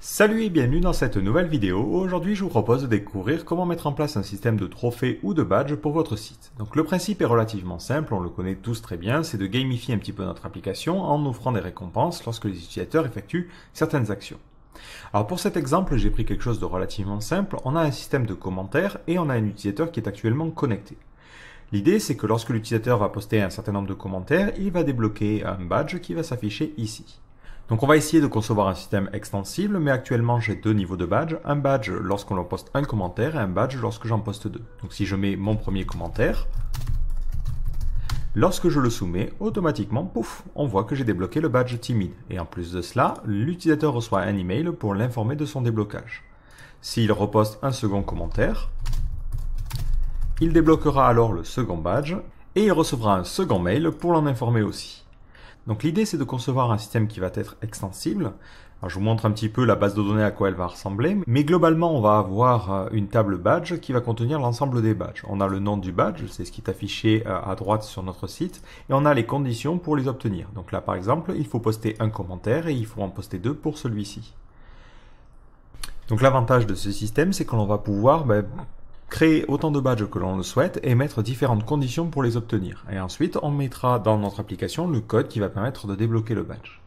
Salut et bienvenue dans cette nouvelle vidéo. Aujourd'hui, je vous propose de découvrir comment mettre en place un système de trophées ou de badges pour votre site. Donc le principe est relativement simple, on le connaît tous très bien, c'est de gamifier un petit peu notre application en offrant des récompenses lorsque les utilisateurs effectuent certaines actions. Alors pour cet exemple, j'ai pris quelque chose de relativement simple. On a un système de commentaires et on a un utilisateur qui est actuellement connecté. L'idée, c'est que lorsque l'utilisateur va poster un certain nombre de commentaires, il va débloquer un badge qui va s'afficher ici. Donc on va essayer de concevoir un système extensible, mais actuellement j'ai deux niveaux de badge. Un badge lorsqu'on poste un commentaire et un badge lorsque j'en poste deux. Donc si je mets mon premier commentaire, lorsque je le soumets, automatiquement, pouf, on voit que j'ai débloqué le badge timide. Et en plus de cela, l'utilisateur reçoit un email pour l'informer de son déblocage. S'il reposte un second commentaire, il débloquera alors le second badge et il recevra un second mail pour l'en informer aussi. Donc l'idée, c'est de concevoir un système qui va être extensible. Alors, je vous montre un petit peu la base de données à quoi elle va ressembler, mais globalement on va avoir une table badge qui va contenir l'ensemble des badges. On a le nom du badge, c'est ce qui est affiché à droite sur notre site, et on a les conditions pour les obtenir. Donc là par exemple, il faut poster un commentaire et il faut en poster deux pour celui-ci. Donc l'avantage de ce système, c'est que l'on va pouvoir créer autant de badges que l'on le souhaite et mettre différentes conditions pour les obtenir. Et ensuite, on mettra dans notre application le code qui va permettre de débloquer le badge.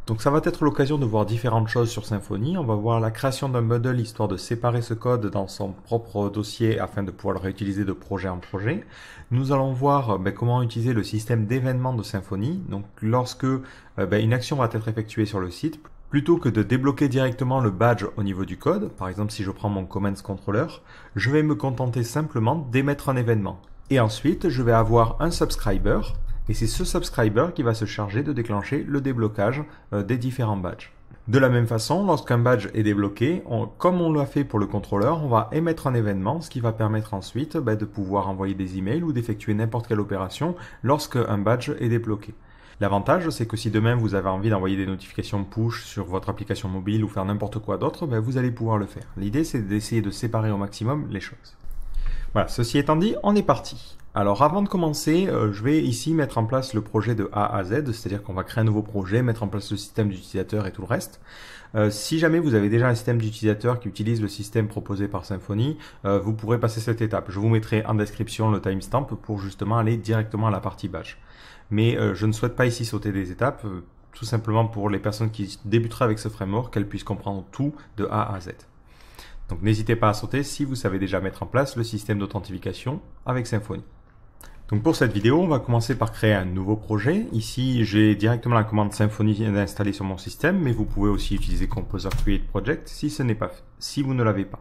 Donc ça va être l'occasion de voir différentes choses sur Symfony. On va voir la création d'un bundle histoire de séparer ce code dans son propre dossier afin de pouvoir le réutiliser de projet en projet. Nous allons voir comment utiliser le système d'événements de Symfony. Donc lorsque une action va être effectuée sur le site, plutôt que de débloquer directement le badge au niveau du code, par exemple si je prends mon Commands Controller, je vais me contenter simplement d'émettre un événement. Et ensuite, je vais avoir un subscriber, et c'est ce subscriber qui va se charger de déclencher le déblocage des différents badges. De la même façon, lorsqu'un badge est débloqué, comme on l'a fait pour le contrôleur, on va émettre un événement, ce qui va permettre ensuite de pouvoir envoyer des emails ou d'effectuer n'importe quelle opération lorsque un badge est débloqué. L'avantage, c'est que si demain vous avez envie d'envoyer des notifications push sur votre application mobile ou faire n'importe quoi d'autre, vous allez pouvoir le faire. L'idée, c'est d'essayer de séparer au maximum les choses. Voilà, ceci étant dit, on est parti. Alors avant de commencer, je vais ici mettre en place le projet de A à Z, c'est-à-dire qu'on va créer un nouveau projet, mettre en place le système d'utilisateur et tout le reste. Si jamais vous avez déjà un système d'utilisateur qui utilise le système proposé par Symfony, vous pourrez passer cette étape. Je vous mettrai en description le timestamp pour justement aller directement à la partie badge. Mais je ne souhaite pas ici sauter des étapes, tout simplement pour les personnes qui débuteraient avec ce framework, qu'elles puissent comprendre tout de A à Z. Donc n'hésitez pas à sauter si vous savez déjà mettre en place le système d'authentification avec Symfony. Donc pour cette vidéo, on va commencer par créer un nouveau projet. Ici, j'ai directement la commande Symfony installée sur mon système, mais vous pouvez aussi utiliser Composer Create Project si ce n'est pas fait, si vous ne l'avez pas.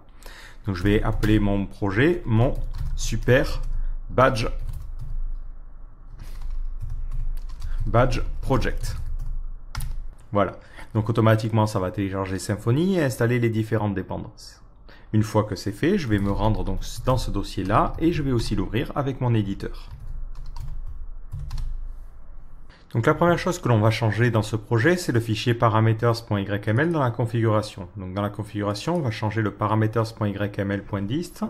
Donc je vais appeler mon projet mon Super Badge Project. Voilà. Donc automatiquement, ça va télécharger Symfony et installer les différentes dépendances. Une fois que c'est fait, je vais me rendre donc dans ce dossier-là et je vais aussi l'ouvrir avec mon éditeur. Donc la première chose que l'on va changer dans ce projet, c'est le fichier parameters.yml dans la configuration. Donc dans la configuration, on va changer le parameters.yml.dist.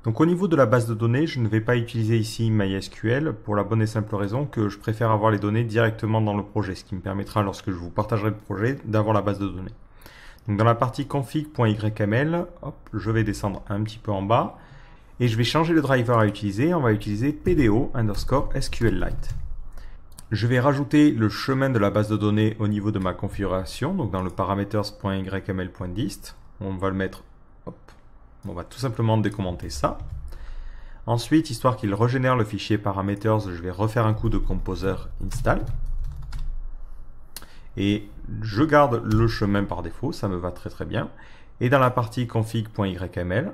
Donc au niveau de la base de données, je ne vais pas utiliser ici MySQL pour la bonne et simple raison que je préfère avoir les données directement dans le projet, ce qui me permettra lorsque je vous partagerai le projet d'avoir la base de données. Donc dans la partie config.yml, je vais descendre un petit peu en bas et je vais changer le driver à utiliser. On va utiliser PDO_SQLite. Je vais rajouter le chemin de la base de données au niveau de ma configuration, donc dans le parameters.yml.dist. On va le mettre, on va tout simplement décommenter ça. Ensuite, histoire qu'il régénère le fichier parameters, je vais refaire un coup de composer install. Et je garde le chemin par défaut, ça me va très très bien. Et dans la partie config.yml,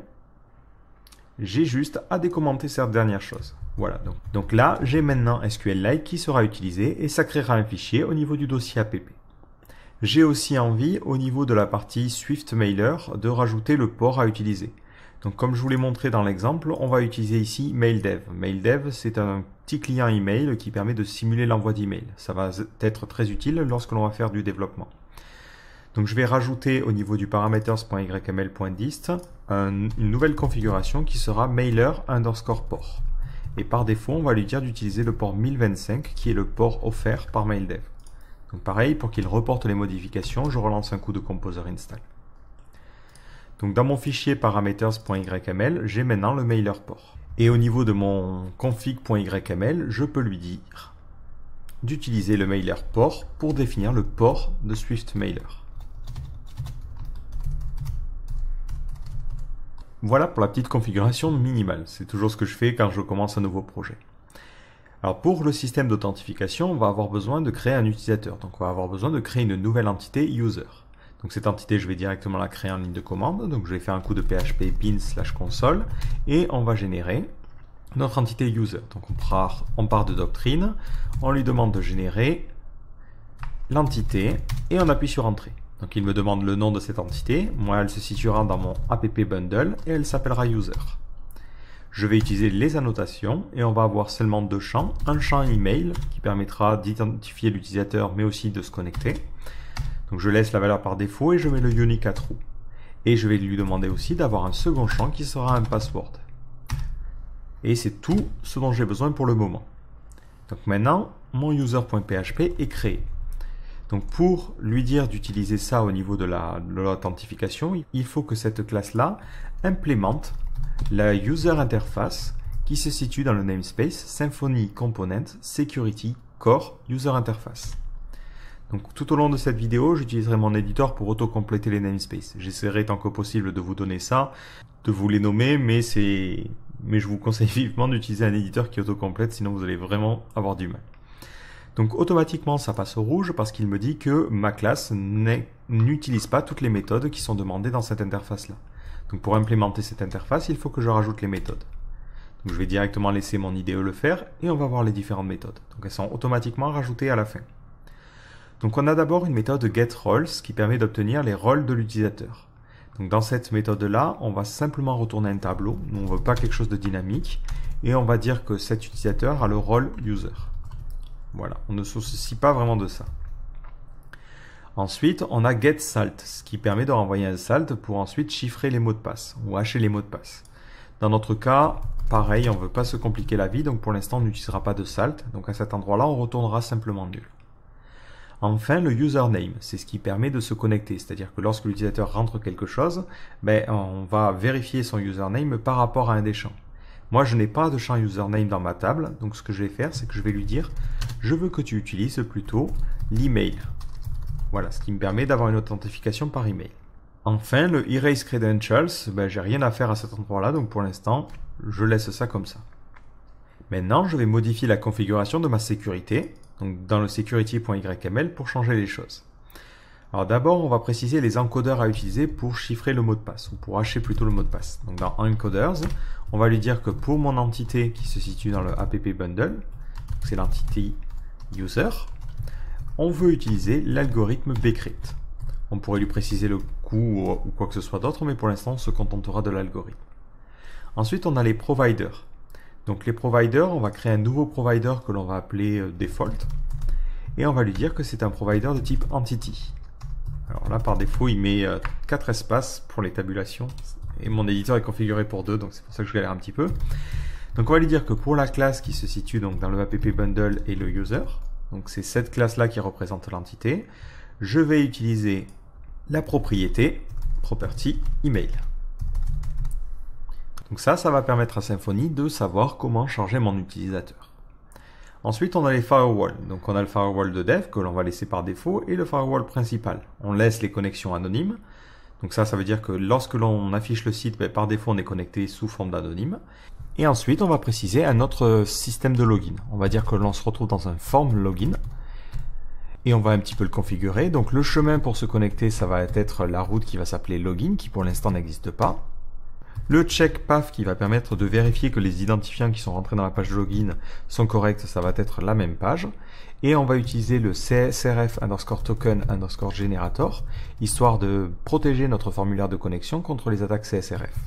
j'ai juste à décommenter cette dernière chose. Voilà, donc là, j'ai maintenant SQLite qui sera utilisé et ça créera un fichier au niveau du dossier app. J'ai aussi envie, au niveau de la partie Swift Mailer, de rajouter le port à utiliser. Donc comme je vous l'ai montré dans l'exemple, on va utiliser ici MailDev. MailDev, c'est un petit client email qui permet de simuler l'envoi d'email. Ça va être très utile lorsque l'on va faire du développement. Donc je vais rajouter au niveau du parameters.yml.dist une nouvelle configuration qui sera mailer_port. Et par défaut, on va lui dire d'utiliser le port 1025 qui est le port offert par MailDev. Donc pareil, pour qu'il reporte les modifications, je relance un coup de Composer Install. Donc dans mon fichier parameters.yml, j'ai maintenant le mailer port. Et au niveau de mon config.yml, je peux lui dire d'utiliser le mailer port pour définir le port de SwiftMailer. Voilà pour la petite configuration minimale. C'est toujours ce que je fais quand je commence un nouveau projet. Alors pour le système d'authentification, on va avoir besoin de créer un utilisateur. Donc on va avoir besoin de créer une nouvelle entité user. Donc cette entité, je vais directement la créer en ligne de commande. Donc je vais faire un coup de php bin/console et on va générer notre entité user. Donc on part de doctrine, on lui demande de générer l'entité et on appuie sur entrée. Donc il me demande le nom de cette entité. Moi, elle se situera dans mon app bundle et elle s'appellera user. Je vais utiliser les annotations et on va avoir seulement deux champs. Un champ email qui permettra d'identifier l'utilisateur mais aussi de se connecter. Donc je laisse la valeur par défaut et je mets le unique à true. Et je vais lui demander aussi d'avoir un second champ qui sera un password. Et c'est tout ce dont j'ai besoin pour le moment. Donc maintenant, mon user.php est créé. Donc pour lui dire d'utiliser ça au niveau de l'authentification, il faut que cette classe-là implémente la user interface qui se situe dans le namespace Symfony Component Security Core User Interface. Donc tout au long de cette vidéo, j'utiliserai mon éditeur pour auto-compléter les namespaces. J'essaierai tant que possible de vous donner ça, de vous les nommer, mais je vous conseille vivement d'utiliser un éditeur qui auto-complète, sinon vous allez vraiment avoir du mal. Donc automatiquement ça passe au rouge parce qu'il me dit que ma classe n'utilise pas toutes les méthodes qui sont demandées dans cette interface là. Donc pour implémenter cette interface, il faut que je rajoute les méthodes. Donc je vais directement laisser mon IDE le faire et on va voir les différentes méthodes. Donc elles sont automatiquement rajoutées à la fin. Donc on a d'abord une méthode getRoles qui permet d'obtenir les rôles de l'utilisateur. Donc dans cette méthode là, on va simplement retourner un tableau. Nous, on ne veut pas quelque chose de dynamique et on va dire que cet utilisateur a le rôle user. Voilà, on ne se soucie pas vraiment de ça. Ensuite, on a getSalt, ce qui permet de renvoyer un salt pour ensuite chiffrer les mots de passe ou hacher les mots de passe. Dans notre cas, pareil, on ne veut pas se compliquer la vie, donc pour l'instant, on n'utilisera pas de salt. Donc à cet endroit-là, on retournera simplement nul. Enfin, le username, c'est ce qui permet de se connecter. C'est-à-dire que lorsque l'utilisateur rentre quelque chose, on va vérifier son username par rapport à un des champs. Moi, je n'ai pas de champ username dans ma table, donc ce que je vais faire, c'est que je vais lui dire « Je veux que tu utilises plutôt l'email ». Voilà, ce qui me permet d'avoir une authentification par email. Enfin, le Erase Credentials, j'ai rien à faire à cet endroit-là, donc pour l'instant, je laisse ça comme ça. Maintenant, je vais modifier la configuration de ma sécurité, donc dans le security.yml pour changer les choses. Alors d'abord, on va préciser les encodeurs à utiliser pour chiffrer le mot de passe, ou pour hacher plutôt le mot de passe. Donc dans Encoders, on va lui dire que pour mon entité qui se situe dans le app bundle, c'est l'entité user, on veut utiliser l'algorithme bcrypt. On pourrait lui préciser le coût ou quoi que ce soit d'autre, mais pour l'instant, on se contentera de l'algorithme. Ensuite, on a les providers. Donc les providers, on va créer un nouveau provider que l'on va appeler default, et on va lui dire que c'est un provider de type entity. Alors là, par défaut, il met 4 espaces pour les tabulations. Et mon éditeur est configuré pour 2, donc c'est pour ça que je galère un petit peu. Donc on va lui dire que pour la classe qui se situe donc dans le app bundle et le user, donc c'est cette classe-là qui représente l'entité, je vais utiliser la propriété property email. Donc ça va permettre à Symfony de savoir comment charger mon utilisateur. Ensuite, on a les firewalls. Donc on a le firewall de dev que l'on va laisser par défaut et le firewall principal. On laisse les connexions anonymes. Donc ça veut dire que lorsque l'on affiche le site, par défaut, on est connecté sous forme d'anonyme. Et ensuite, on va préciser un autre système de login. On va dire que l'on se retrouve dans un form login. Et on va un petit peu le configurer. Donc le chemin pour se connecter, ça va être la route qui va s'appeler login, qui pour l'instant n'existe pas. Le check path qui va permettre de vérifier que les identifiants qui sont rentrés dans la page de login sont corrects, ça va être la même page. Et on va utiliser le csrf_token_generator, histoire de protéger notre formulaire de connexion contre les attaques CSRF.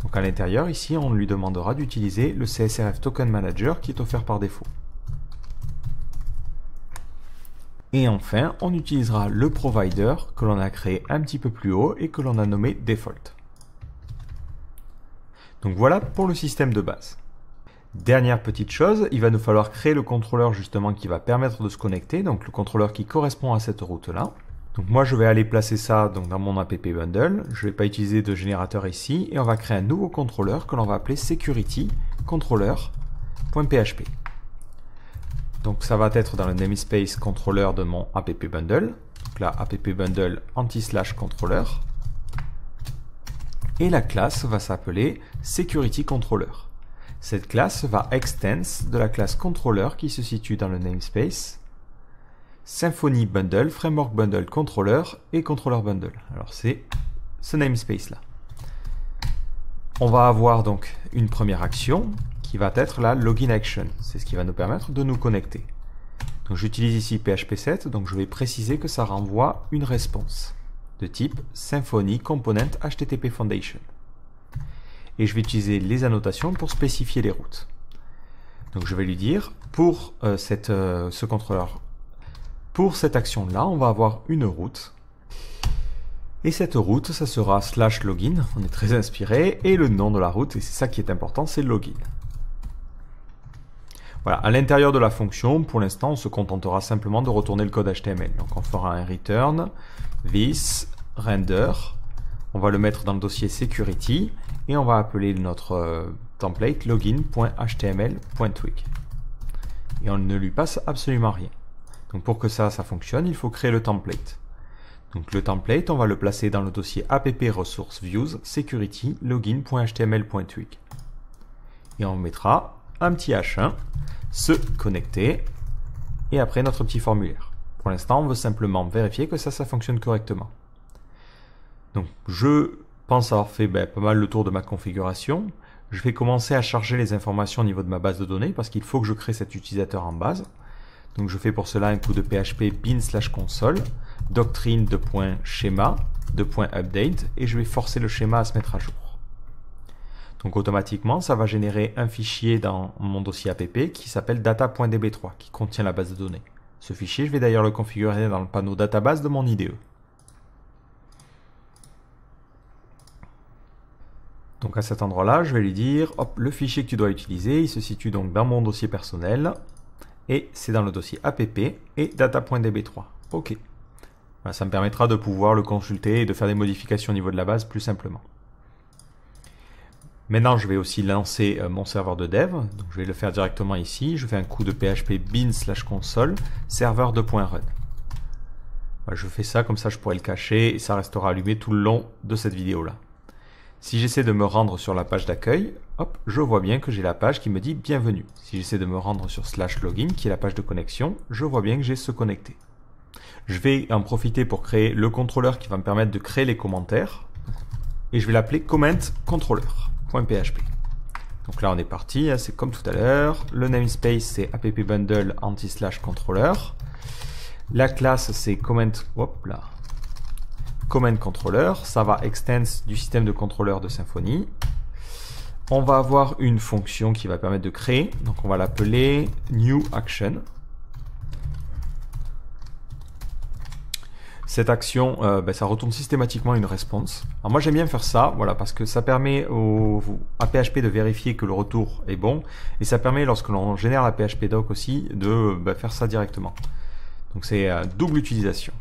Donc à l'intérieur, ici, on lui demandera d'utiliser le CSRF Token Manager qui est offert par défaut. Et enfin, on utilisera le provider que l'on a créé un petit peu plus haut et que l'on a nommé Default. Donc voilà pour le système de base. Dernière petite chose, il va nous falloir créer le contrôleur justement qui va permettre de se connecter, donc le contrôleur qui correspond à cette route-là. Donc moi je vais aller placer ça donc dans mon app bundle, je ne vais pas utiliser de générateur ici, et on va créer un nouveau contrôleur que l'on va appeler security controller.php. Donc ça va être dans le namespace controller de mon app bundle, donc là app bundle anti/controller, et la classe va s'appeler security controller. Cette classe va extends de la classe controller qui se situe dans le namespace Symfony Bundle, Framework Bundle Controller et Controller Bundle. Alors c'est ce namespace là. On va avoir donc une première action qui va être la login action. C'est ce qui va nous permettre de nous connecter. Donc j'utilise ici PHP 7, donc je vais préciser que ça renvoie une réponse de type Symfony Component HTTP Foundation. Et je vais utiliser les annotations pour spécifier les routes. Donc je vais lui dire pour ce contrôleur. Pour cette action-là, on va avoir une route. Et cette route, ça sera /login, on est très inspiré, et le nom de la route, et c'est ça qui est important, c'est login. Voilà, à l'intérieur de la fonction, pour l'instant, on se contentera simplement de retourner le code HTML. Donc on fera un return, this, render, on va le mettre dans le dossier security, et on va appeler notre template login.html.twig. Et on ne lui passe absolument rien. Donc pour que ça fonctionne, il faut créer le template. Donc le template, on va le placer dans le dossier app resource views security login.html.twig. Et on mettra un petit H1, se connecter, et après notre petit formulaire. Pour l'instant, on veut simplement vérifier que ça fonctionne correctement. Donc je pense avoir fait pas mal le tour de ma configuration. Je vais commencer à charger les informations au niveau de ma base de données parce qu'il faut que je crée cet utilisateur en base. Donc je fais pour cela un coup de PHP bin/console, doctrine de .schéma, de .update, et je vais forcer le schéma à se mettre à jour. Donc automatiquement, ça va générer un fichier dans mon dossier app qui s'appelle data.db3, qui contient la base de données. Ce fichier, je vais d'ailleurs le configurer dans le panneau database de mon IDE. Donc à cet endroit-là, je vais lui dire, hop, le fichier que tu dois utiliser, il se situe donc dans mon dossier personnel, et c'est dans le dossier app et data.db3. OK. Voilà, ça me permettra de pouvoir le consulter et de faire des modifications au niveau de la base plus simplement. Maintenant, je vais aussi lancer mon serveur de dev. Donc, je vais le faire directement ici. Je fais un coup de PHP bin/console serveur de .run. Voilà, je fais ça, comme ça je pourrai le cacher et ça restera allumé tout le long de cette vidéo-là. Si j'essaie de me rendre sur la page d'accueil, hop, je vois bien que j'ai la page qui me dit bienvenue. Si j'essaie de me rendre sur /login, qui est la page de connexion, je vois bien que j'ai se connecter. Je vais en profiter pour créer le contrôleur qui va me permettre de créer les commentaires. Et je vais l'appeler comment.controller.php. Donc là on est parti, hein, c'est comme tout à l'heure. Le namespace c'est app bundle anti/controller. La classe c'est comment controller, ça va extends du système de contrôleur de Symfony. On va avoir une fonction qui va permettre de créer, donc on va l'appeler new action. Cette action, ça retourne systématiquement une réponse. Alors moi j'aime bien faire ça, voilà, parce que ça permet à PHP de vérifier que le retour est bon, et ça permet lorsque l'on génère la PHP doc aussi de faire ça directement. Donc c'est double utilisation.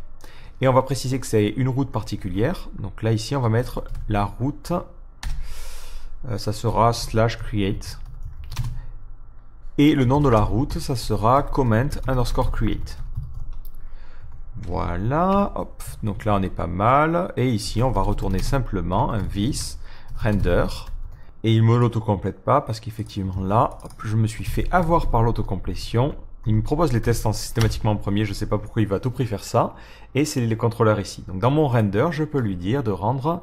Et on va préciser que c'est une route particulière. Donc là ici on va mettre la route, ça sera /create. Et le nom de la route, ça sera comment_create. Voilà, hop, donc là on est pas mal. Et ici on va retourner simplement un this render. Et il ne me l'autocomplète pas parce qu'effectivement là, hop, je me suis fait avoir par l'autocomplétion. Il me propose les tests systématiquement en premier, je ne sais pas pourquoi il va à tout prix faire ça. Et c'est les contrôleurs ici. Donc dans mon render, je peux lui dire de rendre,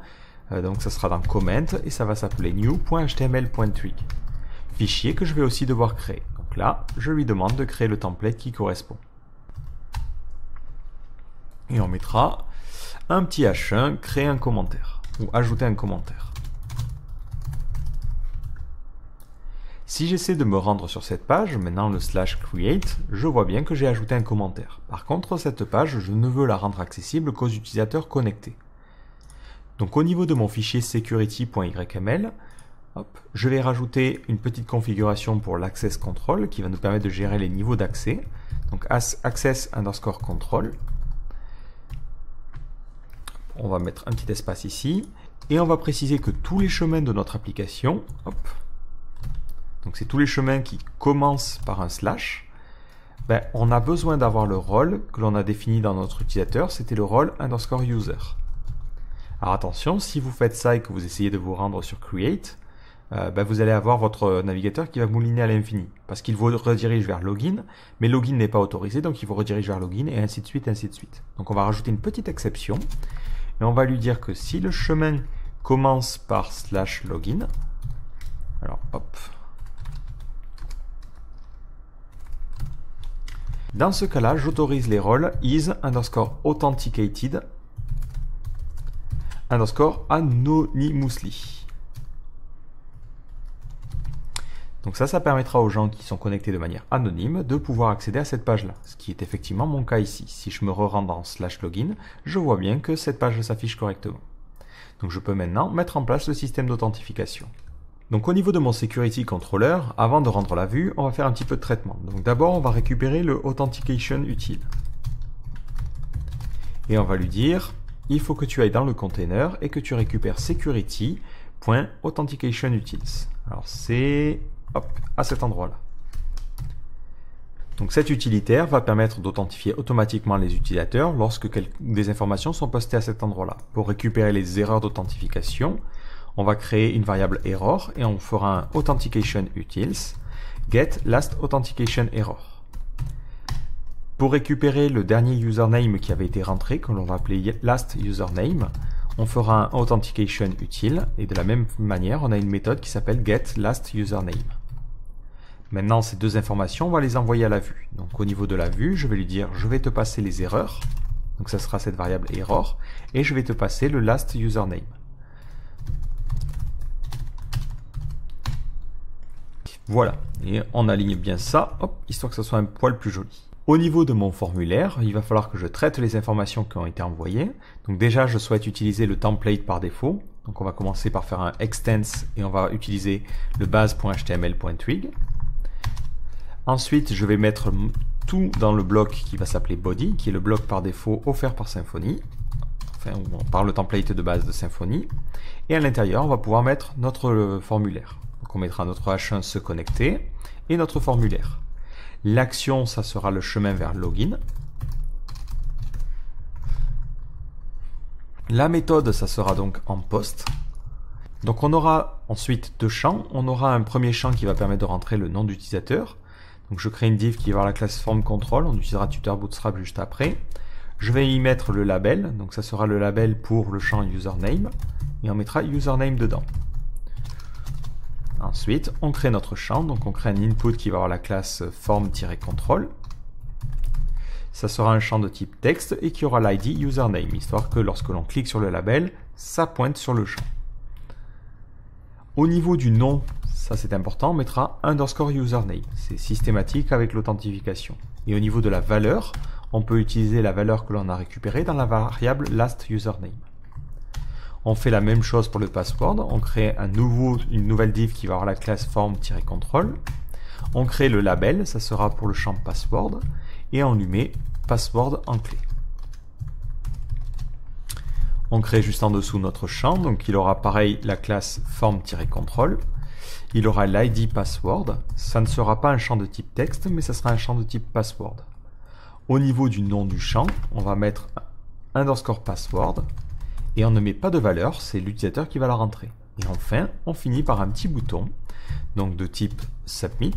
donc ça sera dans comment, et ça va s'appeler new.html.twig. Fichier que je vais aussi devoir créer. Donc là, je lui demande de créer le template qui correspond. Et on mettra un petit H1, créer un commentaire, ou ajouter un commentaire. Si j'essaie de me rendre sur cette page, maintenant le /create, je vois bien que j'ai ajouté un commentaire. Par contre, cette page, je ne veux la rendre accessible qu'aux utilisateurs connectés. Donc au niveau de mon fichier security.yml, je vais rajouter une petite configuration pour l'access control qui va nous permettre de gérer les niveaux d'accès. Donc access_control. on va mettre un petit espace ici. Et on va préciser que tous les chemins de notre application, hop, donc c'est tous les chemins qui commencent par un slash, ben, on a besoin d'avoir le rôle que l'on a défini dans notre utilisateur, c'était le rôle _user. Alors attention, si vous faites ça et que vous essayez de vous rendre sur create, ben, vous allez avoir votre navigateur qui va mouliner à l'infini, parce qu'il vous redirige vers login, mais login n'est pas autorisé, donc il vous redirige vers login, et ainsi de suite, ainsi de suite. Donc on va rajouter une petite exception, et on va lui dire que si le chemin commence par /login. Alors, hop. Dans ce cas-là, j'autorise les rôles is_authenticated _anonymously. Donc ça permettra aux gens qui sont connectés de manière anonyme de pouvoir accéder à cette page-là, ce qui est effectivement mon cas ici. Si je me rends dans /login, je vois bien que cette page s'affiche correctement. Donc je peux maintenant mettre en place le système d'authentification. Donc au niveau de mon Security Controller, avant de rendre la vue, on va faire un petit peu de traitement. Donc d'abord, on va récupérer le Authentication Utile. Et on va lui dire, il faut que tu ailles dans le container et que tu récupères security.authenticationutils. Alors c'est à cet endroit-là. Donc cet utilitaire va permettre d'authentifier automatiquement les utilisateurs lorsque des informations sont postées à cet endroit-là. Pour récupérer les erreurs d'authentification, on va créer une variable error et on fera un authentication utils get last authentication error. Pour récupérer le dernier username qui avait été rentré, que l'on va appeler last username, on fera un authentication utile et de la même manière, on a une méthode qui s'appelle get last username. Maintenant, ces deux informations, on va les envoyer à la vue. Donc au niveau de la vue, je vais lui dire, je vais te passer les erreurs. Donc ça sera cette variable error. Et je vais te passer le last username. Voilà. Et on aligne bien ça, hop, histoire que ce soit un poil plus joli. Au niveau de mon formulaire, il va falloir que je traite les informations qui ont été envoyées. Donc déjà, je souhaite utiliser le template par défaut. Donc on va commencer par faire un extends et on va utiliser le base.html.twig. Ensuite, je vais mettre tout dans le bloc qui va s'appeler body, qui est le bloc par défaut offert par Symfony, enfin par le template de base de Symfony. Et à l'intérieur, on va pouvoir mettre notre formulaire. Donc on mettra notre H1 se connecter et notre formulaire. L'action, ça sera le chemin vers login. La méthode, ça sera donc en post. Donc on aura ensuite deux champs. On aura un premier champ qui va permettre de rentrer le nom d'utilisateur. Donc je crée une div qui va avoir la classe form control, on utilisera tutor bootstrap juste après. Je vais y mettre le label, donc ça sera le label pour le champ username, et on mettra username dedans. Ensuite, on crée notre champ, donc on crée un input qui va avoir la classe form-control. Ça sera un champ de type texte et qui aura l'id username, histoire que lorsque l'on clique sur le label, ça pointe sur le champ. Au niveau du nom, ça c'est important, on mettra _username. C'est systématique avec l'authentification. Et au niveau de la valeur, on peut utiliser la valeur que l'on a récupérée dans la variable last username. On fait la même chose pour le password. On crée une nouvelle div qui va avoir la classe form-control. On crée le label, ça sera pour le champ password. Et on lui met password en clé. On crée juste en dessous notre champ, donc il aura pareil la classe form-control. Il aura l'id password. Ça ne sera pas un champ de type texte, mais ça sera un champ de type password. Au niveau du nom du champ, on va mettre _password. Et on ne met pas de valeur, c'est l'utilisateur qui va la rentrer. Et enfin, on finit par un petit bouton, donc de type submit,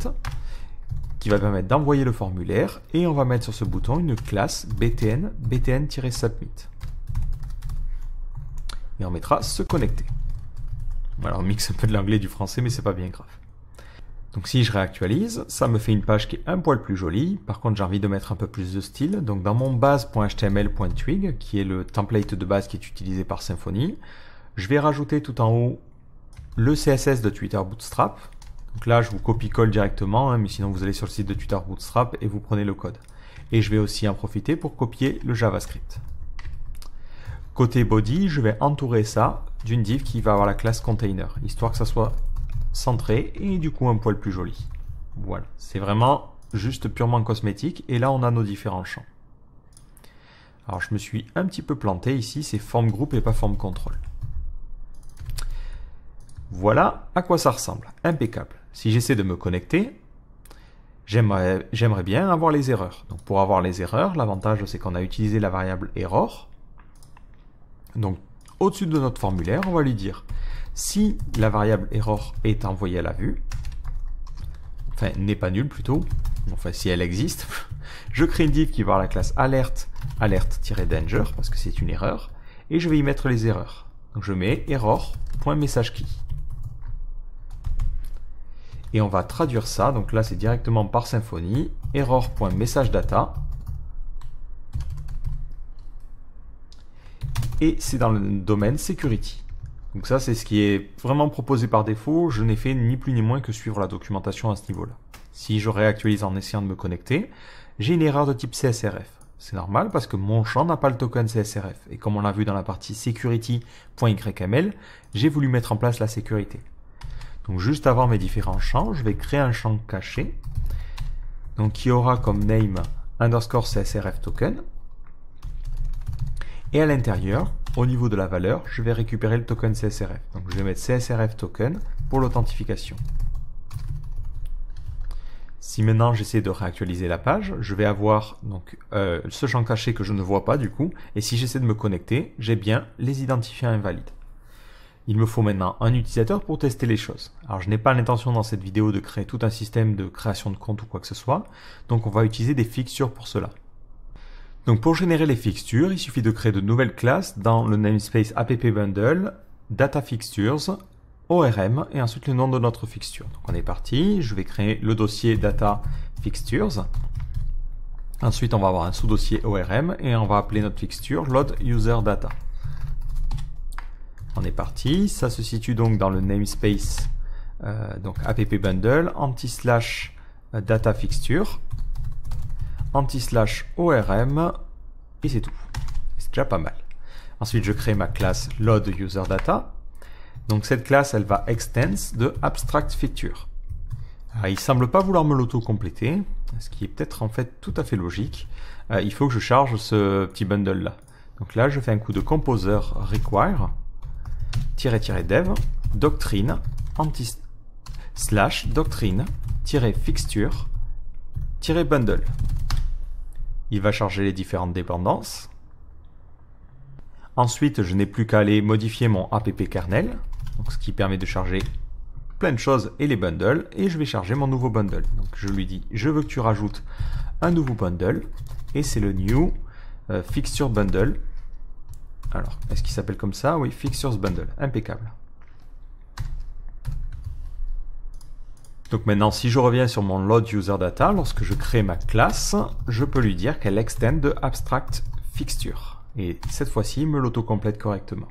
qui va permettre d'envoyer le formulaire. Et on va mettre sur ce bouton une classe btn-submit. Et on mettra se connecter. Voilà, on mixe un peu de l'anglais et du français, mais c'est pas bien grave. Donc si je réactualise, ça me fait une page qui est un poil plus jolie. Par contre, j'ai envie de mettre un peu plus de style. Donc dans mon base.html.twig, qui est le template de base qui est utilisé par Symfony, je vais rajouter tout en haut le CSS de Twitter Bootstrap. Donc là, je vous copie-colle directement, mais sinon vous allez sur le site de Twitter Bootstrap et vous prenez le code. Et je vais aussi en profiter pour copier le JavaScript. Côté body, je vais entourer ça d'une div qui va avoir la classe container, histoire que ça soit centré et du coup un poil plus joli. Voilà, c'est vraiment juste purement cosmétique et là on a nos différents champs. Alors je me suis un petit peu planté ici, c'est form group et pas form control. Voilà à quoi ça ressemble, impeccable. Si j'essaie de me connecter, j'aimerais bien avoir les erreurs. Donc pour avoir les erreurs, l'avantage c'est qu'on a utilisé la variable error. Donc au-dessus de notre formulaire, on va lui dire si la variable error est envoyée à la vue, enfin n'est pas nulle plutôt, enfin si elle existe, je crée une div qui va avoir la classe alert, alert-danger parce que c'est une erreur, et je vais y mettre les erreurs. Donc je mets error.messageKey. Et on va traduire ça, donc là c'est directement par Symfony, error.messageData. Et c'est dans le domaine security. Donc ça c'est ce qui est vraiment proposé par défaut, je n'ai fait ni plus ni moins que suivre la documentation à ce niveau-là. Si je réactualise en essayant de me connecter, j'ai une erreur de type CSRF. C'est normal parce que mon champ n'a pas le token CSRF. Et comme on l'a vu dans la partie security.yml, j'ai voulu mettre en place la sécurité. Donc juste avant mes différents champs, je vais créer un champ caché, donc qui aura comme name underscore CSRF token. Et à l'intérieur, au niveau de la valeur, je vais récupérer le token CSRF. Donc je vais mettre CSRF token pour l'authentification. Si maintenant j'essaie de réactualiser la page, je vais avoir donc ce champ caché que je ne vois pas du coup. Et si j'essaie de me connecter, j'ai bien les identifiants invalides. Il me faut maintenant un utilisateur pour tester les choses. Alors je n'ai pas l'intention dans cette vidéo de créer tout un système de création de compte ou quoi que ce soit. Donc on va utiliser des fixtures pour cela. Donc pour générer les fixtures, il suffit de créer de nouvelles classes dans le namespace appbundle, datafixtures, ORM et ensuite le nom de notre fixture. Donc on est parti, je vais créer le dossier datafixtures. Ensuite on va avoir un sous-dossier ORM et on va appeler notre fixture load-user-data. On est parti, ça se situe donc dans le namespace donc appbundle, anti/datafixture, anti/ORM et c'est tout. C'est déjà pas mal. Ensuite, je crée ma classe load-user-data. Donc cette classe, elle va extends de abstract-fixture. Alors, il semble pas vouloir me l'auto-compléter, ce qui est peut-être en fait tout à fait logique. Il faut que je charge ce petit bundle là. Donc là, je fais un coup de composer require --dev doctrine anti/doctrine-fixture-bundle. Il va charger les différentes dépendances. Ensuite, je n'ai plus qu'à aller modifier mon app kernel, donc ce qui permet de charger plein de choses et les bundles, et je vais charger mon nouveau bundle. Donc je lui dis, je veux que tu rajoutes un nouveau bundle, et c'est le new fixture bundle. Alors, est-ce qu'il s'appelle comme ça? Oui, fixtures bundle, impeccable. Donc maintenant, si je reviens sur mon load user data, lorsque je crée ma classe, je peux lui dire qu'elle extend de abstract fixture. Et cette fois-ci, il me l'autocomplète correctement.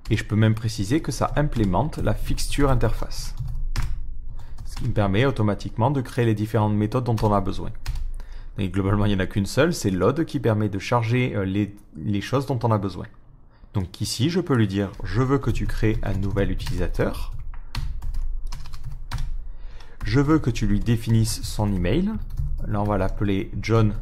Et je peux même préciser que ça implémente la fixture interface. Ce qui me permet automatiquement de créer les différentes méthodes dont on a besoin. Et globalement, il n'y en a qu'une seule, c'est load qui permet de charger les choses dont on a besoin. Donc ici, je peux lui dire, je veux que tu crées un nouvel utilisateur. Je veux que tu lui définisses son email. Là, on va l'appeler john@do.fr.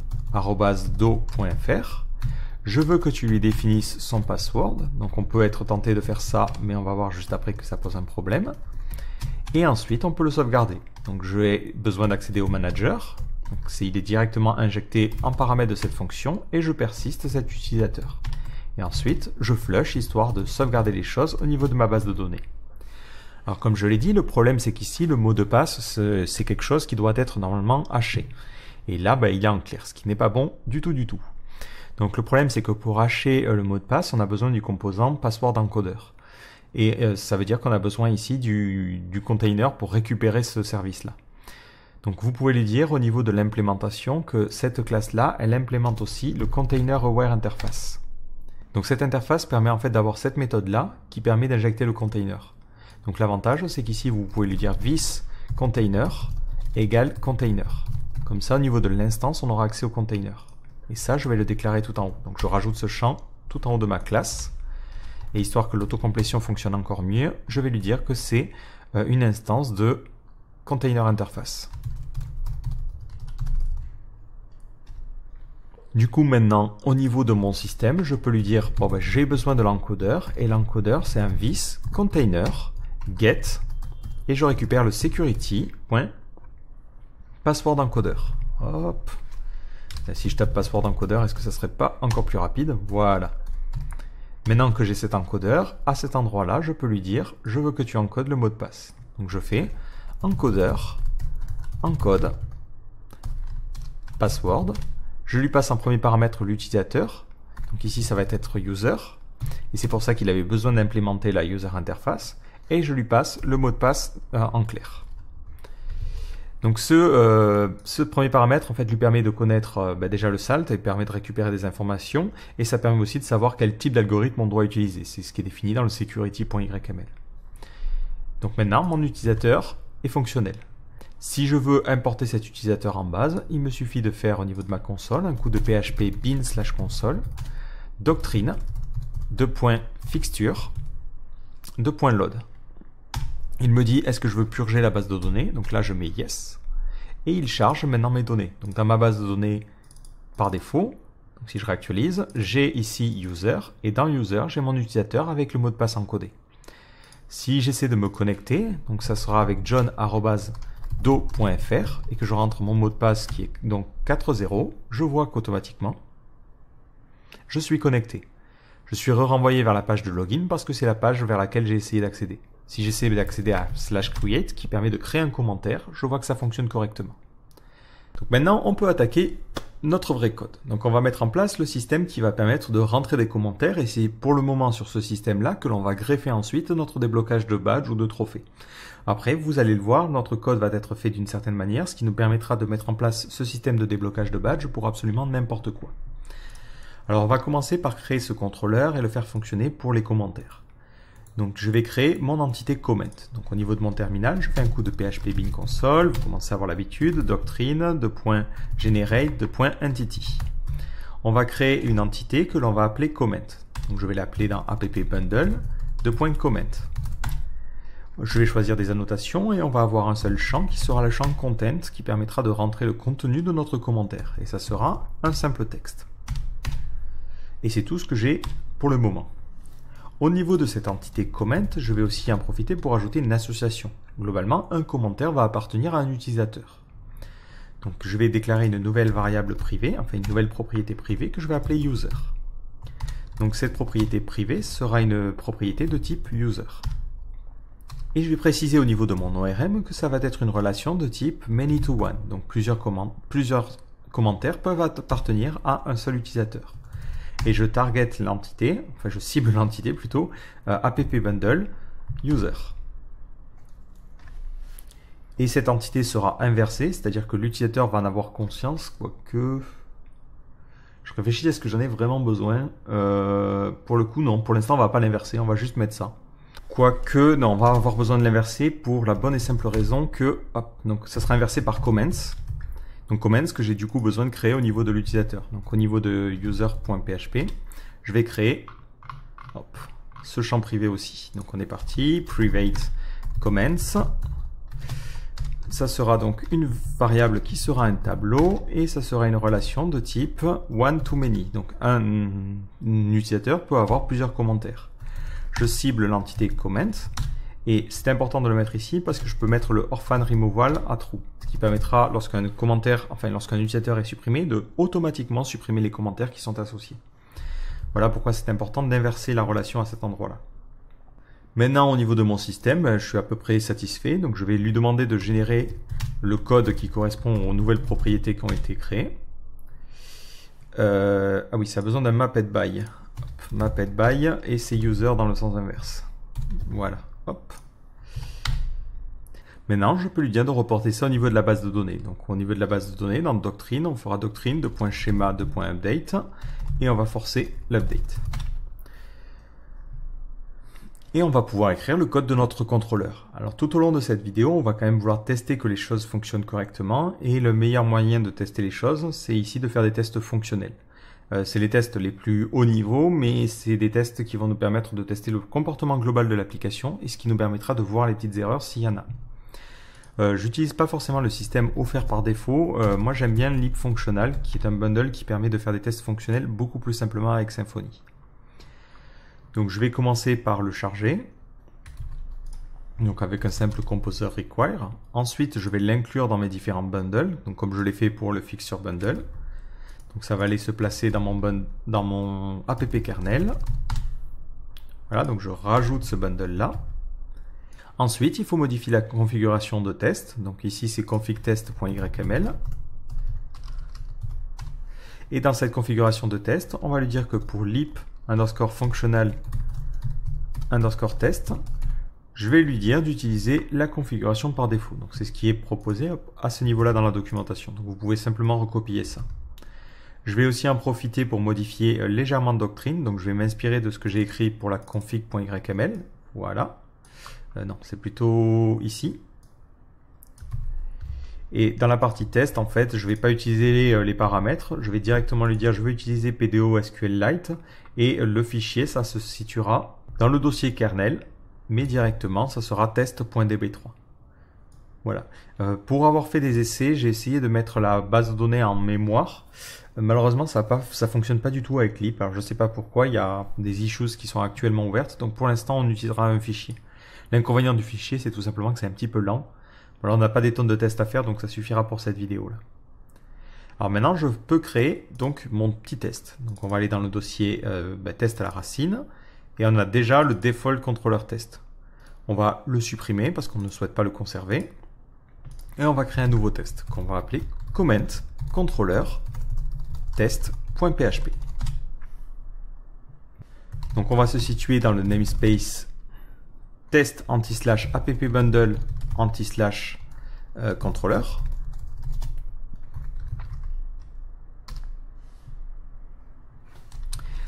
Je veux que tu lui définisses son password. Donc, on peut être tenté de faire ça, mais on va voir juste après que ça pose un problème. Et ensuite, on peut le sauvegarder. Donc, j'ai besoin d'accéder au manager. Donc, il est directement injecté en paramètre de cette fonction et je persiste cet utilisateur. Et ensuite, je flush histoire de sauvegarder les choses au niveau de ma base de données. Alors comme je l'ai dit, le problème c'est qu'ici le mot de passe c'est quelque chose qui doit être normalement haché. Et là il est en clair, ce qui n'est pas bon du tout. Donc le problème c'est que pour hacher le mot de passe, on a besoin du composant password encoder. Et ça veut dire qu'on a besoin ici du container pour récupérer ce service-là. Donc vous pouvez lui dire au niveau de l'implémentation que cette classe-là, elle implémente aussi le container aware interface. Donc cette interface permet en fait d'avoir cette méthode-là qui permet d'injecter le container. Donc l'avantage, c'est qu'ici, vous pouvez lui dire this container égale container. Comme ça, au niveau de l'instance, on aura accès au container. Et ça, je vais le déclarer tout en haut. Donc je rajoute ce champ tout en haut de ma classe. Et histoire que l'autocomplétion fonctionne encore mieux, je vais lui dire que c'est une instance de container interface. Du coup, maintenant, au niveau de mon système, je peux lui dire, bon, ben, j'ai besoin de l'encodeur, et l'encodeur, c'est un vis container get, et je récupère le security.password encodeur. Hop. Et si je tape password encodeur, est-ce que ça serait pas encore plus rapide? Voilà. Maintenant que j'ai cet encodeur, à cet endroit-là, je peux lui dire, je veux que tu encodes le mot de passe. Donc je fais encodeur, encode, password. Je lui passe en premier paramètre l'utilisateur. Donc ici, ça va être user. Et c'est pour ça qu'il avait besoin d'implémenter la user interface. Et je lui passe le mot de passe en clair. Donc ce premier paramètre en fait lui permet de connaître déjà le salt, il permet de récupérer des informations et ça permet aussi de savoir quel type d'algorithme on doit utiliser. C'est ce qui est défini dans le security.yml. Donc maintenant, mon utilisateur est fonctionnel. Si je veux importer cet utilisateur en base, il me suffit de faire au niveau de ma console un coup de php bin/console doctrine .fixture .load. Il me dit est-ce que je veux purger la base de données, donc là je mets yes et il charge maintenant mes données. Donc dans ma base de données par défaut, donc si je réactualise, j'ai ici user et dans user j'ai mon utilisateur avec le mot de passe encodé. Si j'essaie de me connecter, donc ça sera avec john@do.fr et que je rentre mon mot de passe qui est donc 40, je vois qu'automatiquement je suis connecté. Je suis renvoyé vers la page de login parce que c'est la page vers laquelle j'ai essayé d'accéder. Si j'essaie d'accéder à /create qui permet de créer un commentaire, je vois que ça fonctionne correctement. Donc maintenant, on peut attaquer notre vrai code. Donc on va mettre en place le système qui va permettre de rentrer des commentaires et c'est pour le moment sur ce système-là que l'on va greffer ensuite notre déblocage de badge ou de trophée. Après, vous allez le voir, notre code va être fait d'une certaine manière, ce qui nous permettra de mettre en place ce système de déblocage de badge pour absolument n'importe quoi. Alors on va commencer par créer ce contrôleur et le faire fonctionner pour les commentaires. Donc je vais créer mon entité comment. Donc au niveau de mon terminal, je fais un coup de php bin console, vous commencez à avoir l'habitude, doctrine, .generate, .entity. On va créer une entité que l'on va appeler comment. Donc je vais l'appeler dans app bundle, .comment. Je vais choisir des annotations et on va avoir un seul champ qui sera le champ content qui permettra de rentrer le contenu de notre commentaire. Et ça sera un simple texte. Et c'est tout ce que j'ai pour le moment. Au niveau de cette entité comment, je vais aussi en profiter pour ajouter une association. Globalement, un commentaire va appartenir à un utilisateur. Donc je vais déclarer une nouvelle variable privée, enfin une nouvelle propriété privée que je vais appeler user. Donc cette propriété privée sera une propriété de type user. Et je vais préciser au niveau de mon ORM que ça va être une relation de type many to one. Donc plusieurs commentaires peuvent appartenir à un seul utilisateur. Et je target l'entité, enfin je cible l'entité plutôt, app bundle user. Et cette entité sera inversée, c'est-à-dire que l'utilisateur va en avoir conscience, quoique... Je réfléchis, est-ce que j'en ai vraiment besoin? Pour le coup, non. Pour l'instant, on ne va pas l'inverser, on va juste mettre ça. Quoique, non, on va avoir besoin de l'inverser pour la bonne et simple raison que... Hop, donc ça sera inversé par comments. Donc comments que j'ai du coup besoin de créer au niveau de l'utilisateur. Donc au niveau de user.php, je vais créer ce champ privé aussi. Donc on est parti, private comments. Ça sera donc une variable qui sera un tableau et ça sera une relation de type one to many. Donc un utilisateur peut avoir plusieurs commentaires. Je cible l'entité comment et c'est important de le mettre ici parce que je peux mettre le orphan removal à true, ce qui permettra lorsqu'un commentaire, enfin lorsqu'un utilisateur est supprimé, de automatiquement supprimer les commentaires qui sont associés. Voilà pourquoi c'est important d'inverser la relation à cet endroit-là. Maintenant, au niveau de mon système, je suis à peu près satisfait. Donc, je vais lui demander de générer le code qui correspond aux nouvelles propriétés qui ont été créées. Ah oui, ça a besoin d'un mapedby. Mapedby et c'est user dans le sens inverse. Voilà. Hop. Maintenant, je peux lui dire de reporter ça au niveau de la base de données. Donc, au niveau de la base de données, dans doctrine, on fera doctrine de .schema de .update et on va forcer l'update. Et on va pouvoir écrire le code de notre contrôleur. Alors tout au long de cette vidéo, on va quand même vouloir tester que les choses fonctionnent correctement. Et le meilleur moyen de tester les choses, c'est ici de faire des tests fonctionnels. C'est les tests les plus haut niveau, mais c'est des tests qui vont nous permettre de tester le comportement global de l'application et ce qui nous permettra de voir les petites erreurs s'il y en a. J'utilise pas forcément le système offert par défaut. Moi j'aime bien Lip Functional, qui est un bundle qui permet de faire des tests fonctionnels beaucoup plus simplement avec Symfony. Donc je vais commencer par le charger. Donc avec un simple composer require. Ensuite, je vais l'inclure dans mes différents bundles, donc comme je l'ai fait pour le fixture bundle. Donc ça va aller se placer dans mon app kernel. Voilà, donc je rajoute ce bundle là. Ensuite, il faut modifier la configuration de test. Donc ici, c'est config-test.yml. Et dans cette configuration de test, on va lui dire que pour lip_functional_test, je vais lui dire d'utiliser la configuration par défaut. Donc c'est ce qui est proposé à ce niveau-là dans la documentation. Donc vous pouvez simplement recopier ça. Je vais aussi en profiter pour modifier légèrement Doctrine. Donc je vais m'inspirer de ce que j'ai écrit pour la config.yml. Voilà. Non, c'est plutôt ici. Et dans la partie test, en fait, je ne vais pas utiliser les paramètres. Je vais directement lui dire je veux utiliser PDO SQLite. Et le fichier, ça se situera dans le dossier kernel. Mais directement, ça sera test.db3. Voilà. Pour avoir fait des essais, j'ai essayé de mettre la base de données en mémoire. Malheureusement, ça fonctionne pas du tout avec Lip. Alors, je ne sais pas pourquoi. Il y a des issues qui sont actuellement ouvertes. Donc, pour l'instant, on utilisera un fichier. L'inconvénient du fichier, c'est tout simplement que c'est un petit peu lent. Alors, on n'a pas des tonnes de tests à faire, donc ça suffira pour cette vidéo-là. Alors maintenant, je peux créer donc mon petit test. Donc, on va aller dans le dossier test à la racine. Et on a déjà le default controller test. On va le supprimer parce qu'on ne souhaite pas le conserver. Et on va créer un nouveau test qu'on va appeler comment controller test.php. Donc on va se situer dans le namespace test /appbundle /controller.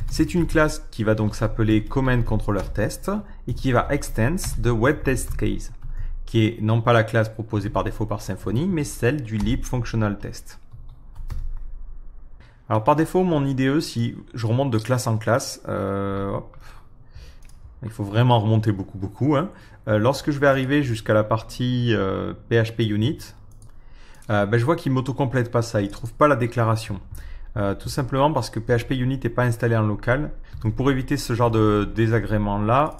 C'est une classe qui va donc s'appeler comment controller test et qui va extend de web test case, qui est non pas la classe proposée par défaut par Symfony, mais celle du lip functional test. Alors par défaut, mon IDE, si je remonte de classe en classe, il faut vraiment remonter beaucoup. Lorsque je vais arriver jusqu'à la partie PHP Unit, je vois qu'il ne m'auto-complète pas ça, il ne trouve pas la déclaration. Tout simplement parce que PHP Unit n'est pas installé en local. Donc pour éviter ce genre de désagrément là,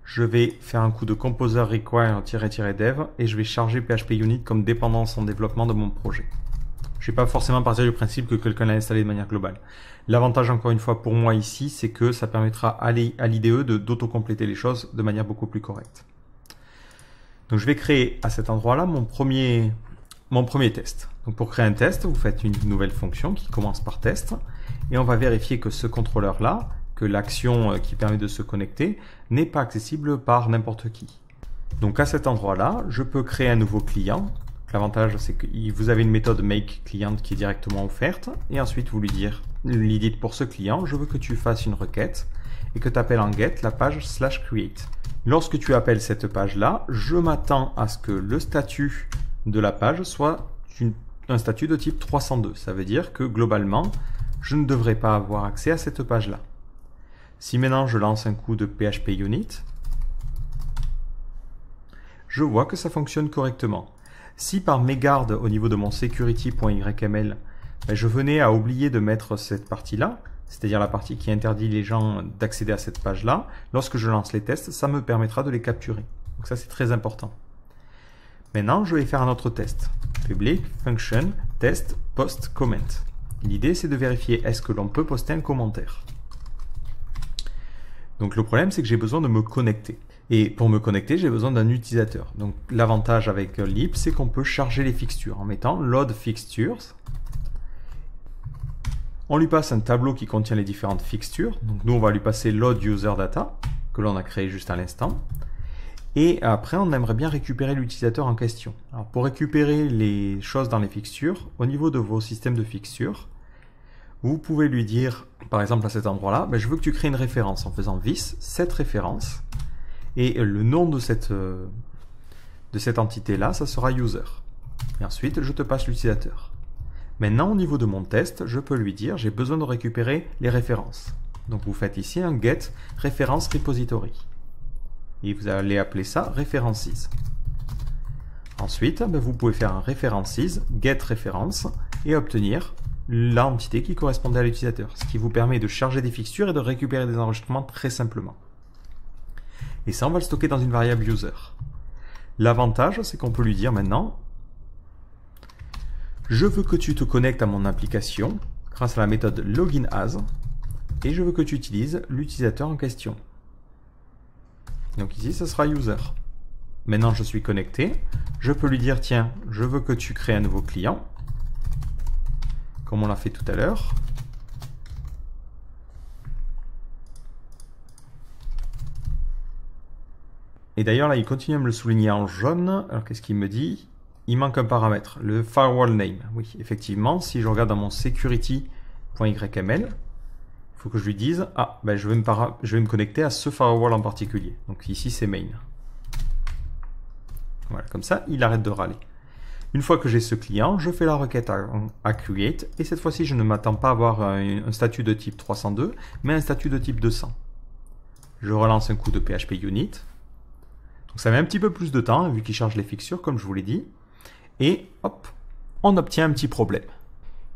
je vais faire un coup de composer require-dev et je vais charger PHP Unit comme dépendance en développement de mon projet. Je ne vais pas forcément partir du principe que quelqu'un l'a installé de manière globale. L'avantage encore une fois pour moi ici, c'est que ça permettra à l'IDE d'auto-compléter les choses de manière beaucoup plus correcte. Donc je vais créer à cet endroit là mon premier test. Donc pour créer un test, vous faites une nouvelle fonction qui commence par test et on va vérifier que ce contrôleur-là, que l'action qui permet de se connecter, n'est pas accessible par n'importe qui. Donc à cet endroit-là, je peux créer un nouveau client. L'avantage, c'est que vous avez une méthode makeClient qui est directement offerte et ensuite vous lui dites pour ce client, je veux que tu fasses une requête et que tu appelles en get la page /create. Lorsque tu appelles cette page-là, je m'attends à ce que le statut de la page soit un statut de type 302. Ça veut dire que globalement, je ne devrais pas avoir accès à cette page-là. Si maintenant je lance un coup de PHP Unit, je vois que ça fonctionne correctement. Si par mégarde au niveau de mon security.yml, je venais à oublier de mettre cette partie-là, c'est-à-dire la partie qui interdit les gens d'accéder à cette page-là, lorsque je lance les tests, ça me permettra de les capturer. Donc ça, c'est très important. Maintenant, je vais faire un autre test. Public function test post comment. L'idée, c'est de vérifier est-ce que l'on peut poster un commentaire. Donc le problème, c'est que j'ai besoin de me connecter. Et pour me connecter, j'ai besoin d'un utilisateur. Donc l'avantage avec Lip, c'est qu'on peut charger les fixtures en mettant load fixtures. On lui passe un tableau qui contient les différentes fixtures. Donc nous, on va lui passer load user data, que l'on a créé juste à l'instant. Et après, on aimerait bien récupérer l'utilisateur en question. Alors pour récupérer les choses dans les fixtures, au niveau de vos systèmes de fixtures, vous pouvez lui dire, par exemple à cet endroit-là, je veux que tu crées une référence en faisant this, cette référence, et le nom de cette entité-là, ça sera user. Et ensuite, je te passe l'utilisateur. Maintenant, au niveau de mon test, je peux lui dire, j'ai besoin de récupérer les références. Donc vous faites ici un get reference repository. Et vous allez appeler ça references. Ensuite, vous pouvez faire un references, get reference et obtenir l'entité qui correspondait à l'utilisateur, ce qui vous permet de charger des fixtures et de récupérer des enregistrements très simplement. Et ça, on va le stocker dans une variable user. L'avantage, c'est qu'on peut lui dire maintenant, je veux que tu te connectes à mon application grâce à la méthode loginAs et je veux que tu utilises l'utilisateur en question. Donc ici, ce sera user. Maintenant, je suis connecté. Je peux lui dire, tiens, je veux que tu crées un nouveau client, comme on l'a fait tout à l'heure. Et d'ailleurs, là, il continue à me le souligner en jaune. Alors, qu'est-ce qu'il me dit? Il manque un paramètre, le firewall name. Oui, effectivement, si je regarde dans mon security.yml, il faut que je lui dise, ah, ben, je vais me connecter à ce firewall en particulier. Donc ici, c'est main. Voilà, comme ça, il arrête de râler. Une fois que j'ai ce client, je fais la requête à create, et cette fois-ci, je ne m'attends pas à avoir un statut de type 302, mais un statut de type 200. Je relance un coup de PHP unit. Donc ça met un petit peu plus de temps, vu qu'il charge les fixtures, comme je vous l'ai dit. Et hop, on obtient un petit problème.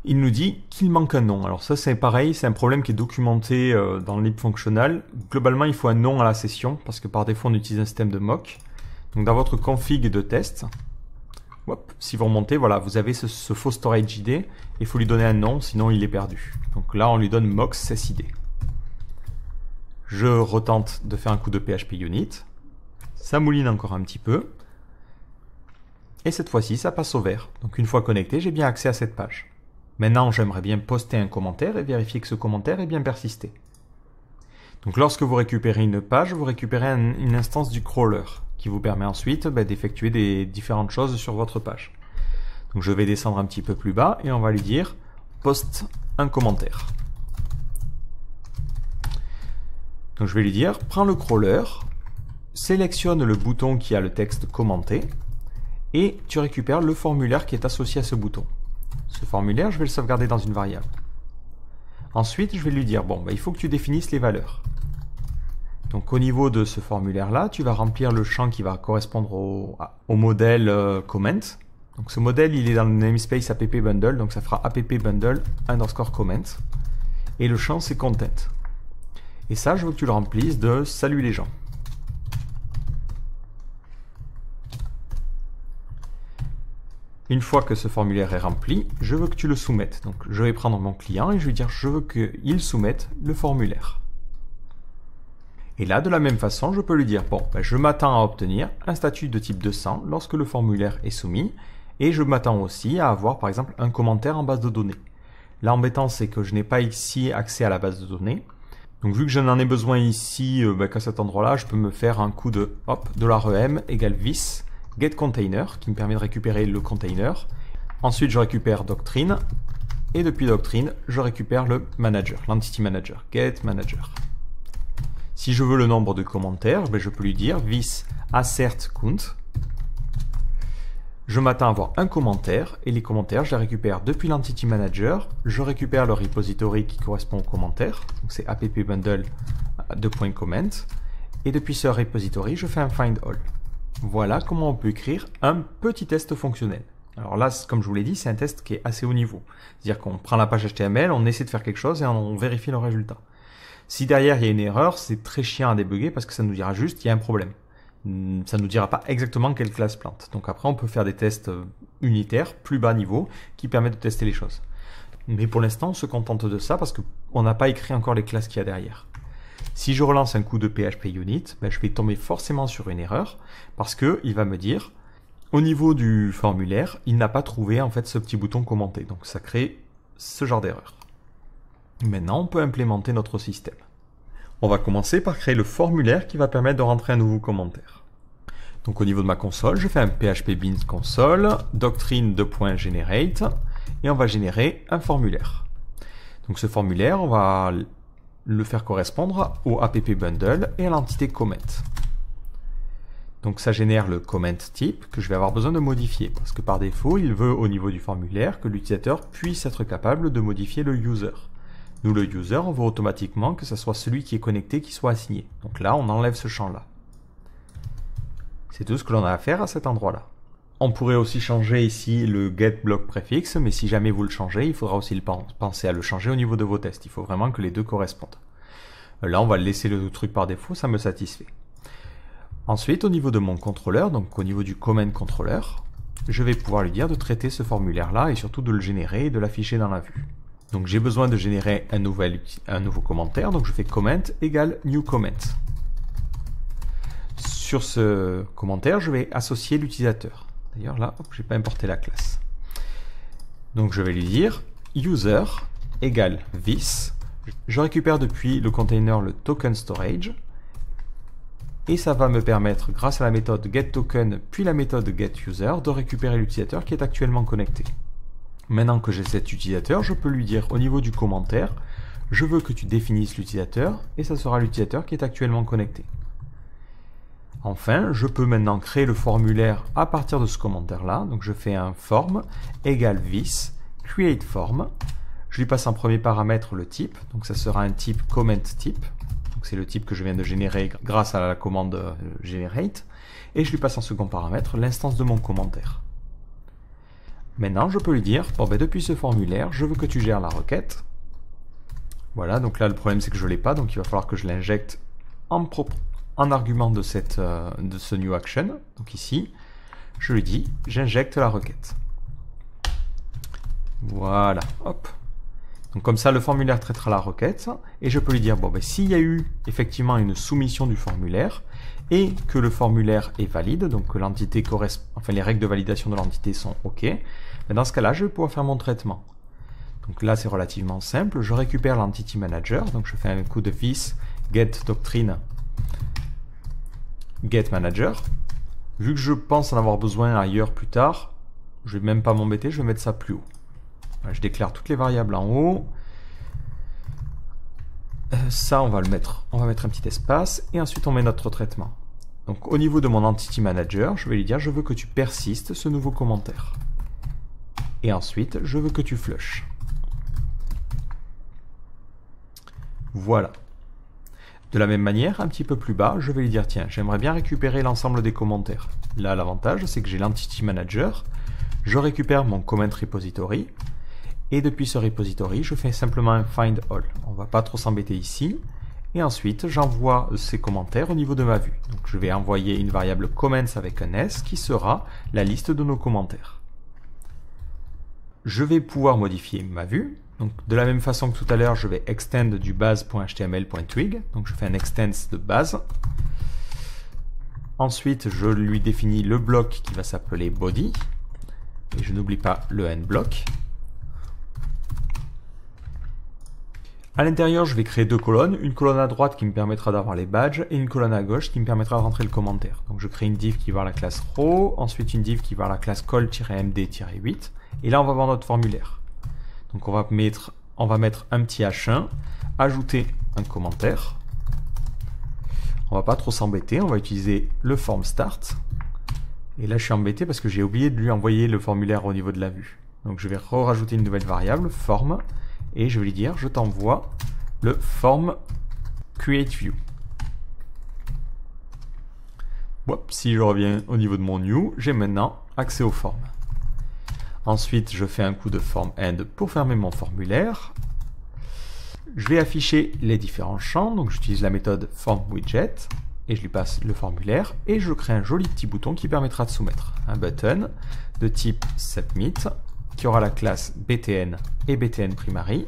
Il nous dit qu'il manque un nom. Alors ça, c'est pareil, c'est un problème qui est documenté dans le lib functional. Globalement, il faut un nom à la session, parce que par défaut, on utilise un système de mock. Donc dans votre config de test, hop, si vous remontez, voilà, vous avez ce faux storage ID, il faut lui donner un nom, sinon il est perdu. Donc là, on lui donne mock sysID. Je retente de faire un coup de PHP unit. Ça mouline encore un petit peu. Et cette fois-ci, ça passe au vert. Donc une fois connecté, j'ai bien accès à cette page. Maintenant, j'aimerais bien poster un commentaire et vérifier que ce commentaire est bien persisté. Donc lorsque vous récupérez une page, vous récupérez une instance du crawler qui vous permet ensuite d'effectuer des différentes choses sur votre page. Donc je vais descendre un petit peu plus bas et on va lui dire poste un commentaire. Donc je vais lui dire prends le crawler, sélectionne le bouton qui a le texte commenté et tu récupères le formulaire qui est associé à ce bouton. Ce formulaire, je vais le sauvegarder dans une variable. Ensuite, je vais lui dire, bon, il faut que tu définisses les valeurs. Donc au niveau de ce formulaire-là, tu vas remplir le champ qui va correspondre au modèle comment. Donc ce modèle, il est dans le namespace app-bundle, donc ça fera app-bundle _ comment. Et le champ, c'est content. Et ça, je veux que tu le remplisses de salut les gens. Une fois que ce formulaire est rempli, je veux que tu le soumettes. Donc je vais prendre mon client et je vais dire je veux qu'il soumette le formulaire. Et là, de la même façon, je peux lui dire, bon, je m'attends à obtenir un statut de type 200 lorsque le formulaire est soumis, et je m'attends aussi à avoir, par exemple, un commentaire en base de données. L'embêtant, c'est que je n'ai pas ici accès à la base de données. Donc vu que je n'en ai besoin ici, qu'à cet endroit-là, je peux me faire un coup de hop, $em égale this getContainer, qui me permet de récupérer le container. Ensuite, je récupère Doctrine, et depuis Doctrine, je récupère le manager, l'entity manager, getManager. Si je veux le nombre de commentaires, je peux lui dire this assert_count. Je m'attends à avoir un commentaire, et les commentaires, je les récupère depuis l'entity manager. Je récupère le repository qui correspond au commentaire, donc c'est app-bundle .comment. Et depuis ce repository, je fais un find all. Voilà comment on peut écrire un petit test fonctionnel. Alors là, comme je vous l'ai dit, c'est un test qui est assez haut niveau. C'est-à-dire qu'on prend la page HTML, on essaie de faire quelque chose et on vérifie le résultat. Si derrière il y a une erreur, c'est très chiant à débugger parce que ça nous dira juste qu'il y a un problème. Ça ne nous dira pas exactement quelle classe plante. Donc après, on peut faire des tests unitaires, plus bas niveau, qui permettent de tester les choses. Mais pour l'instant, on se contente de ça parce qu'on n'a pas écrit encore les classes qu'il y a derrière. Si je relance un coup de PHP unit, je vais tomber forcément sur une erreur parce qu'il va me dire, au niveau du formulaire, il n'a pas trouvé en fait ce petit bouton commenter. Donc ça crée ce genre d'erreur. Maintenant, on peut implémenter notre système. On va commencer par créer le formulaire qui va permettre de rentrer un nouveau commentaire. Donc au niveau de ma console, je fais un php beans console, doctrine .generate, et on va générer un formulaire. Donc ce formulaire, on va le faire correspondre au app-bundle et à l'entité comment. Donc ça génère le comment type que je vais avoir besoin de modifier, parce que par défaut, il veut au niveau du formulaire que l'utilisateur puisse être capable de modifier le user. Nous, le user, on veut automatiquement que ce soit celui qui est connecté qui soit assigné. Donc là, on enlève ce champ-là. C'est tout ce que l'on a à faire à cet endroit-là. On pourrait aussi changer ici le get block préfixe, mais si jamais vous le changez, il faudra aussi penser à le changer au niveau de vos tests. Il faut vraiment que les deux correspondent. Là, on va laisser le truc par défaut, ça me satisfait. Ensuite, au niveau de mon contrôleur, donc au niveau du comment contrôleur, je vais pouvoir lui dire de traiter ce formulaire-là et surtout de le générer et de l'afficher dans la vue. Donc j'ai besoin de générer un nouveau commentaire, donc je fais comment égale new comment. Sur ce commentaire, je vais associer l'utilisateur. D'ailleurs là, je n'ai pas importé la classe. Donc je vais lui dire user égale this. Je récupère depuis le container le token storage. Et ça va me permettre, grâce à la méthode getToken puis la méthode getUser, de récupérer l'utilisateur qui est actuellement connecté. Maintenant que j'ai cet utilisateur, je peux lui dire au niveau du commentaire, je veux que tu définisses l'utilisateur et ça sera l'utilisateur qui est actuellement connecté. Enfin, je peux maintenant créer le formulaire à partir de ce commentaire-là. Donc je fais un form égale this, create form. Je lui passe en premier paramètre le type, donc ça sera un type comment type. Donc c'est le type que je viens de générer grâce à la commande generate. Et je lui passe en second paramètre l'instance de mon commentaire. Maintenant, je peux lui dire, bon, ben, depuis ce formulaire, je veux que tu gères la requête. Voilà, donc là le problème c'est que je ne l'ai pas, donc il va falloir que je l'injecte en argument de ce new action. Donc ici, je lui dis, j'injecte la requête. Voilà, hop. Donc comme ça, le formulaire traitera la requête et je peux lui dire, bon, ben, s'il y a eu effectivement une soumission du formulaire et que le formulaire est valide, donc que l'entité correspond, enfin les règles de validation de l'entité sont OK, ben, dans ce cas-là, je vais pouvoir faire mon traitement. Donc là, c'est relativement simple. Je récupère l'entity manager, donc je fais un coup de this get doctrine get manager. Vu que je pense en avoir besoin ailleurs plus tard, je vais même pas m'embêter, je vais mettre ça plus haut. Voilà, je déclare toutes les variables en haut. Ça, on va mettre un petit espace et ensuite on met notre traitement. Donc au niveau de mon entity manager, je vais lui dire je veux que tu persistes ce nouveau commentaire. Et ensuite, je veux que tu flushes. Voilà. De la même manière, un petit peu plus bas, je vais lui dire tiens, j'aimerais bien récupérer l'ensemble des commentaires. Là, l'avantage, c'est que j'ai l'entity manager, je récupère mon comment repository, et depuis ce repository, je fais simplement un find all. On ne va pas trop s'embêter ici. Et ensuite, j'envoie ces commentaires au niveau de ma vue. Donc, je vais envoyer une variable comments avec un s qui sera la liste de nos commentaires. Je vais pouvoir modifier ma vue. Donc, de la même façon que tout à l'heure, je vais extend du base.html.twig. Donc, je fais un extends de base. Ensuite, je lui définis le bloc qui va s'appeler body. Et je n'oublie pas le endblock. À l'intérieur, je vais créer deux colonnes. Une colonne à droite qui me permettra d'avoir les badges et une colonne à gauche qui me permettra de rentrer le commentaire. Donc, je crée une div qui va avoir la classe row, ensuite une div qui va avoir la classe call-md-8. Et là, on va voir notre formulaire. Donc on va mettre un petit H1, ajouter un commentaire. On va pas trop s'embêter, on va utiliser le form start. Et là je suis embêté parce que j'ai oublié de lui envoyer le formulaire au niveau de la vue. Donc je vais rajouter une nouvelle variable, form, et je vais lui dire je t'envoie le form create view. Hop, si je reviens au niveau de mon new, j'ai maintenant accès aux formes. Ensuite, je fais un coup de form end pour fermer mon formulaire. Je vais afficher les différents champs, donc j'utilise la méthode formWidget et je lui passe le formulaire et je crée un joli petit bouton qui permettra de soumettre un button de type submit qui aura la classe btn et btn primary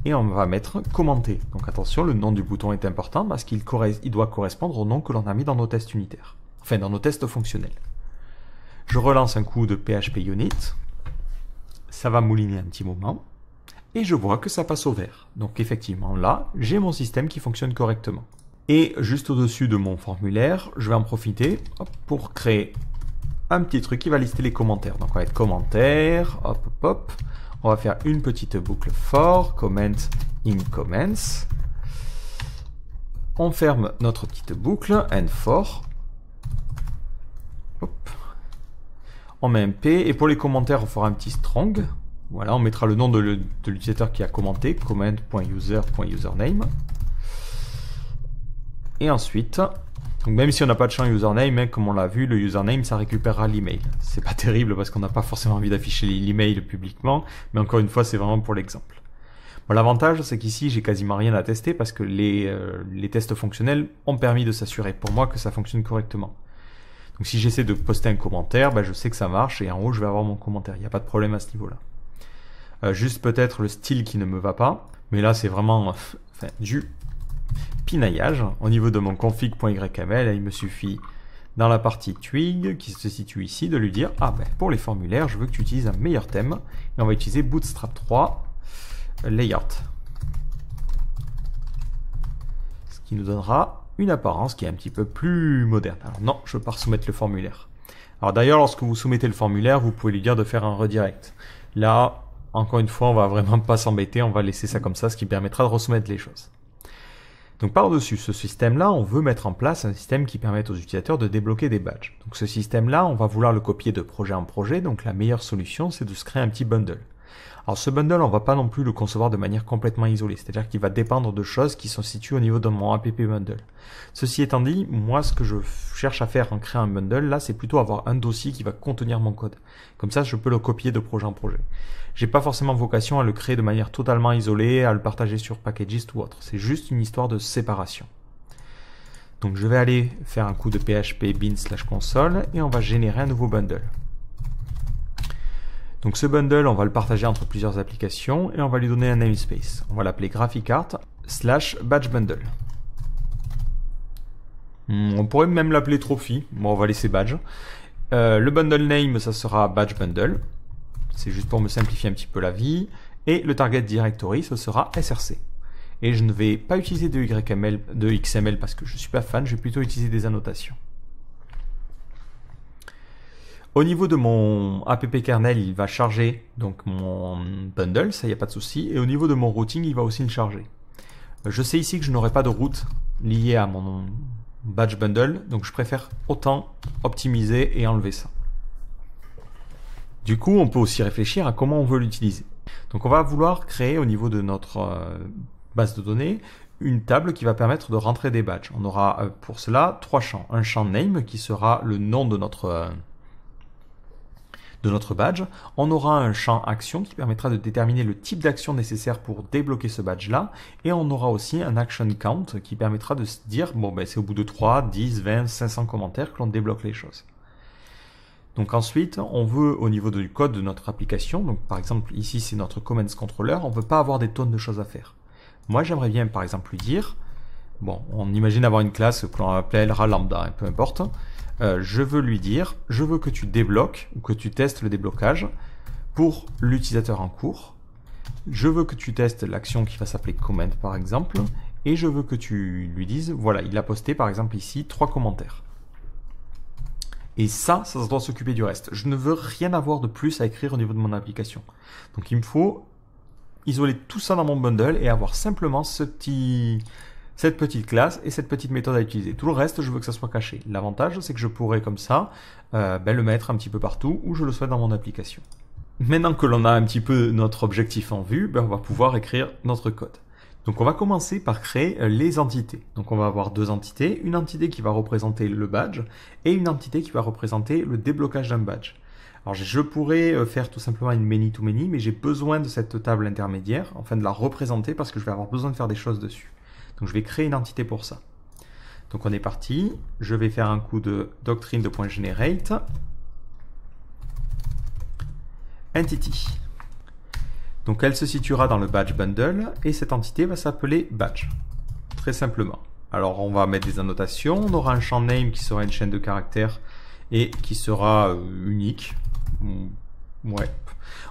et on va mettre commenter. Donc attention, le nom du bouton est important parce qu'il doit correspondre au nom que l'on a mis dans nos tests unitaires, enfin dans nos tests fonctionnels. Je relance un coup de PHP Unit, ça va mouliner un petit moment, et je vois que ça passe au vert. Donc effectivement là, j'ai mon système qui fonctionne correctement. Et juste au-dessus de mon formulaire, je vais en profiter pour créer un petit truc qui va lister les commentaires. Donc on va être commentaire, hop hop hop, on va faire une petite boucle for, comment in comments. On ferme notre petite boucle, and for. Hop. On met un P, et pour les commentaires, on fera un petit strong. Voilà, on mettra le nom de l'utilisateur qui a commenté, comment.user.username. Et ensuite, Donc même si on n'a pas de champ username, hein, comme on l'a vu, le username ça récupérera l'email. C'est pas terrible parce qu'on n'a pas forcément envie d'afficher l'email publiquement, mais encore une fois c'est vraiment pour l'exemple. Bon, l'avantage c'est qu'ici j'ai quasiment rien à tester parce que les tests fonctionnels ont permis de s'assurer pour moi que ça fonctionne correctement. Donc si j'essaie de poster un commentaire, je sais que ça marche et en haut je vais avoir mon commentaire, il n'y a pas de problème à ce niveau-là. Juste peut-être le style qui ne me va pas, mais là c'est vraiment du pinaillage. Au niveau de mon config.yml, il me suffit dans la partie twig qui se situe ici de lui dire pour les formulaires je veux que tu utilises un meilleur thème et on va utiliser Bootstrap 3 Layout, ce qui nous donnera une apparence qui est un petit peu plus moderne. Alors non, je ne veux pas soumettre le formulaire. Alors d'ailleurs, lorsque vous soumettez le formulaire, vous pouvez lui dire de faire un redirect. Là, encore une fois, on va vraiment pas s'embêter, on va laisser ça comme ça, ce qui permettra de resoumettre les choses. Donc par-dessus ce système-là, on veut mettre en place un système qui permette aux utilisateurs de débloquer des badges. Donc ce système-là, on va vouloir le copier de projet en projet, donc la meilleure solution, c'est de se créer un petit bundle. Alors ce bundle, on va pas non plus le concevoir de manière complètement isolée, c'est-à-dire qu'il va dépendre de choses qui sont situées au niveau de mon app bundle. Ceci étant dit, moi ce que je cherche à faire en créant un bundle, là c'est plutôt avoir un dossier qui va contenir mon code. Comme ça, je peux le copier de projet en projet. J'ai pas forcément vocation à le créer de manière totalement isolée, à le partager sur Packagist ou autre. C'est juste une histoire de séparation. Donc je vais aller faire un coup de php bin/console et on va générer un nouveau bundle. Donc ce bundle, on va le partager entre plusieurs applications et on va lui donner un namespace. On va l'appeler GraphicArt/badge_bundle. On pourrait même l'appeler trophy. Bon, on va laisser badge. Le bundle name, ça sera badge bundle. C'est juste pour me simplifier un petit peu la vie. Et le target directory, ce sera src. Et je ne vais pas utiliser de XML parce que je ne suis pas fan, je vais plutôt utiliser des annotations. Au niveau de mon app kernel, il va charger donc mon bundle, ça il n'y a pas de souci. Et au niveau de mon routing, il va aussi le charger. Je sais ici que je n'aurai pas de route liée à mon badge bundle, donc je préfère autant optimiser et enlever ça. Du coup, on peut aussi réfléchir à comment on veut l'utiliser. Donc on va vouloir créer au niveau de notre base de données une table qui va permettre de rentrer des badges. On aura pour cela 3 champs. Un champ name qui sera le nom de notre badge. On aura un champ action qui permettra de déterminer le type d'action nécessaire pour débloquer ce badge là, et on aura aussi un action count qui permettra de se dire c'est au bout de 3, 10, 20, 500 commentaires que l'on débloque les choses. Donc ensuite, on veut au niveau du code de notre application, donc par exemple ici c'est notre commands controller, on ne veut pas avoir des tonnes de choses à faire. Moi j'aimerais bien par exemple lui dire, on imagine avoir une classe que l'on appellera lambda, peu importe. Je veux lui dire, je veux que tu débloques ou que tu testes le déblocage pour l'utilisateur en cours. Je veux que tu testes l'action qui va s'appeler comment par exemple. Et je veux que tu lui dises, voilà, il a posté par exemple ici 3 commentaires. Et ça doit s'occuper du reste. Je ne veux rien avoir de plus à écrire au niveau de mon application. Donc il me faut isoler tout ça dans mon bundle et avoir simplement cette petite classe et cette petite méthode à utiliser. Tout le reste, je veux que ça soit caché. L'avantage, c'est que je pourrais comme ça le mettre un petit peu partout où je le souhaite dans mon application. Maintenant que l'on a un petit peu notre objectif en vue, on va pouvoir écrire notre code. Donc on va commencer par créer les entités. Donc on va avoir 2 entités, une entité qui va représenter le badge et une entité qui va représenter le déblocage d'un badge. Alors je pourrais faire tout simplement une many-to-many, mais j'ai besoin de cette table intermédiaire, enfin de la représenter parce que je vais avoir besoin de faire des choses dessus. Donc je vais créer une entité pour ça. Donc on est parti, je vais faire un coup de doctrine de .generate entity. Donc elle se situera dans le badge bundle et cette entité va s'appeler badge, très simplement. Alors on va mettre des annotations, on aura un champ name qui sera une chaîne de caractères et qui sera unique. Ouais.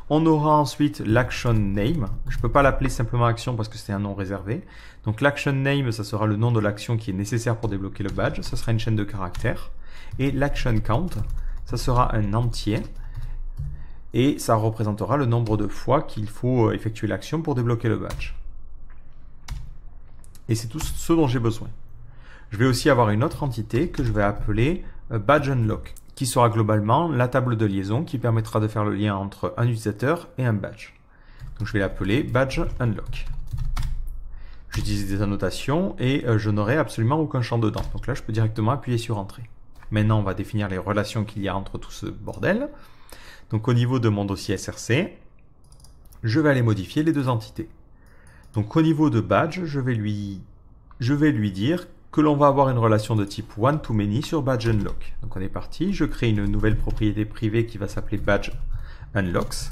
On aura ensuite l'action name. Je ne peux pas l'appeler simplement action parce que c'est un nom réservé. Donc l'action name, ça sera le nom de l'action qui est nécessaire pour débloquer le badge. Ça sera une chaîne de caractères. Et l'action count, ça sera un entier. Et ça représentera le nombre de fois qu'il faut effectuer l'action pour débloquer le badge. Et c'est tout ce dont j'ai besoin. Je vais aussi avoir une autre entité que je vais appeler badge unlock, qui sera globalement la table de liaison qui permettra de faire le lien entre un utilisateur et un badge. Donc je vais l'appeler badge unlock. j'utilise des annotations et je n'aurai absolument aucun champ dedans. Donc là, je peux directement appuyer sur Entrée. Maintenant, on va définir les relations qu'il y a entre tout ce bordel. Donc au niveau de mon dossier SRC, je vais aller modifier les deux entités. Donc au niveau de badge, je vais lui dire que l'on va avoir une relation de type one-to-many sur badge unlock. Donc on est parti, je crée une nouvelle propriété privée qui va s'appeler badge unlocks.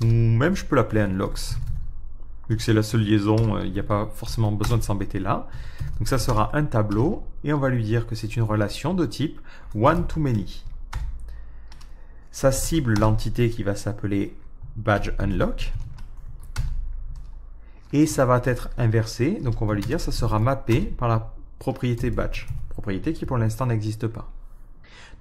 Ou même je peux l'appeler unlocks. Vu que c'est la seule liaison, il n'y a pas forcément besoin de s'embêter là. Donc ça sera un tableau et on va lui dire que c'est une relation de type one-to-many. Ça cible l'entité qui va s'appeler badge unlock. Et ça va être inversé, donc on va lui dire ça sera mappé par la propriété badge, propriété qui pour l'instant n'existe pas.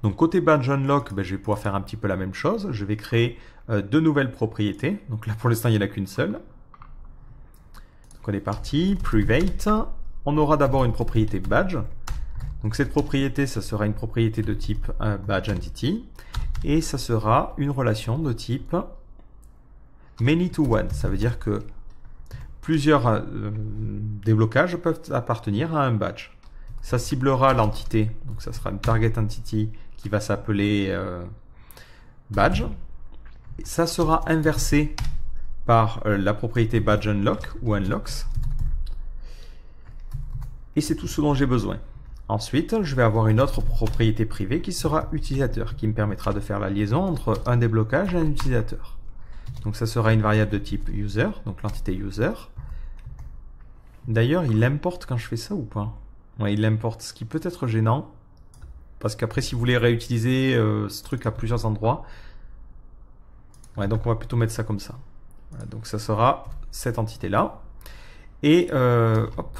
Donc côté badge unlock, je vais pouvoir faire un petit peu la même chose. Je vais créer deux nouvelles propriétés. Donc là pour l'instant il n'y en a qu'une seule. Donc on est parti, private. On aura d'abord une propriété badge. Donc cette propriété, ça sera une propriété de type badge entity. Et ça sera une relation de type many to one. Ça veut dire que plusieurs déblocages peuvent appartenir à un badge. Ça ciblera l'entité, donc ça sera une target entity qui va s'appeler badge. Ça sera inversé par la propriété badge unlock ou unlocks. Et c'est tout ce dont j'ai besoin. Ensuite, je vais avoir une autre propriété privée qui sera utilisateur, qui me permettra de faire la liaison entre un déblocage et un utilisateur. Donc ça sera une variable de type user, donc l'entité user. D'ailleurs, il importe quand je fais ça ou pas? Ouais, il importe, ce qui peut être gênant. Parce qu'après, si vous voulez réutiliser ce truc à plusieurs endroits, ouais, donc on va plutôt mettre ça comme ça. Voilà, donc ça sera cette entité-là. Et hop,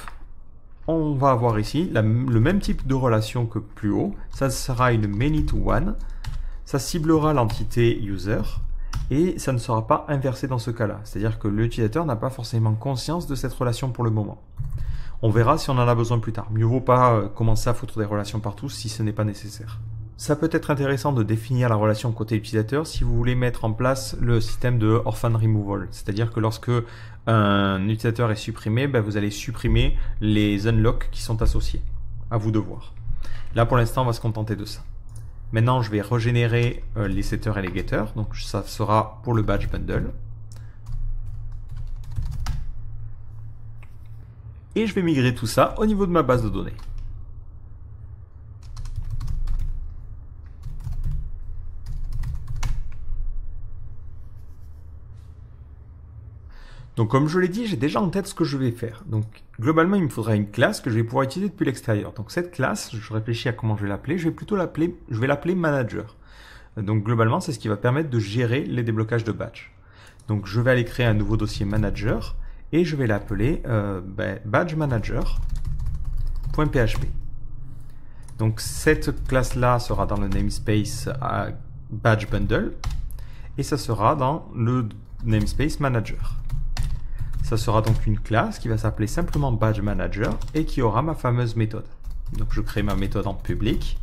on va avoir ici le même type de relation que plus haut. Ça sera une many to one. Ça ciblera l'entité user. Et ça ne sera pas inversé dans ce cas-là. C'est-à-dire que l'utilisateur n'a pas forcément conscience de cette relation pour le moment. On verra si on en a besoin plus tard. Mieux vaut pas commencer à foutre des relations partout si ce n'est pas nécessaire. Ça peut être intéressant de définir la relation côté utilisateur si vous voulez mettre en place le système de orphan removal. C'est-à-dire que lorsque un utilisateur est supprimé, vous allez supprimer les unlocks qui sont associés. À vous de voir. Là pour l'instant on va se contenter de ça. Maintenant, je vais régénérer les setters et les getters. Donc, ça sera pour le badge bundle. Et je vais migrer tout ça au niveau de ma base de données. Donc comme je l'ai dit, j'ai déjà en tête ce que je vais faire. Donc globalement, il me faudra une classe que je vais pouvoir utiliser depuis l'extérieur. Donc cette classe, je réfléchis à comment je vais l'appeler. Je vais l'appeler manager. Donc globalement, c'est ce qui va permettre de gérer les déblocages de badge. Donc je vais aller créer un nouveau dossier manager et je vais l'appeler badge manager.php. Donc cette classe-là sera dans le namespace badge bundle et ça sera dans le namespace manager. Ça sera donc une classe qui va s'appeler simplement badge manager et qui aura ma fameuse méthode. Donc je crée ma méthode en public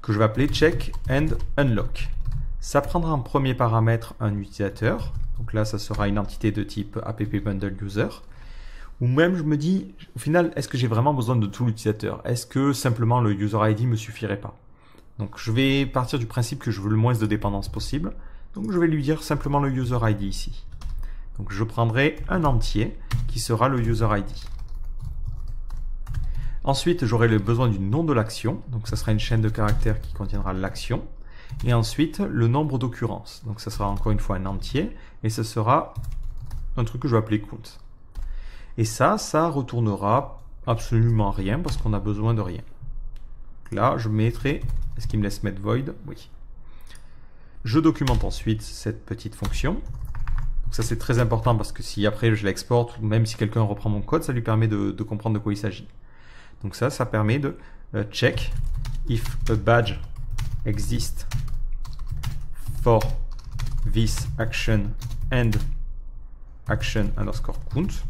que je vais appeler check and unlock. Ça prendra en premier paramètre un utilisateur. Donc là, ça sera une entité de type app-bundle-user. Ou même, je me dis, au final, est-ce que j'ai vraiment besoin de tout l'utilisateur? Est-ce que simplement le user ID me suffirait pas? Donc je vais partir du principe que je veux le moins de dépendance possible. Donc je vais lui dire simplement le user ID ici. Donc je prendrai un entier qui sera le user ID. Ensuite, j'aurai le besoin du nom de l'action. Donc ça sera une chaîne de caractères qui contiendra l'action. Et ensuite, le nombre d'occurrences. Donc ça sera encore une fois un entier. Et ce sera un truc que je vais appeler count. Et ça retournera absolument rien parce qu'on a besoin de rien. Donc là, je mettrai... Est-ce qu'il me laisse mettre void? Oui. Je documente ensuite cette petite fonction. Donc ça c'est très important parce que si après je l'exporte ou même si quelqu'un reprend mon code, ça lui permet de comprendre de quoi il s'agit. Donc ça permet de check if a badge exists for this action and action underscore count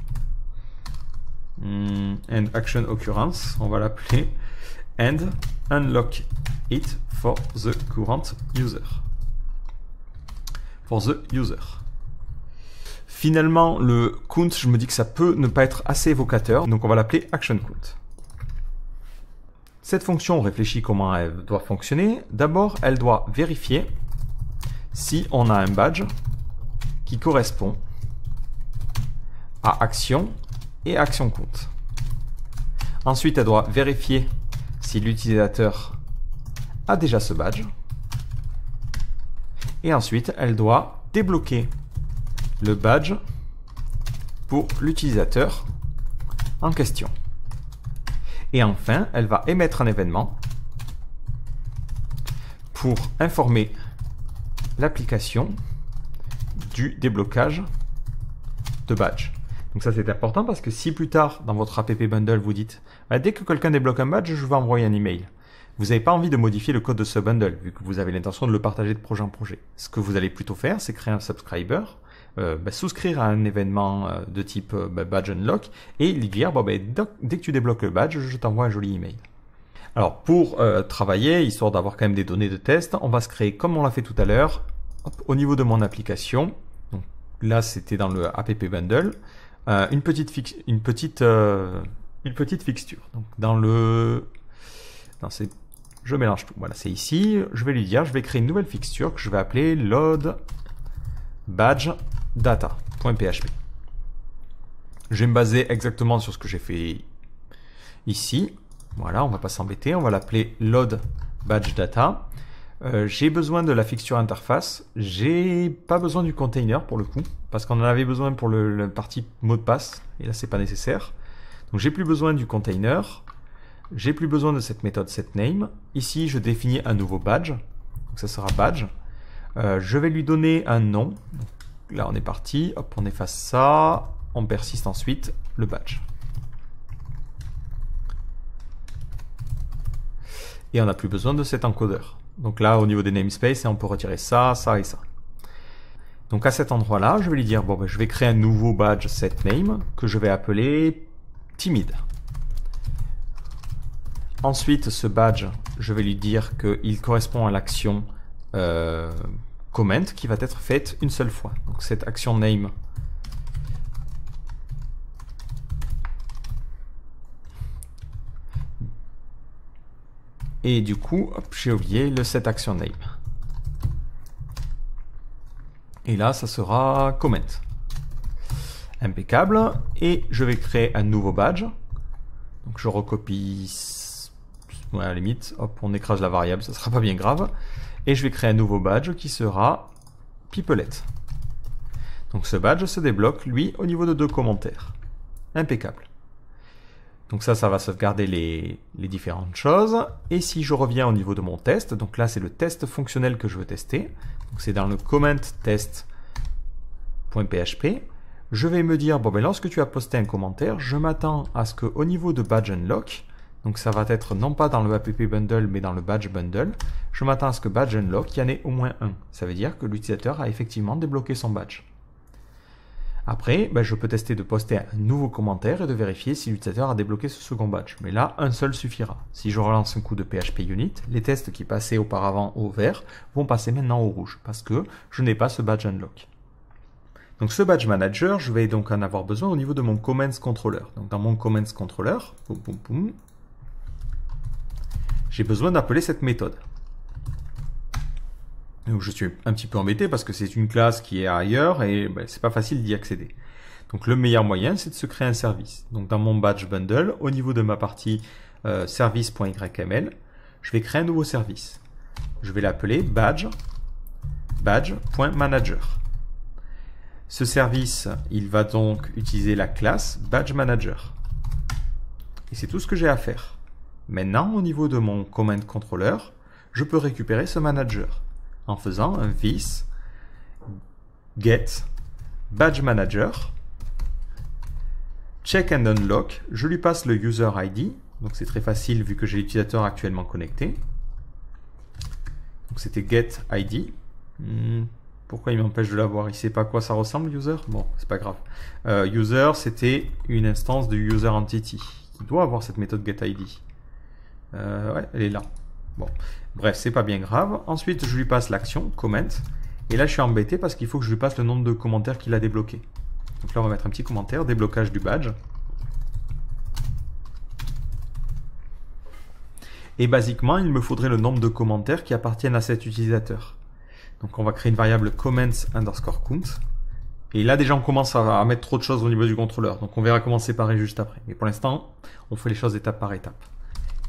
and action occurrence, on va l'appeler, and unlock it for the current user. For the user. Finalement, le count, je me dis que ça peut ne pas être assez évocateur, donc on va l'appeler action count. Cette fonction, on réfléchit comment elle doit fonctionner. D'abord, elle doit vérifier si on a un badge qui correspond à action et action count. Ensuite, elle doit vérifier si l'utilisateur a déjà ce badge. Et ensuite, elle doit débloquer le badge pour l'utilisateur en question. Et enfin, elle va émettre un événement pour informer l'application du déblocage de badge. Donc ça c'est important parce que si plus tard dans votre app bundle vous dites dès que quelqu'un débloque un badge, je vais envoyer un email. Vous n'avez pas envie de modifier le code de ce bundle vu que vous avez l'intention de le partager de projet en projet. Ce que vous allez plutôt faire, c'est créer un subscriber, souscrire à un événement de type badge unlock et lui dire dès que tu débloques le badge, je t'envoie un joli email. Alors pour travailler, histoire d'avoir quand même des données de test, on va se créer comme on l'a fait tout à l'heure au niveau de mon application. Donc là c'était dans le app bundle. Une petite fixture. Donc je mélange tout. Voilà, c'est ici. Je vais lui dire, je vais créer une nouvelle fixture que je vais appeler load badge data.php. Je vais me baser exactement sur ce que j'ai fait ici. Voilà, on va pas s'embêter. On va l'appeler load badge data. J'ai besoin de la fixture interface. J'ai pas besoin du container pour le coup, parce qu'on en avait besoin pour la partie mot de passe, et là c'est pas nécessaire. Donc j'ai plus besoin du container. J'ai plus besoin de cette méthode setName. Ici, je définis un nouveau badge. Donc ça sera badge. Je vais lui donner un nom. Donc, là, on est parti. Hop, on efface ça. On persiste ensuite le badge. Et on n'a plus besoin de cet encodeur. Donc là, au niveau des namespaces, on peut retirer ça, ça et ça. Donc à cet endroit-là, je vais lui dire, je vais créer un nouveau badge setName que je vais appeler timide. Ensuite, ce badge, je vais lui dire qu'il correspond à l'action comment qui va être faite une seule fois. Donc cette action name et du coup, j'ai oublié le set action name. Et là, ça sera comment. Impeccable. Et je vais créer un nouveau badge. Donc je recopie. Ouais, à la limite, hop, on écrase la variable, ça sera pas bien grave. Et je vais créer un nouveau badge qui sera pipelette. Donc ce badge se débloque, lui, au niveau de 2 commentaires. Impeccable. Donc ça va sauvegarder les différentes choses. Et si je reviens au niveau de mon test, donc là c'est le test fonctionnel que je veux tester. Donc c'est dans le comment test.php. Je vais me dire, lorsque tu as posté un commentaire, je m'attends à ce qu'au niveau de badge unlock, donc ça va être non pas dans le app bundle, mais dans le badge bundle, je m'attends à ce que badge unlock, il y en ait au moins un. Ça veut dire que l'utilisateur a effectivement débloqué son badge. Après, je peux tester de poster un nouveau commentaire et de vérifier si l'utilisateur a débloqué ce second badge. Mais là, un seul suffira. Si je relance un coup de PHP Unit, les tests qui passaient auparavant au vert vont passer maintenant au rouge parce que je n'ai pas ce badge unlock. Donc ce badge manager, je vais donc en avoir besoin au niveau de mon comments controller. Donc dans mon comments controller, j'ai besoin d'appeler cette méthode. Donc je suis un petit peu embêté parce que c'est une classe qui est ailleurs et c'est pas facile d'y accéder. Donc le meilleur moyen, c'est de se créer un service. Donc dans mon badge bundle, au niveau de ma partie service.yml, je vais créer un nouveau service. Je vais l'appeler badge.manager. Ce service, il va donc utiliser la classe badge manager. Et c'est tout ce que j'ai à faire. Maintenant, au niveau de mon command controller, je peux récupérer ce manager en faisant un this get badge manager check and unlock. Je lui passe le user ID, donc c'est très facile vu que j'ai l'utilisateur actuellement connecté. Donc c'était get ID. Pourquoi il m'empêche de l'avoir? Il sait pas à quoi ça ressemble, user? Bon, c'est pas grave. User, c'était une instance de user entity qui doit avoir cette méthode getID. Ouais, elle est là. Bon, bref, c'est pas bien grave. Ensuite, je lui passe l'action comment. Et là, je suis embêté parce qu'il faut que je lui passe le nombre de commentaires qu'il a débloqué. Donc là, on va mettre un petit commentaire, déblocage du badge. Et basiquement, il me faudrait le nombre de commentaires qui appartiennent à cet utilisateur. Donc on va créer une variable comments_count. Et là déjà on commence à mettre trop de choses au niveau du contrôleur. Donc on verra comment séparer juste après. Mais pour l'instant, on fait les choses étape par étape.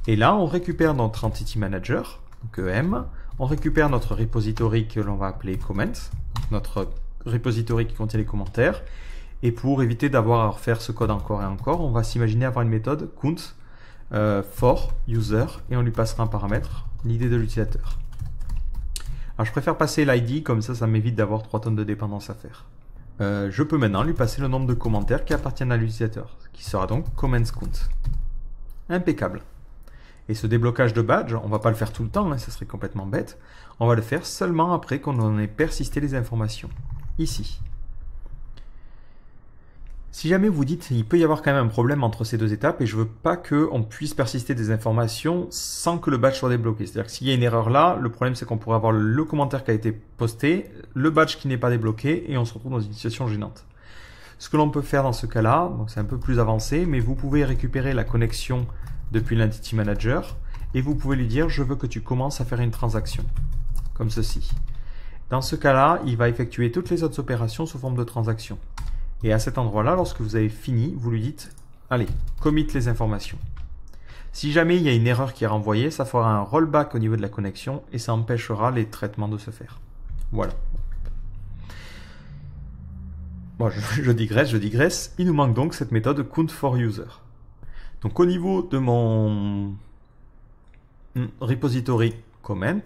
Et là, on récupère notre Entity Manager, donc EM. On récupère notre repository que l'on va appeler comments. Notre repository qui contient les commentaires. Et pour éviter d'avoir à refaire ce code encore et encore, on va s'imaginer avoir une méthode count for user et on lui passera un paramètre, l'idée de l'utilisateur. Alors je préfère passer l'ID, comme ça m'évite d'avoir 3 tonnes de dépendances à faire. Je peux maintenant lui passer le nombre de commentaires qui appartiennent à l'utilisateur, qui sera donc comments_count. Impeccable. Et ce déblocage de badge, on va pas le faire tout le temps, hein, ça serait complètement bête. On va le faire seulement après qu'on en ait persisté les informations. Ici. Si jamais vous dites il peut y avoir quand même un problème entre ces deux étapes et je veux pas qu'on puisse persister des informations sans que le badge soit débloqué. C'est-à-dire que s'il y a une erreur là, le problème c'est qu'on pourrait avoir le commentaire qui a été posté, le badge qui n'est pas débloqué et on se retrouve dans une situation gênante. Ce que l'on peut faire dans ce cas-là, c'est un peu plus avancé, mais vous pouvez récupérer la connexion depuis l'Entity Manager et vous pouvez lui dire je veux que tu commences à faire une transaction, comme ceci. Dans ce cas-là, il va effectuer toutes les autres opérations sous forme de transaction. Et à cet endroit-là, lorsque vous avez fini, vous lui dites « Allez, commit les informations ». Si jamais il y a une erreur qui est renvoyée, ça fera un rollback au niveau de la connexion et ça empêchera les traitements de se faire. Voilà. Bon, je digresse. Il nous manque donc cette méthode count for user. Donc au niveau de mon repository comment,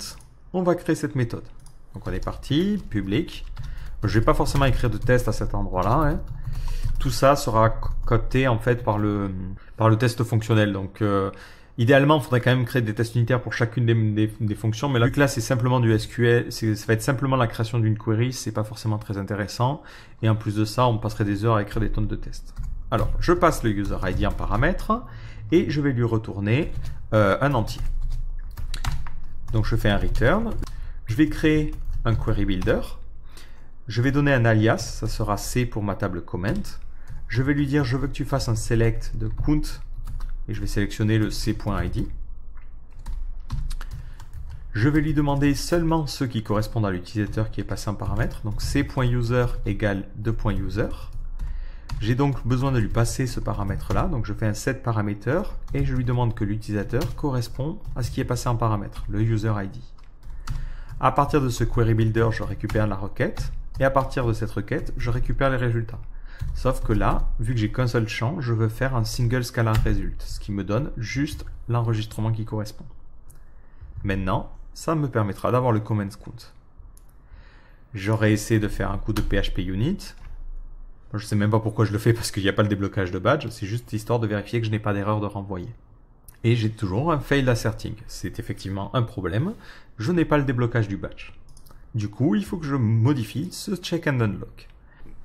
on va créer cette méthode. Donc on est parti, public. Je ne vais pas forcément écrire de test à cet endroit-là. Hein. Tout ça sera coté en fait par le test fonctionnel. Donc idéalement, il faudrait quand même créer des tests unitaires pour chacune des fonctions. Mais là, vu que là c'est simplement du SQL, ça va être simplement la création d'une query, c'est pas forcément très intéressant. Et en plus de ça, on passerait des heures à écrire des tonnes de tests. Alors, je passe le user ID en paramètre et je vais lui retourner un entier. Donc je fais un return. Je vais créer un query builder. Je vais donner un alias, ça sera C pour ma table comment. Je vais lui dire je veux que tu fasses un select de count et je vais sélectionner le c.id. Je vais lui demander seulement ceux qui correspondent à l'utilisateur qui est passé en paramètre, donc c.user égale 2.user. J'ai donc besoin de lui passer ce paramètre-là, donc je fais un set parameter et je lui demande que l'utilisateur correspond à ce qui est passé en paramètre, le user ID. À partir de ce query builder, je récupère la requête. Et à partir de cette requête, je récupère les résultats. Sauf que là, vu que j'ai qu'un seul champ, je veux faire un single scalar result, ce qui me donne juste l'enregistrement qui correspond. Maintenant, ça me permettra d'avoir le comments_count. J'aurais essayé de faire un coup de PHP unit. Je ne sais même pas pourquoi je le fais parce qu'il n'y a pas le déblocage de badge, c'est juste histoire de vérifier que je n'ai pas d'erreur de renvoyer. Et j'ai toujours un failed asserting. C'est effectivement un problème, je n'ai pas le déblocage du badge. Du coup, il faut que je modifie ce check and unlock.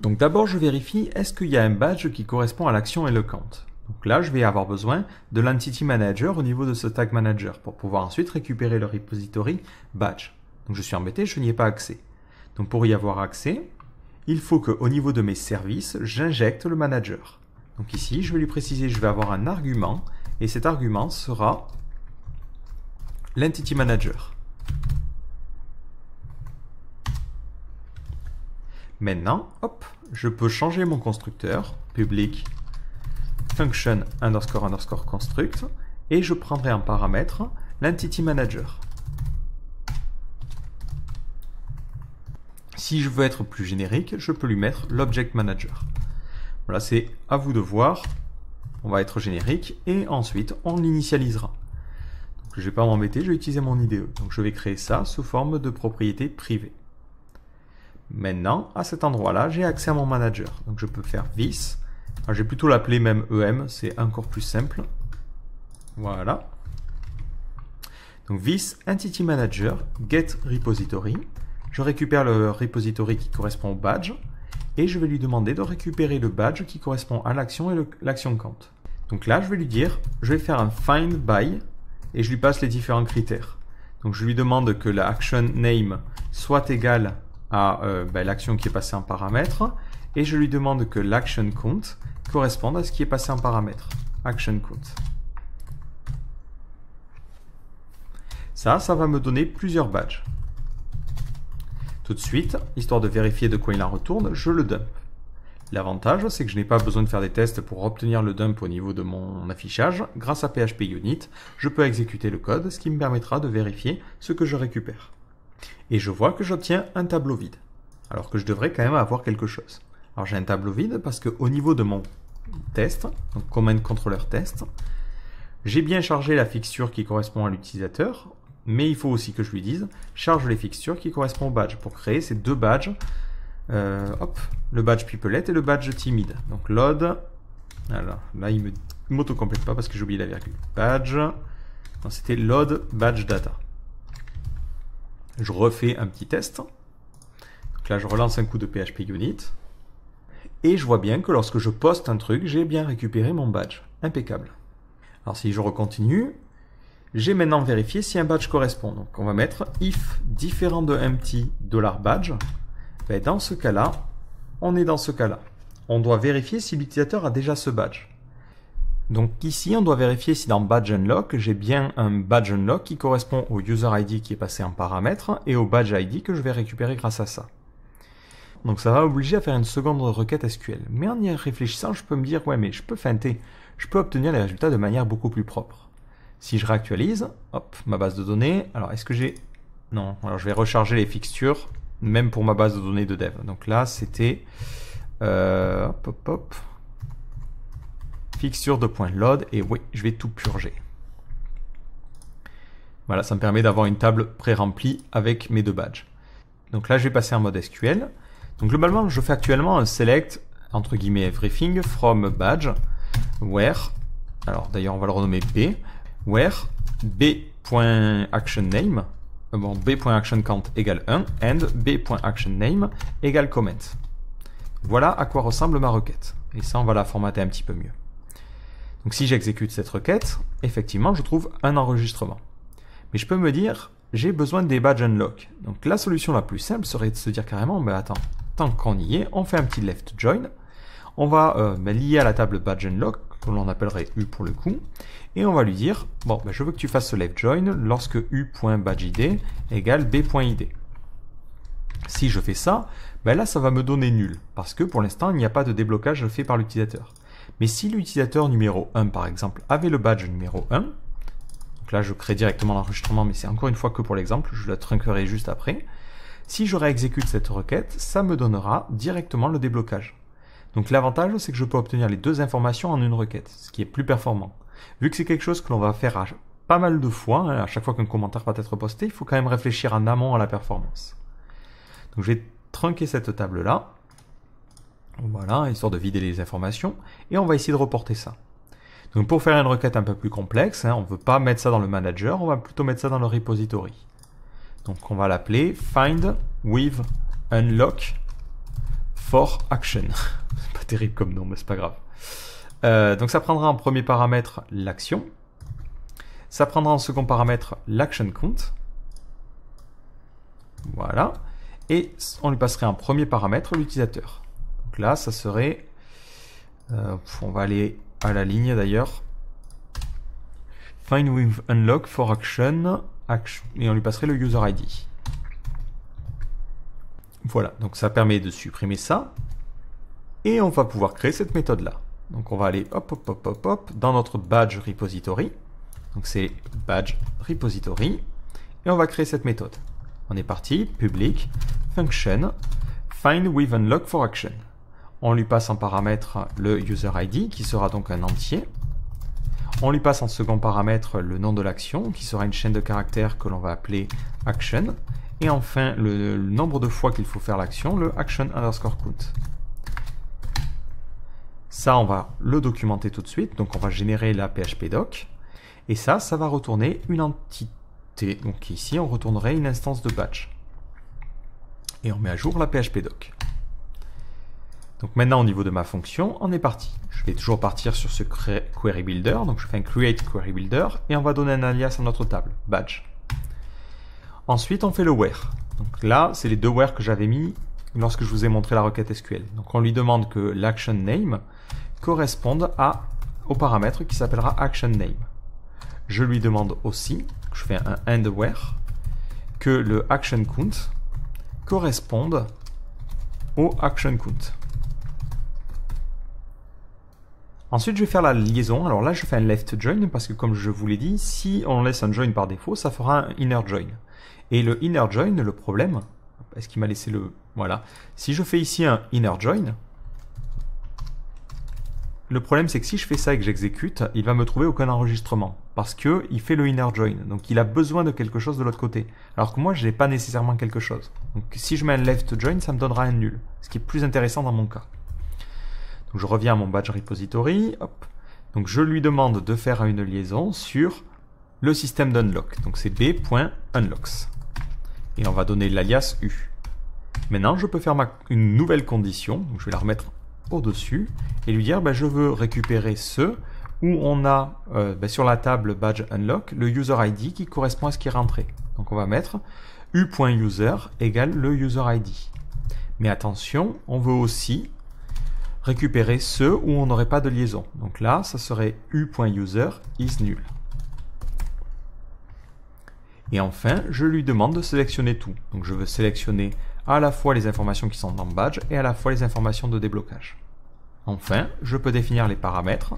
Donc d'abord, je vérifie est-ce qu'il y a un badge qui correspond à l'action et le count. Donc là, je vais avoir besoin de l'entity manager au niveau de ce tag manager pour pouvoir ensuite récupérer le repository badge. Donc je suis embêté, je n'y ai pas accès. Donc pour y avoir accès, il faut qu'au niveau de mes services, j'injecte le manager. Donc ici, je vais lui préciser, je vais avoir un argument et cet argument sera l'entity manager. Maintenant, hop, je peux changer mon constructeur, public function _ construct, et je prendrai en paramètre l'entity manager. Si je veux être plus générique, je peux lui mettre l'object manager. Voilà, c'est à vous de voir. On va être générique et ensuite on l'initialisera. Je ne vais pas m'embêter, je vais utiliser mon IDE. Donc je vais créer ça sous forme de propriété privée. Maintenant, à cet endroit-là, j'ai accès à mon manager. Donc je peux faire this. Je vais plutôt l'appeler même EM, c'est encore plus simple. Voilà. Donc this entity manager get repository. Je récupère le repository qui correspond au badge et je vais lui demander de récupérer le badge qui correspond à l'action et l'action count. Donc là, je vais lui dire, je vais faire un find by et je lui passe les différents critères. Donc je lui demande que la action name soit égale à l'action qui est passée en paramètre et je lui demande que l'action count corresponde à ce qui est passé en paramètre. Action count. Ça va me donner plusieurs badges. Tout de suite, histoire de vérifier de quoi il en retourne, je le dump. L'avantage, c'est que je n'ai pas besoin de faire des tests pour obtenir le dump au niveau de mon affichage. Grâce à PHP Unit, je peux exécuter le code, ce qui me permettra de vérifier ce que je récupère. Et je vois que j'obtiens un tableau vide, alors que je devrais quand même avoir quelque chose. Alors j'ai un tableau vide parce qu'au niveau de mon test, donc command controller test, j'ai bien chargé la fixture qui correspond à l'utilisateur, mais il faut aussi que je lui dise charge les fixtures qui correspondent au badge pour créer ces deux badges. Le badge Pipelet et le badge Timide. Donc load, alors là il m'auto-complète pas parce que j'ai oublié la virgule. Badge, c'était load badge data. Je refais un petit test. Donc là je relance un coup de PHP Unit. Et je vois bien que lorsque je poste un truc, j'ai bien récupéré mon badge. Impeccable. Alors si je recontinue, j'ai maintenant vérifié si un badge correspond. Donc on va mettre if différent de empty $badge. Ben, dans ce cas-là, on est dans ce cas-là. On doit vérifier si l'utilisateur a déjà ce badge. Donc ici, on doit vérifier si dans badge unlock, j'ai bien un badge unlock qui correspond au user ID qui est passé en paramètre et au badge ID que je vais récupérer grâce à ça. Donc ça va m'obliger à faire une seconde requête SQL. Mais en y réfléchissant, je peux me dire, ouais, mais je peux feinter. Je peux obtenir les résultats de manière beaucoup plus propre. Si je réactualise, hop, ma base de données. Alors, est-ce que j'ai... Non, alors je vais recharger les fixtures, même pour ma base de données de dev. Donc là, c'était... fixture de point load, et oui, je vais tout purger. Voilà, ça me permet d'avoir une table pré-remplie avec mes deux badges. Donc là, je vais passer en mode SQL. Donc globalement, je fais actuellement un select, entre guillemets, everything from badge, where, alors d'ailleurs, on va le renommer B, where b.actionName, bon, b.actionCount égale 1, and b.actionName égale comment. Voilà à quoi ressemble ma requête. Et ça, on va la formater un petit peu mieux. Donc si j'exécute cette requête, effectivement, je trouve un enregistrement. Mais je peux me dire, j'ai besoin des badges unlock. Donc la solution la plus simple serait de se dire carrément, ben attends, tant qu'on y est, on fait un petit left join. On va lier à la table badge unlock, que l'on appellerait U pour le coup, et on va lui dire, bon, ben, je veux que tu fasses ce left join lorsque U.badgeID égale B.id. Si je fais ça, ben là, ça va me donner nul, parce que pour l'instant, il n'y a pas de déblocage fait par l'utilisateur. Mais si l'utilisateur numéro 1, par exemple, avait le badge numéro 1, donc là, je crée directement l'enregistrement, mais c'est encore une fois que pour l'exemple, je le trunkerai juste après. Si je réexécute cette requête, ça me donnera directement le déblocage. Donc l'avantage, c'est que je peux obtenir les deux informations en une requête, ce qui est plus performant. Vu que c'est quelque chose que l'on va faire pas mal de fois, hein, à chaque fois qu'un commentaire va être posté, il faut quand même réfléchir en amont à la performance. Donc je vais trunker cette table-là, voilà, histoire de vider les informations, et on va essayer de reporter ça. Donc pour faire une requête un peu plus complexe, hein, on ne veut pas mettre ça dans le manager, on va plutôt mettre ça dans le repository. Donc on va l'appeler find with unlock for action. C'est pas terrible comme nom, mais c'est pas grave. Donc ça prendra en premier paramètre l'action. Ça prendra en second paramètre l'action count. Voilà. Et on lui passerait en premier paramètre l'utilisateur. Donc là, ça serait... on va aller à la ligne d'ailleurs. Find with unlock for action. Et on lui passerait le user ID. Voilà, donc ça permet de supprimer ça. Et on va pouvoir créer cette méthode-là. Donc on va aller hop, dans notre badge repository. Donc c'est badge repository. Et on va créer cette méthode. On est parti, public, function, find with unlock for action. On lui passe en paramètre le user ID, qui sera donc un entier. On lui passe en second paramètre le nom de l'action, qui sera une chaîne de caractères que l'on va appeler action. Et enfin, le nombre de fois qu'il faut faire l'action, le action underscore count. Ça, on va le documenter tout de suite. Donc, on va générer la PHP doc. Et ça va retourner une entité. Donc ici, on retournerait une instance de batch. Et on met à jour la PHP doc. Donc maintenant, au niveau de ma fonction, on est parti. Je vais toujours partir sur ce query builder. Donc je fais un create query builder et on va donner un alias à notre table, badge. Ensuite, on fait le where. Donc là, c'est les deux where que j'avais mis lorsque je vous ai montré la requête SQL. Donc on lui demande que l'action name corresponde au paramètre qui s'appellera action name. Je lui demande aussi, je fais un end where, que le action count corresponde au action count. Ensuite, je vais faire la liaison. Alors là, je fais un left join parce que comme je vous l'ai dit, si on laisse un join par défaut, ça fera un inner join. Et le inner join, le problème, est-ce qu'il m'a laissé le... Voilà. Si je fais ici un inner join, le problème c'est que si je fais ça et que j'exécute, il va me trouver aucun enregistrement. Parce qu'il fait le inner join. Donc il a besoin de quelque chose de l'autre côté. Alors que moi, je n'ai pas nécessairement quelque chose. Donc si je mets un left join, ça me donnera un nul. Ce qui est plus intéressant dans mon cas. Donc je reviens à mon badge repository. Hop. Donc je lui demande de faire une liaison sur le système d'unlock. Donc c'est b.unlocks. Et on va donner l'alias u. Maintenant, je peux faire une nouvelle condition. Donc je vais la remettre au-dessus et lui dire je veux récupérer ce où on a sur la table badge unlock le user ID qui correspond à ce qui est rentré. Donc on va mettre u.user égale le user ID. Mais attention, on veut aussi récupérer ceux où on n'aurait pas de liaison. Donc là, ça serait u.user is nul. Et enfin, je lui demande de sélectionner tout. Donc je veux sélectionner à la fois les informations qui sont dans badge et à la fois les informations de déblocage. Enfin, je peux définir les paramètres.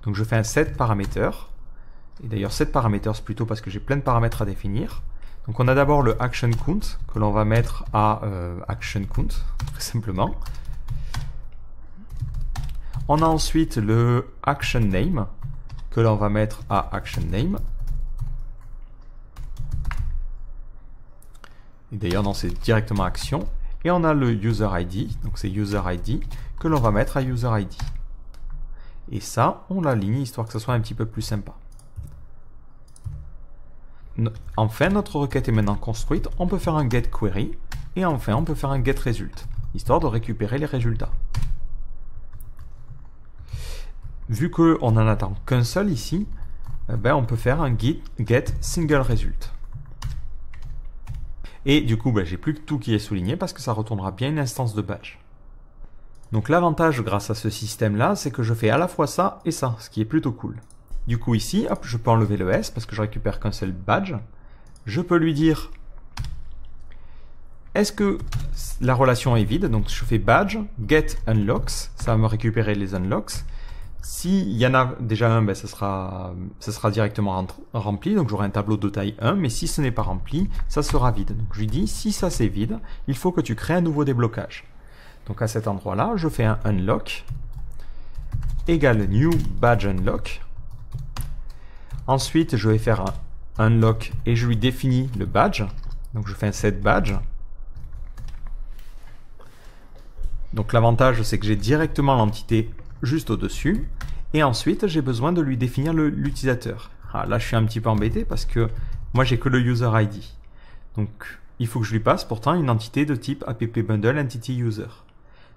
Donc je fais un set parameters. Et d'ailleurs, set parameters plutôt parce que j'ai plein de paramètres à définir. Donc on a d'abord le action count que l'on va mettre à action count, très simplement. On a ensuite le action name que l'on va mettre à action name. Et d'ailleurs, non, c'est directement action. Et on a le user ID, donc c'est user ID, que l'on va mettre à user ID. Et ça, on l'aligne histoire que ce soit un petit peu plus sympa. Enfin, notre requête est maintenant construite. On peut faire un get query. Et enfin, on peut faire un get result, histoire de récupérer les résultats. Vu qu'on n'en attend qu'un seul ici, on peut faire un get single result. Et du coup, j'ai plus que tout qui est souligné parce que ça retournera bien une instance de badge. Donc l'avantage grâce à ce système-là, c'est que je fais à la fois ça et ça, ce qui est plutôt cool. Du coup ici, hop, je peux enlever le S parce que je récupère qu'un seul badge. Je peux lui dire, est-ce que la relation est vide? Donc je fais badge, get unlocks, ça va me récupérer les unlocks. S'il y en a déjà un, ça sera directement rempli, donc j'aurai un tableau de taille 1, mais si ce n'est pas rempli, ça sera vide. Donc je lui dis, si ça c'est vide, il faut que tu crées un nouveau déblocage. Donc à cet endroit-là, je fais un unlock égale new badge unlock. Ensuite, je vais faire un unlock et je lui définis le badge. Donc je fais un set badge. Donc l'avantage, c'est que j'ai directement l'entité juste au-dessus. Et ensuite, j'ai besoin de lui définir l'utilisateur. Ah, là, je suis un petit peu embêté parce que moi, j'ai que le user ID. Donc, il faut que je lui passe pourtant une entité de type appbundle entity user.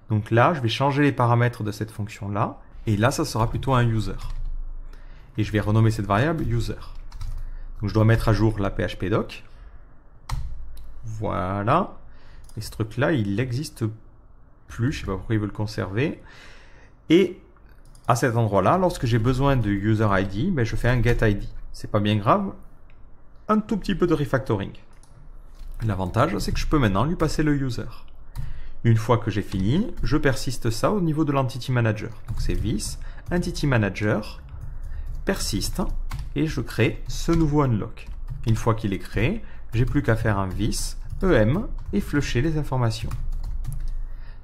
Donc là, je vais changer les paramètres de cette fonction-là. Et là, ça sera plutôt un user. Et je vais renommer cette variable user. Donc, je dois mettre à jour la phpdoc. Voilà. Et ce truc-là, il n'existe plus. Je ne sais pas pourquoi il veut le conserver. Et à cet endroit-là, lorsque j'ai besoin de user ID, je fais un get ID. C'est pas bien grave. Un tout petit peu de refactoring. L'avantage, c'est que je peux maintenant lui passer le user. Une fois que j'ai fini, je persiste ça au niveau de l'entity manager. Donc c'est this, entity manager, persiste, et je crée ce nouveau unlock. Une fois qu'il est créé, j'ai plus qu'à faire un this, em, et flusher les informations.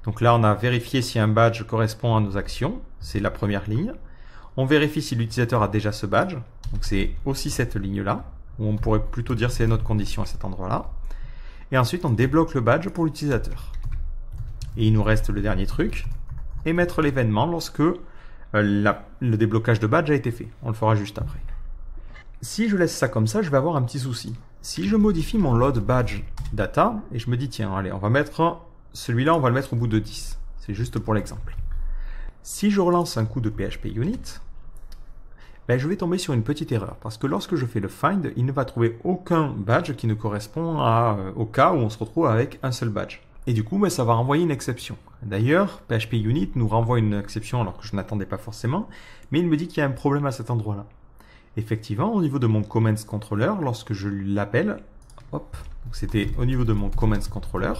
Donc là, on a vérifié si un badge correspond à nos actions. C'est la première ligne. On vérifie si l'utilisateur a déjà ce badge. Donc c'est aussi cette ligne-là, où on pourrait plutôt dire c'est notre condition à cet endroit-là. Et ensuite, on débloque le badge pour l'utilisateur. Et il nous reste le dernier truc, émettre l'événement lorsque le déblocage de badge a été fait. On le fera juste après. Si je laisse ça comme ça, je vais avoir un petit souci. Si je modifie mon load badge data, et je me dis, tiens, allez, on va mettre celui-là, on va le mettre au bout de 10. C'est juste pour l'exemple. Si je relance un coup de PHP unit, je vais tomber sur une petite erreur. Parce que lorsque je fais le find, il ne va trouver aucun badge qui ne correspond au cas où on se retrouve avec un seul badge. Et du coup, ça va renvoyer une exception. D'ailleurs, PHP Unit nous renvoie une exception alors que je n'attendais pas forcément, mais il me dit qu'il y a un problème à cet endroit-là. Effectivement, au niveau de mon Commands Controller, lorsque je l'appelle, hop, c'était au niveau de mon Commands Controller,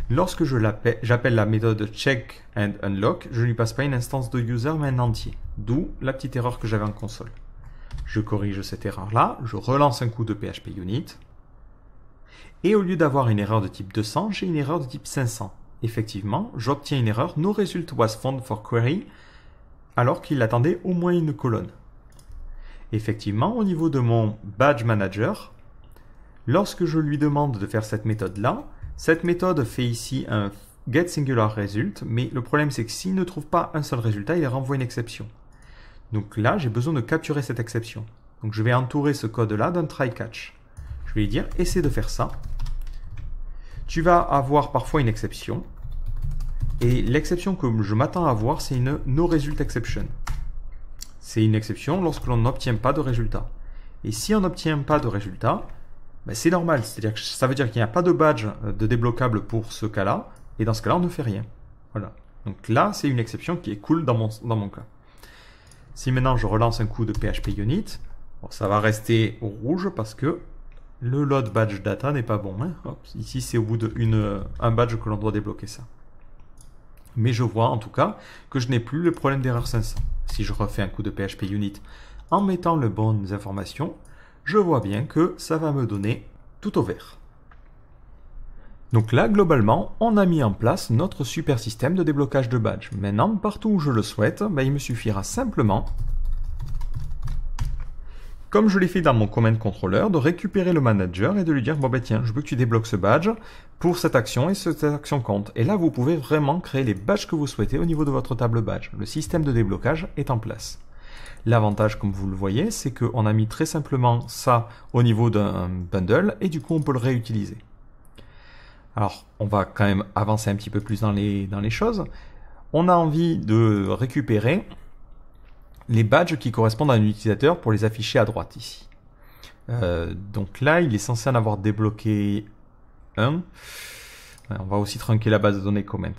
lorsque j'appelle la méthode check and unlock, je ne lui passe pas une instance de user mais un entier, d'où la petite erreur que j'avais en console. Je corrige cette erreur-là, je relance un coup de PHP Unit, et au lieu d'avoir une erreur de type 200, j'ai une erreur de type 500. Effectivement, j'obtiens une erreur No result was found for query, alors qu'il attendait au moins une colonne. Effectivement, au niveau de mon badge manager, lorsque je lui demande de faire cette méthode-là, cette méthode fait ici un get singular result, mais le problème c'est que s'il ne trouve pas un seul résultat, il renvoie une exception. Donc là, j'ai besoin de capturer cette exception. Donc je vais entourer ce code-là d'un try catch. Je vais lui dire, essaie de faire ça. Tu vas avoir parfois une exception. Et l'exception que je m'attends à avoir, c'est une no result exception. C'est une exception lorsque l'on n'obtient pas de résultat. Et si on n'obtient pas de résultat, c'est normal. C'est-à-dire que ça veut dire qu'il n'y a pas de badge de débloquable pour ce cas-là. Et dans ce cas-là, on ne fait rien. Voilà. Donc là, c'est une exception qui est cool dans mon cas. Si maintenant je relance un coup de PHP Unit, bon, ça va rester au rouge parce que le load badge data n'est pas bon. Hein. Hop, ici, c'est au bout d'un badge que l'on doit débloquer ça. Mais je vois en tout cas que je n'ai plus le problème d'erreur 500. Si je refais un coup de PHP Unit en mettant les bonnes informations, je vois bien que ça va me donner tout au vert. Donc là, globalement, on a mis en place notre super système de déblocage de badge. Maintenant, partout où je le souhaite, il me suffira simplement, comme je l'ai fait dans mon Command Controller, de récupérer le manager et de lui dire, tiens, je veux que tu débloques ce badge pour cette action et cette action compte. Et là, vous pouvez vraiment créer les badges que vous souhaitez au niveau de votre table badge. Le système de déblocage est en place. L'avantage, comme vous le voyez, c'est qu'on a mis très simplement ça au niveau d'un bundle et du coup, on peut le réutiliser. Alors, on va quand même avancer un petit peu plus dans les choses. On a envie de récupérer les badges qui correspondent à un utilisateur pour les afficher à droite ici. Donc là, il est censé en avoir débloqué un. On va aussi trunker la base de données comment.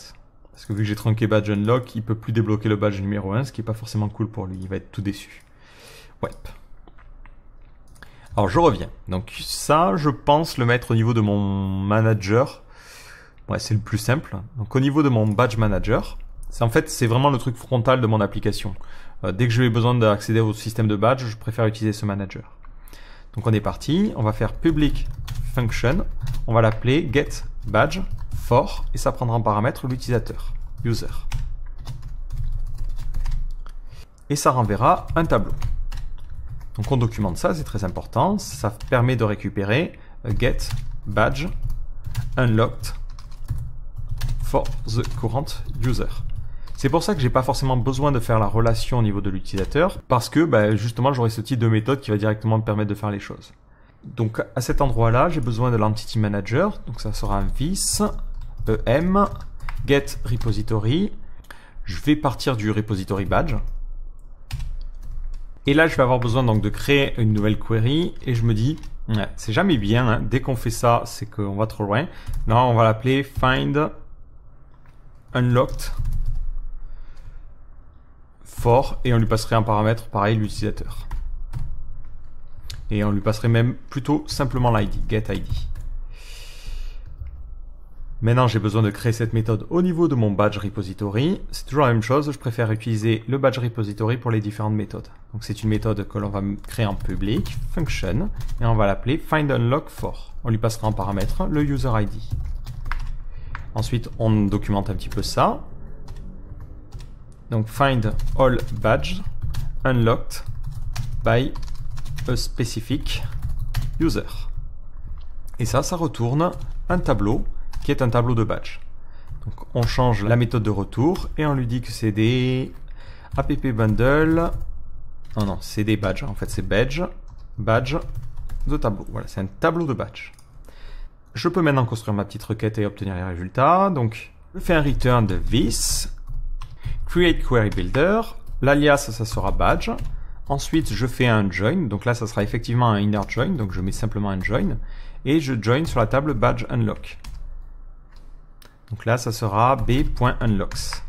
Parce que vu que j'ai trunké badge unlock, il peut plus débloquer le badge numéro 1, ce qui n'est pas forcément cool pour lui. Il va être tout déçu. Ouais. Alors je reviens. Donc ça, je pense le mettre au niveau de mon manager. Ouais, c'est le plus simple. Donc au niveau de mon badge manager, c'est vraiment le truc frontal de mon application. Dès que j'ai besoin d'accéder au système de badge, je préfère utiliser ce manager. Donc on est parti, on va faire public function, on va l'appeler get badge for et ça prendra en paramètre l'utilisateur, user. Et ça renverra un tableau. Donc on documente ça, c'est très important, ça permet de récupérer get badge unlocked for the current user. C'est pour ça que j'ai pas forcément besoin de faire la relation au niveau de l'utilisateur, parce que justement j'aurai ce type de méthode qui va directement me permettre de faire les choses. Donc à cet endroit-là, j'ai besoin de l'entity manager, donc ça sera un vis em get repository. Je vais partir du repository badge. Et là, je vais avoir besoin donc de créer une nouvelle query et je me dis, c'est jamais bien, hein. Dès qu'on fait ça, c'est qu'on va trop loin. Là, on va l'appeler find unlocked for et on lui passerait un paramètre pareil l'utilisateur. Et on lui passerait même plutôt simplement l'ID, get ID. Maintenant, j'ai besoin de créer cette méthode au niveau de mon badge repository. C'est toujours la même chose, je préfère utiliser le badge repository pour les différentes méthodes. Donc c'est une méthode que l'on va créer en public, function, et on va l'appeler find unlock for. On lui passera en paramètre le user ID. Ensuite, on documente un petit peu ça. Donc find all badge unlocked by a specific user. Et ça retourne un tableau qui est un tableau de badge. Donc on change la méthode de retour et on lui dit que c'est des app bundle. Non, c'est des badges. En fait, c'est badge de tableau. Voilà, c'est un tableau de badge. Je peux maintenant construire ma petite requête et obtenir les résultats. Donc, je fais un return de this, create query builder. L'alias, ça sera badge. Ensuite, je fais un join. Donc là, ça sera effectivement un inner join. Donc, je mets simplement un join. et je join sur la table badge unlock. Donc là, ça sera b.unlocks.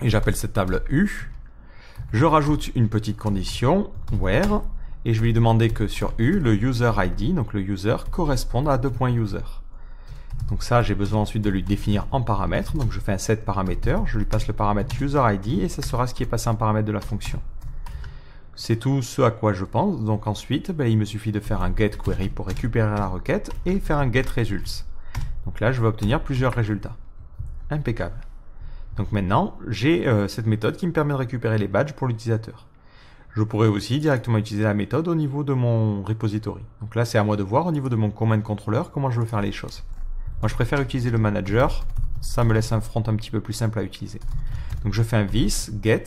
Et j'appelle cette table U. Je rajoute une petite condition, where, et je vais lui demander que sur U, le user ID, donc le user, corresponde à 2.user. Donc ça, j'ai besoin ensuite de lui définir en paramètre. Donc je fais un set parameter, je lui passe le paramètre user ID et ça sera ce qui est passé en paramètre de la fonction. C'est tout ce à quoi je pense. Donc ensuite, il me suffit de faire un get query pour récupérer la requête et faire un get results. Donc là, je vais obtenir plusieurs résultats. Impeccable. Donc maintenant, j'ai cette méthode qui me permet de récupérer les badges pour l'utilisateur. Je pourrais aussi directement utiliser la méthode au niveau de mon repository. Donc là, c'est à moi de voir au niveau de mon command controller comment je veux faire les choses. Moi, je préfère utiliser le manager. Ça me laisse un front un petit peu plus simple à utiliser. Donc je fais un this, get.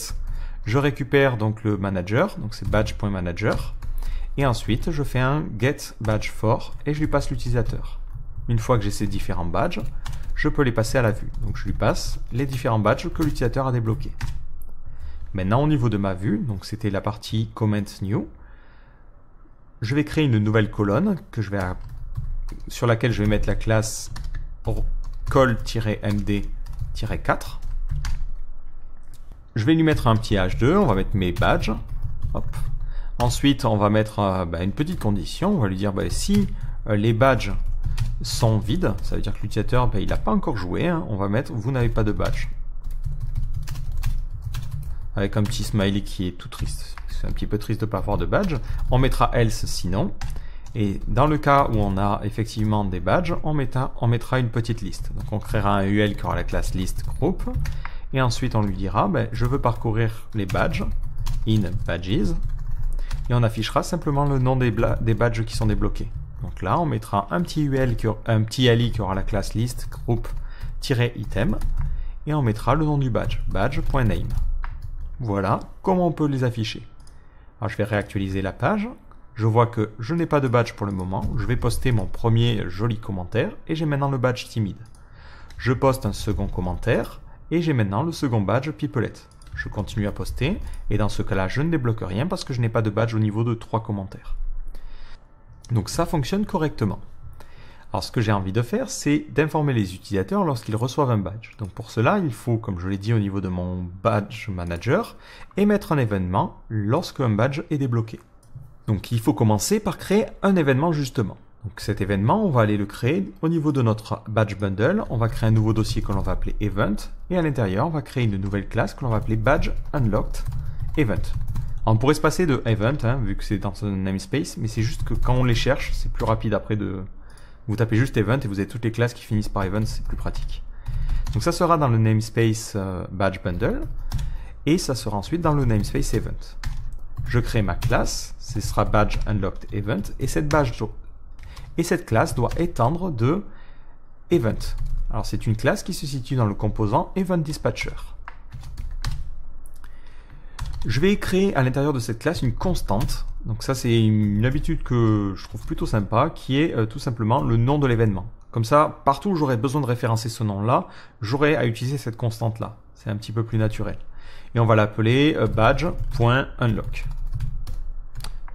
Je récupère donc le manager, donc c'est badge.manager. Et ensuite, je fais un get badge for et je lui passe l'utilisateur. Une fois que j'ai ces différents badges, je peux les passer à la vue. Donc je lui passe les différents badges que l'utilisateur a débloqués. Maintenant, au niveau de ma vue, donc c'était la partie comment new, je vais créer une nouvelle colonne sur laquelle je vais mettre la classe call-md-4. Je vais lui mettre un petit h2, on va mettre mes badges. Hop. Ensuite, on va mettre une petite condition, on va lui dire si les badges sont vides, ça veut dire que l'utilisateur il n'a pas encore joué, on va mettre vous n'avez pas de badge. Avec un petit smiley qui est tout triste. C'est un petit peu triste de ne pas avoir de badge. On mettra else sinon. Et dans le cas où on a effectivement des badges, on mettra une petite liste. Donc on créera un UL qui aura la classe list group. Et ensuite on lui dira, je veux parcourir les badges, in badges. Et on affichera simplement le nom des badges qui sont débloqués. Donc là on mettra un petit UL, un petit ali qui aura la classe list group-item. Et on mettra le nom du badge, badge.name. Voilà comment on peut les afficher. Alors je vais réactualiser la page. Je vois que je n'ai pas de badge pour le moment. Je vais poster mon premier joli commentaire et j'ai maintenant le badge timide. Je poste un second commentaire et j'ai maintenant le second badge pipelet. Je continue à poster et dans ce cas-là, je ne débloque rien parce que je n'ai pas de badge au niveau de 3 commentaires. Donc ça fonctionne correctement. Alors ce que j'ai envie de faire, c'est d'informer les utilisateurs lorsqu'ils reçoivent un badge. Donc pour cela, il faut, comme je l'ai dit au niveau de mon badge manager, émettre un événement lorsque un badge est débloqué. Donc il faut commencer par créer un événement justement. Donc cet événement, on va aller le créer au niveau de notre badge bundle. On va créer un nouveau dossier que l'on va appeler event. Et à l'intérieur, on va créer une nouvelle classe que l'on va appeler badge unlocked event. Alors, on pourrait se passer de event, vu que c'est dans un namespace, mais c'est juste que quand on les cherche, c'est plus rapide après de... Vous tapez juste event et vous avez toutes les classes qui finissent par event, c'est plus pratique. Donc ça sera dans le namespace badge bundle et ça sera ensuite dans le namespace event. Je crée ma classe, ce sera badge unlocked event et cette classe doit étendre de event. Alors c'est une classe qui se situe dans le composant event dispatcher. Je vais créer à l'intérieur de cette classe une constante. Donc ça c'est une habitude que je trouve plutôt sympa qui est tout simplement le nom de l'événement. Comme ça, partout où j'aurai besoin de référencer ce nom-là, j'aurai à utiliser cette constante-là. C'est un petit peu plus naturel. Et on va l'appeler badge.unlock.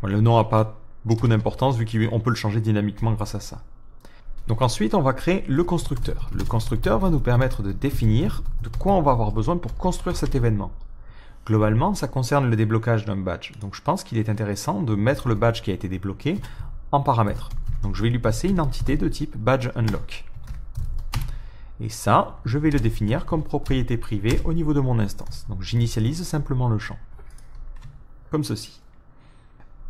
Bon, le nom n'a pas beaucoup d'importance vu qu'on peut le changer dynamiquement grâce à ça. Donc ensuite, on va créer le constructeur. Le constructeur va nous permettre de définir de quoi on va avoir besoin pour construire cet événement. Globalement, ça concerne le déblocage d'un badge. Donc je pense qu'il est intéressant de mettre le badge qui a été débloqué en paramètre. Donc je vais lui passer une entité de type badge unlock. Et ça, je vais le définir comme propriété privée au niveau de mon instance. Donc j'initialise simplement le champ. Comme ceci.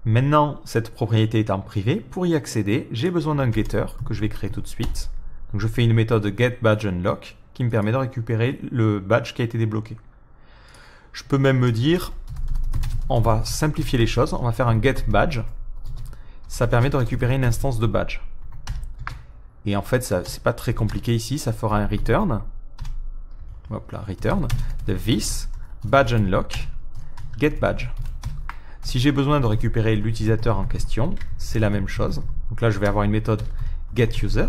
Maintenant, cette propriété étant privée, pour y accéder, j'ai besoin d'un getter que je vais créer tout de suite. Donc je fais une méthode getBadgeUnlock qui me permet de récupérer le badge qui a été débloqué. Je peux même me dire, on va simplifier les choses, on va faire un getBadge. Ça permet de récupérer une instance de badge. Et en fait, c'est pas très compliqué ici, ça fera un return. Hop là, return de this badge unlock getBadge. Si j'ai besoin de récupérer l'utilisateur en question, c'est la même chose. Donc là, je vais avoir une méthode getUser.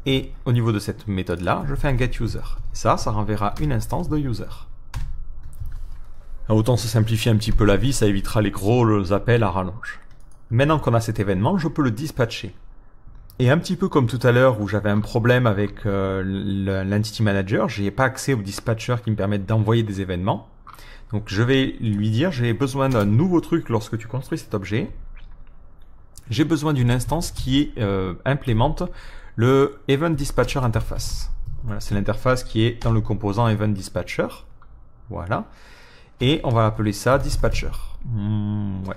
Et au niveau de cette méthode-là, je fais un getUser. Ça renverra une instance de user. Autant se simplifier un petit peu la vie, ça évitera les gros appels à rallonge. Maintenant qu'on a cet événement, je peux le dispatcher. Et un petit peu comme tout à l'heure où j'avais un problème avec l'Entity Manager, je n'ai pas accès au dispatcher qui me permet d'envoyer des événements. Donc je vais lui dire, j'ai besoin d'un nouveau truc lorsque tu construis cet objet. J'ai besoin d'une instance qui implémente le Event Dispatcher Interface. Voilà, c'est l'interface qui est dans le composant Event Dispatcher. Voilà. Et on va appeler ça Dispatcher. Ouais.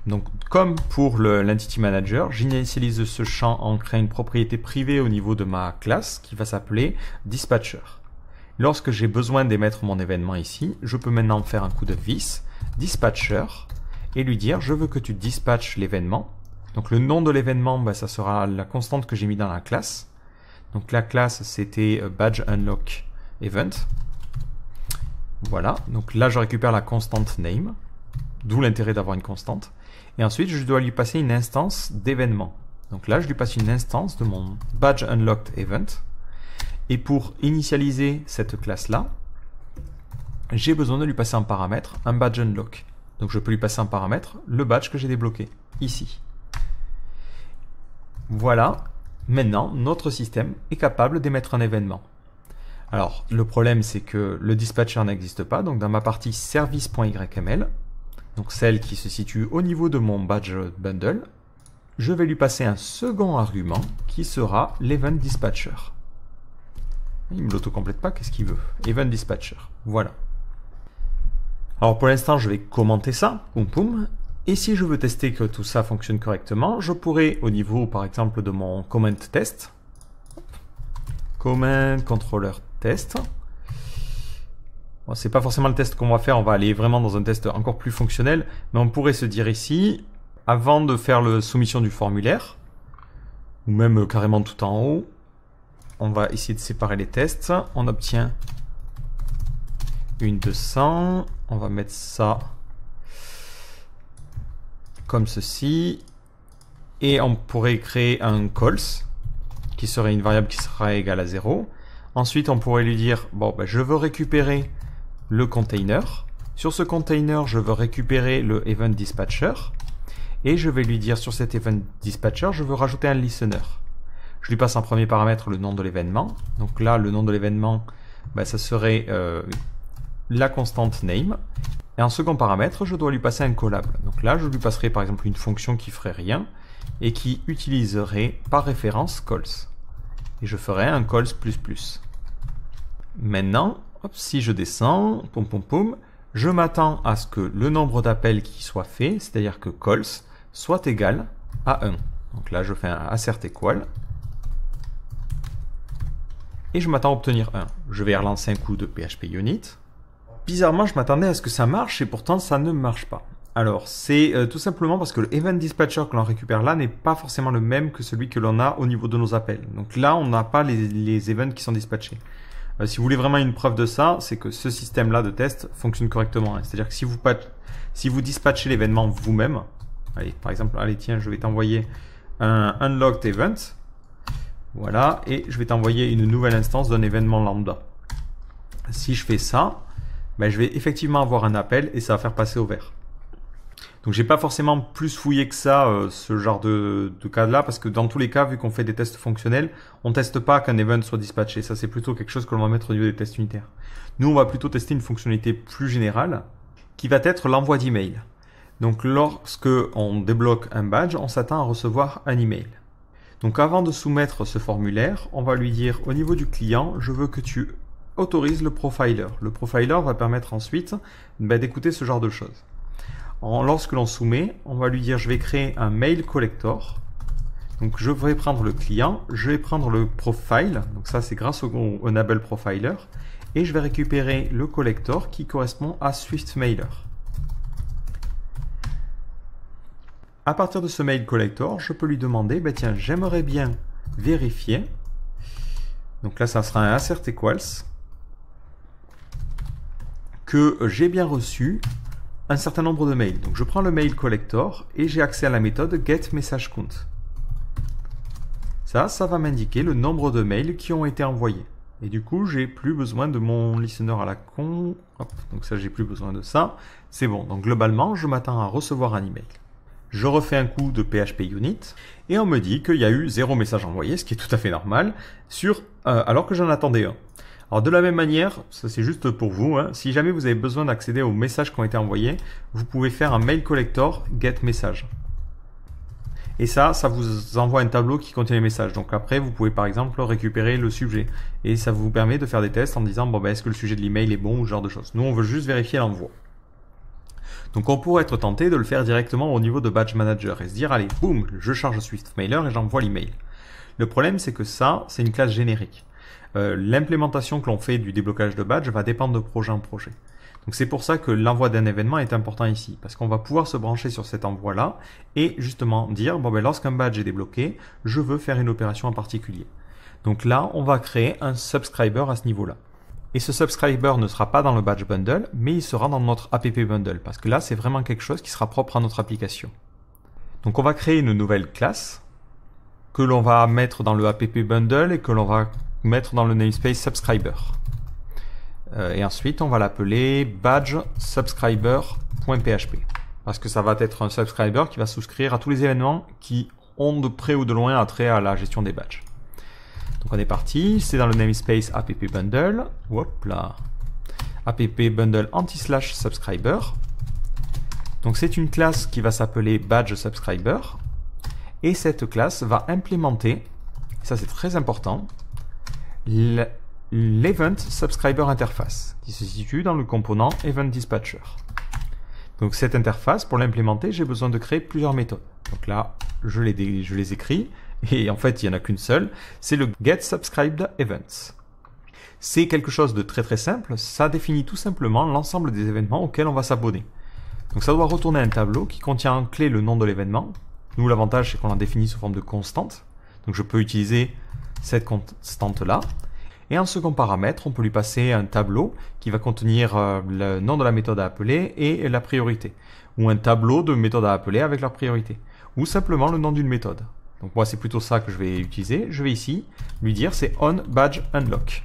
Donc, comme pour l'Entity Manager, j'initialise ce champ en créant une propriété privée au niveau de ma classe qui va s'appeler Dispatcher. Lorsque j'ai besoin d'émettre mon événement ici, je peux maintenant faire un coup de vis, Dispatcher, et lui dire je veux que tu dispatches l'événement. Donc le nom de l'événement, bah, ça sera la constante que j'ai mis dans la classe. Donc la classe c'était badge unlock event. Voilà, donc là je récupère la constante name, d'où l'intérêt d'avoir une constante. Et ensuite je dois lui passer une instance d'événement. Donc là je lui passe une instance de mon badge unlocked event. Et pour initialiser cette classe-là, j'ai besoin de lui passer un paramètre, un badge unlock. Donc je peux lui passer un paramètre, le badge que j'ai débloqué, ici. Voilà, maintenant notre système est capable d'émettre un événement. Alors le problème c'est que le dispatcher n'existe pas, donc dans ma partie service.yml, donc celle qui se situe au niveau de mon badge bundle, je vais lui passer un second argument qui sera l'event dispatcher. Il ne me l'auto-complète pas, qu'est-ce qu'il veut? Event dispatcher, voilà. Alors pour l'instant, je vais commenter ça, poum poum. Et si je veux tester que tout ça fonctionne correctement, je pourrais, au niveau par exemple de mon comment test, comment controller test, bon, c'est pas forcément le test qu'on va faire, on va aller vraiment dans un test encore plus fonctionnel, mais on pourrait se dire ici, avant de faire la soumission du formulaire, ou même carrément tout en haut, on va essayer de séparer les tests. On obtient une de 100. On va mettre ça comme ceci. Et on pourrait créer un calls qui serait une variable qui sera égale à 0. Ensuite, on pourrait lui dire, bon, ben, je veux récupérer le container. Sur ce container, je veux récupérer le event dispatcher. Et je vais lui dire sur cet event dispatcher, je veux rajouter un listener. Je lui passe en premier paramètre le nom de l'événement. Donc là, le nom de l'événement, ben, ça serait la constante name. Et en second paramètre, je dois lui passer un callable. Donc là, je lui passerai par exemple une fonction qui ferait rien et qui utiliserait par référence calls. Et je ferai un calls++. Maintenant, hop, si je descends, poum poum poum, je m'attends à ce que le nombre d'appels qui soit fait, c'est-à-dire que calls, soit égal à 1. Donc là, je fais un assert equal. Et je m'attends à obtenir 1. Je vais relancer un coup de PHP unit. Bizarrement, je m'attendais à ce que ça marche et pourtant ça ne marche pas. Alors, c'est tout simplement parce que le event dispatcher que l'on récupère là n'est pas forcément le même que celui que l'on a au niveau de nos appels. Donc là, on n'a pas les events qui sont dispatchés. Si vous voulez vraiment une preuve de ça, c'est que ce système-là de test fonctionne correctement. C'est-à-dire que si vous dispatchez l'événement vous-même, allez, par exemple, allez tiens, je vais t'envoyer un unlocked event. Voilà, et je vais t'envoyer une nouvelle instance d'un événement lambda. Si je fais ça, ben, je vais effectivement avoir un appel et ça va faire passer au vert. Donc j'ai pas forcément plus fouillé que ça ce genre de cas-là, parce que dans tous les cas, vu qu'on fait des tests fonctionnels, on teste pas qu'un event soit dispatché. Ça c'est plutôt quelque chose que l'on va mettre au niveau des tests unitaires. Nous on va plutôt tester une fonctionnalité plus générale, qui va être l'envoi d'email. Donc lorsque on débloque un badge, on s'attend à recevoir un email. Donc avant de soumettre ce formulaire, on va lui dire au niveau du client, je veux que tu autorises le profiler. Le profiler va permettre ensuite d'écouter ce genre de choses. Lorsque l'on soumet, on va lui dire je vais créer un mail collector. Donc je vais prendre le client, je vais prendre le profile, donc ça c'est grâce au enable profiler, et je vais récupérer le collector qui correspond à SwiftMailer. À partir de ce mail collector, je peux lui demander, ben tiens, j'aimerais bien vérifier. Donc là, ça sera un assert equals, que j'ai bien reçu un certain nombre de mails. Donc je prends le mail collector et j'ai accès à la méthode getMessageCount. Ça va m'indiquer le nombre de mails qui ont été envoyés. Et du coup, j'ai plus besoin de mon listener à la con. Hop, donc ça, j'ai plus besoin de ça. C'est bon. Donc globalement, je m'attends à recevoir un email. Je refais un coup de PHP Unit et on me dit qu'il y a eu 0 message envoyé, ce qui est tout à fait normal, alors que j'en attendais un. Alors de la même manière, ça c'est juste pour vous, hein, si jamais vous avez besoin d'accéder aux messages qui ont été envoyés, vous pouvez faire un mail collector get message. Et ça vous envoie un tableau qui contient les messages. Donc après, vous pouvez par exemple récupérer le sujet. Et ça vous permet de faire des tests en disant, bon, ben, est-ce que le sujet de l'email est bon ou ce genre de choses. Nous, on veut juste vérifier l'envoi. Donc on pourrait être tenté de le faire directement au niveau de Badge Manager et se dire, allez, boum, je charge SwiftMailer et j'envoie l'email. Le problème, c'est que ça, c'est une classe générique. L'implémentation que l'on fait du déblocage de badge va dépendre de projet en projet. Donc c'est pour ça que l'envoi d'un événement est important ici, parce qu'on va pouvoir se brancher sur cet envoi-là et justement dire, bon ben lorsqu'un badge est débloqué, je veux faire une opération en particulier. Donc là, on va créer un subscriber à ce niveau-là. Et ce subscriber ne sera pas dans le badge bundle, mais il sera dans notre app bundle, parce que là, c'est vraiment quelque chose qui sera propre à notre application. Donc on va créer une nouvelle classe que l'on va mettre dans le app bundle et que l'on va mettre dans le namespace subscriber. Et ensuite, on va l'appeler badge subscriber.php parce que ça va être un subscriber qui va souscrire à tous les événements qui ont de près ou de loin attrait à la gestion des badges. Donc on est parti, c'est dans le namespace app bundle. Hop là. App bundle anti/subscriber. Donc c'est une classe qui va s'appeler badge subscriber et cette classe va implémenter, ça c'est très important, l'Event Subscriber Interface, qui se situe dans le composant Event Dispatcher. Donc cette interface, pour l'implémenter, j'ai besoin de créer plusieurs méthodes. Donc là, je les écris, et en fait, il n'y en a qu'une seule, c'est le getSubscribedEvents. C'est quelque chose de très très simple, ça définit tout simplement l'ensemble des événements auxquels on va s'abonner. Donc ça doit retourner un tableau qui contient en clé le nom de l'événement. Nous, l'avantage, c'est qu'on l'a défini sous forme de constante. Donc je peux utiliser cette constante-là. Et en second paramètre, on peut lui passer un tableau qui va contenir le nom de la méthode à appeler et la priorité. Ou un tableau de méthodes à appeler avec leur priorité. Ou simplement le nom d'une méthode. Donc moi, c'est plutôt ça que je vais utiliser. Je vais ici lui dire c'est onBadgeUnlock.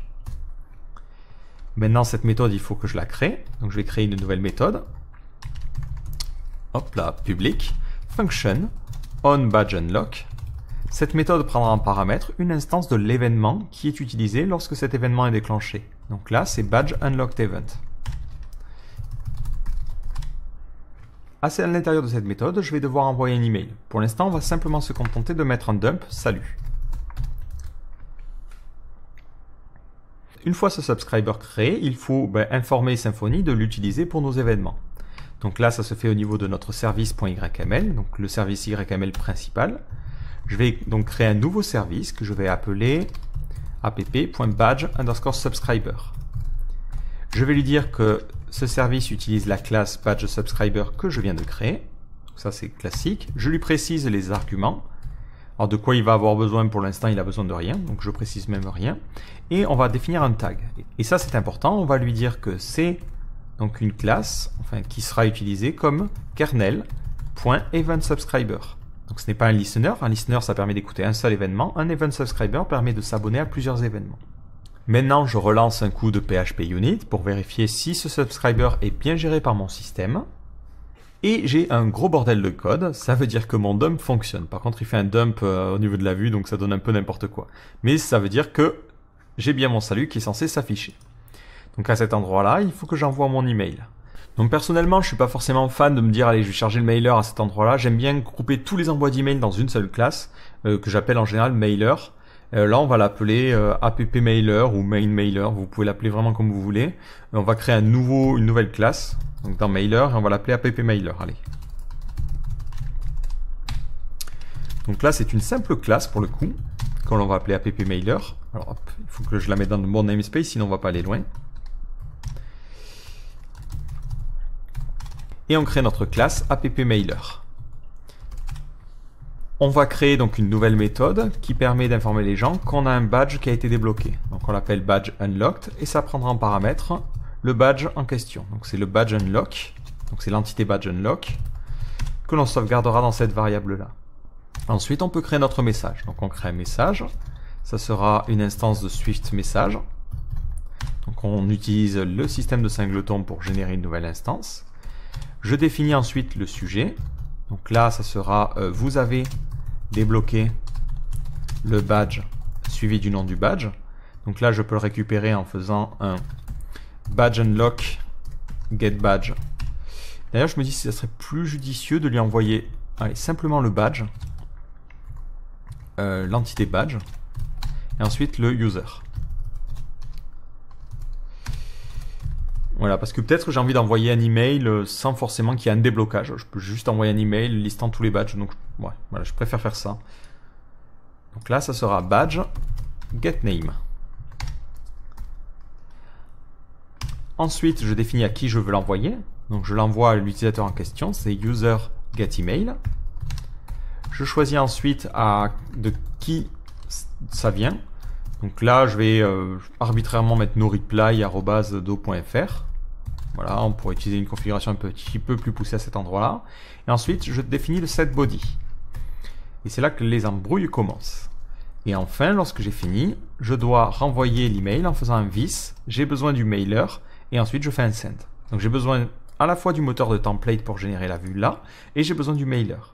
Maintenant, cette méthode, il faut que je la crée. Donc je vais créer une nouvelle méthode. Hop là, public, function, onBadgeUnlock. Cette méthode prendra en paramètre une instance de l'événement qui est utilisé lorsque cet événement est déclenché. Donc là, c'est BadgeUnlockedEvent. À l'intérieur de cette méthode, je vais devoir envoyer un email. Pour l'instant, on va simplement se contenter de mettre un dump salut. Une fois ce subscriber créé, il faut informer Symfony de l'utiliser pour nos événements. Donc là, ça se fait au niveau de notre service.yml, donc le service YML principal. Je vais donc créer un nouveau service que je vais appeler app.badge_subscriber. Je vais lui dire que ce service utilise la classe badgeSubscriber que je viens de créer. Donc ça, c'est classique. Je lui précise les arguments. Alors de quoi il va avoir besoin pour l'instant, il a besoin de rien, donc je précise même rien. Et on va définir un tag. Et ça, c'est important. On va lui dire que c'est donc une classe qui sera utilisée comme kernel.eventSubscriber. Donc ce n'est pas un listener. Un listener, ça permet d'écouter un seul événement. Un event subscriber permet de s'abonner à plusieurs événements. Maintenant, je relance un coup de PHP Unit pour vérifier si ce subscriber est bien géré par mon système. Et j'ai un gros bordel de code. Ça veut dire que mon dump fonctionne. Par contre, il fait un dump au niveau de la vue, donc ça donne un peu n'importe quoi. Mais ça veut dire que j'ai bien mon salut qui est censé s'afficher. Donc à cet endroit-là, il faut que j'envoie mon email. Donc personnellement, je suis pas forcément fan de me dire allez, je vais charger le mailer à cet endroit-là. J'aime bien grouper tous les envois d'email dans une seule classe que j'appelle en général mailer. Là, on va l'appeler appmailer ou mainmailer. Vous pouvez l'appeler vraiment comme vous voulez. On va créer une nouvelle classe donc dans mailer et on va l'appeler appmailer. Allez. Donc là, c'est une simple classe pour le coup qu'on va appeler appmailer. Alors hop, il faut que je la mette dans le bon namespace, sinon on va pas aller loin. Et on crée notre classe appmailer. On va créer donc une nouvelle méthode qui permet d'informer les gens qu'on a un badge qui a été débloqué. Donc on l'appelle badgeUnlocked et ça prendra en paramètre le badge en question. Donc c'est le badgeUnlock, donc c'est l'entité badgeUnlock que l'on sauvegardera dans cette variable-là. Ensuite, on peut créer notre message. Donc on crée un message, ça sera une instance de Swift message. Donc on utilise le système de singleton pour générer une nouvelle instance. Je définis ensuite le sujet. Donc là, ça sera vous avez débloqué le badge suivi du nom du badge. Donc là, je peux le récupérer en faisant un badge unlock get badge. D'ailleurs, je me dis si ça serait plus judicieux de lui envoyer simplement le badge, l'entité badge, et ensuite le user. Voilà, parce que peut-être j'ai envie d'envoyer un email sans forcément qu'il y ait un déblocage. Je peux juste envoyer un email listant tous les badges. Donc ouais, voilà, je préfère faire ça. Donc là, ça sera badge get name. Ensuite, je définis à qui je veux l'envoyer. Donc je l'envoie à l'utilisateur en question, c'est user get email. Je choisis ensuite de qui ça vient. Donc là, je vais arbitrairement mettre noreply@do.fr. Voilà, on pourrait utiliser une configuration un petit peu plus poussée à cet endroit-là. Et ensuite, je définis le setBody. Et c'est là que les embrouilles commencent. Et enfin, lorsque j'ai fini, je dois renvoyer l'email en faisant un vis. J'ai besoin du mailer et ensuite je fais un send. Donc j'ai besoin à la fois du moteur de template pour générer la vue là et j'ai besoin du mailer.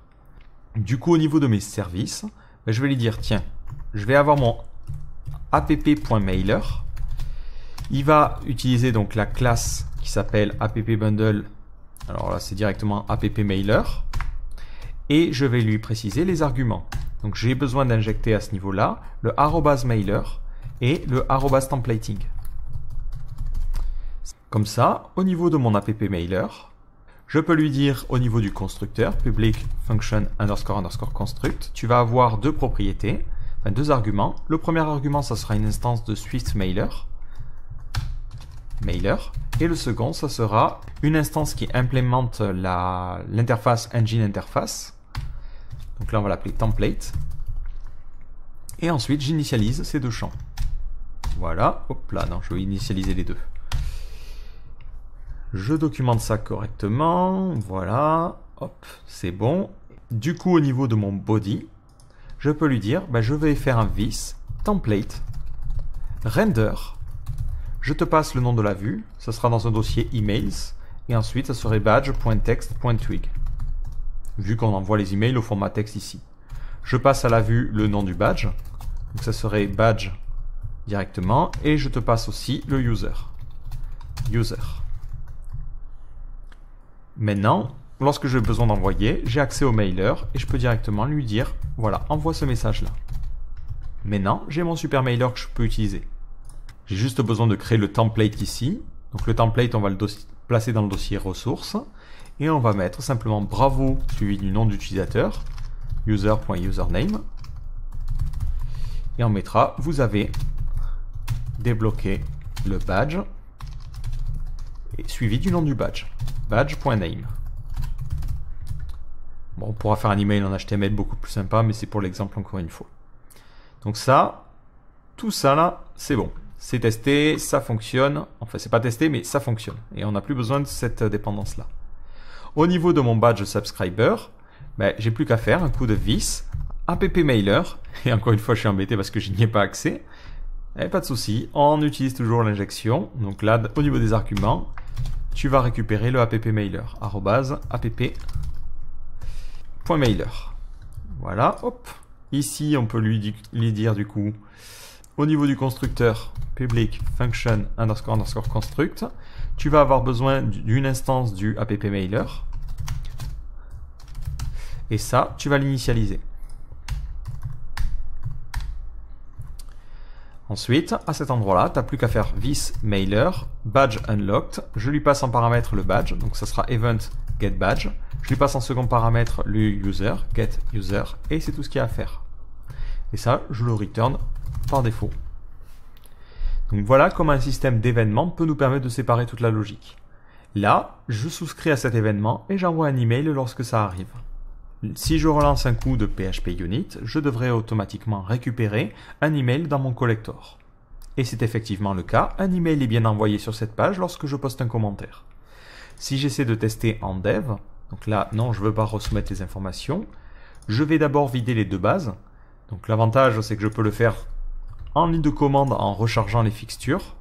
Du coup, au niveau de mes services, je vais lui dire tiens, je vais avoir mon app.mailer. Il va utiliser donc la classe qui s'appelle appbundle. Alors là, c'est directement appmailer. Et je vais lui préciser les arguments. Donc j'ai besoin d'injecter à ce niveau-là le @mailer et le @templating. Comme ça, au niveau de mon appmailer, je peux lui dire au niveau du constructeur, public function _ construct, tu vas avoir deux propriétés, enfin deux arguments. Le premier argument, ça sera une instance de Swift mailer. Et le second, ça sera une instance qui implémente l'interface engine interface. Donc là, on va l'appeler template. Et ensuite, j'initialise ces deux champs. Voilà. Hop là, non, je vais initialiser les deux. Je documente ça correctement. Voilà. Hop, c'est bon. Du coup, au niveau de mon body, je peux lui dire, je vais faire un vis template render. Je te passe le nom de la vue, ça sera dans un dossier emails, et ensuite ça serait badge.text.twig, vu qu'on envoie les emails au format texte ici. Je passe à la vue le nom du badge, donc ça serait badge directement, et je te passe aussi le user. Maintenant, lorsque j'ai besoin d'envoyer, j'ai accès au mailer, et je peux directement lui dire, voilà, envoie ce message-là. Maintenant, j'ai mon super mailer que je peux utiliser. J'ai juste besoin de créer le template ici. Donc le template, on va le placer dans le dossier ressources. Et on va mettre simplement bravo suivi du nom d'utilisateur, user.username. Et on mettra, vous avez débloqué le badge. Et suivi du nom du badge, badge.name. Bon, on pourra faire un email en HTML beaucoup plus sympa, mais c'est pour l'exemple encore une fois. Donc ça, tout ça là, c'est bon. C'est testé, ça fonctionne. Enfin, c'est pas testé, mais ça fonctionne. Et on n'a plus besoin de cette dépendance-là. Au niveau de mon badge subscriber, j'ai plus qu'à faire un coup de vis, appmailer. Et encore une fois, je suis embêté parce que je n'y ai pas accès. Et pas de souci, on utilise toujours l'injection. Donc là, au niveau des arguments, tu vas récupérer le appmailer, @app.mailer. Voilà, hop. Ici, on peut lui dire du coup, au niveau du constructeur, public function _ construct, tu vas avoir besoin d'une instance du appmailer. Et ça, tu vas l'initialiser. Ensuite, à cet endroit-là, tu n'as plus qu'à faire vis mailer, badge unlocked. Je lui passe en paramètre le badge, donc ça sera event get badge. Je lui passe en second paramètre le user, get user, et c'est tout ce qu'il y a à faire. Et ça, je le return par défaut. Donc voilà comment un système d'événements peut nous permettre de séparer toute la logique. Là, je souscris à cet événement et j'envoie un email lorsque ça arrive. Si je relance un coup de PHP Unit, je devrais automatiquement récupérer un email dans mon collector. Et c'est effectivement le cas, un email est bien envoyé sur cette page lorsque je poste un commentaire. Si j'essaie de tester en dev, donc là, non, je ne veux pas resoumettre les informations, je vais d'abord vider les deux bases. Donc l'avantage, c'est que je peux le faire en ligne de commande en rechargeant les fixtures.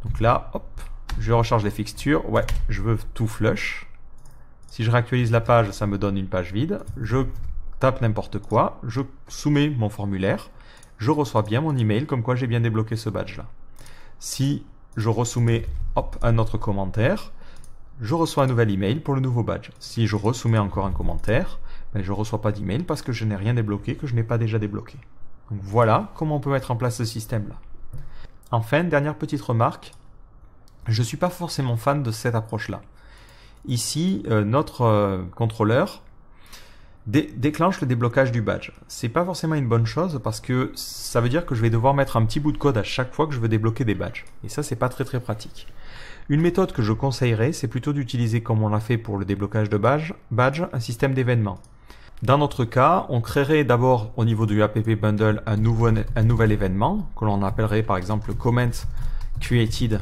Donc là, hop, je recharge les fixtures. Ouais, je veux tout flush. Si je réactualise la page, ça me donne une page vide. Je tape n'importe quoi, je soumets mon formulaire, je reçois bien mon email comme quoi j'ai bien débloqué ce badge là. Si je resoumets un autre commentaire, je reçois un nouvel email pour le nouveau badge. Si je resoumets encore un commentaire, ben je ne reçois pas d'email parce que je n'ai rien débloqué que je n'ai pas déjà débloqué. Donc voilà comment on peut mettre en place ce système là. Enfin, dernière petite remarque, je ne suis pas forcément fan de cette approche là. Ici, notre contrôleur déclenche le déblocage du badge. C'est pas forcément une bonne chose parce que ça veut dire que je vais devoir mettre un petit bout de code à chaque fois que je veux débloquer des badges. Et ça, c'est pas très pratique. Une méthode que je conseillerais, c'est plutôt d'utiliser, comme on l'a fait pour le déblocage de badge, un système d'événements. Dans notre cas, on créerait d'abord au niveau du app bundle un nouvel événement que l'on appellerait par exemple comment created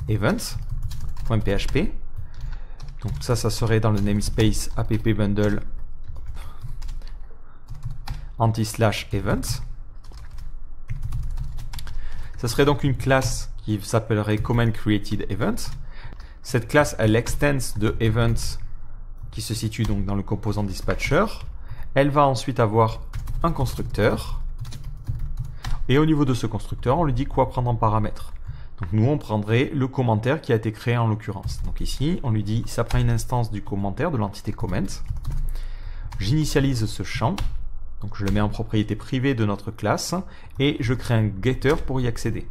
events.php. Donc ça serait dans le namespace app bundle anti/events. Ça serait donc une classe qui s'appellerait comment created events. Cette classe, elle extends de events qui se situe donc dans le composant dispatcher. Elle va ensuite avoir un constructeur. Et au niveau de ce constructeur, on lui dit quoi prendre en paramètre. Donc nous, on prendrait le commentaire qui a été créé en l'occurrence. Donc ici, on lui dit, ça prend une instance du commentaire de l'entité comment. J'initialise ce champ. Donc je le mets en propriété privée de notre classe et je crée un getter pour y accéder.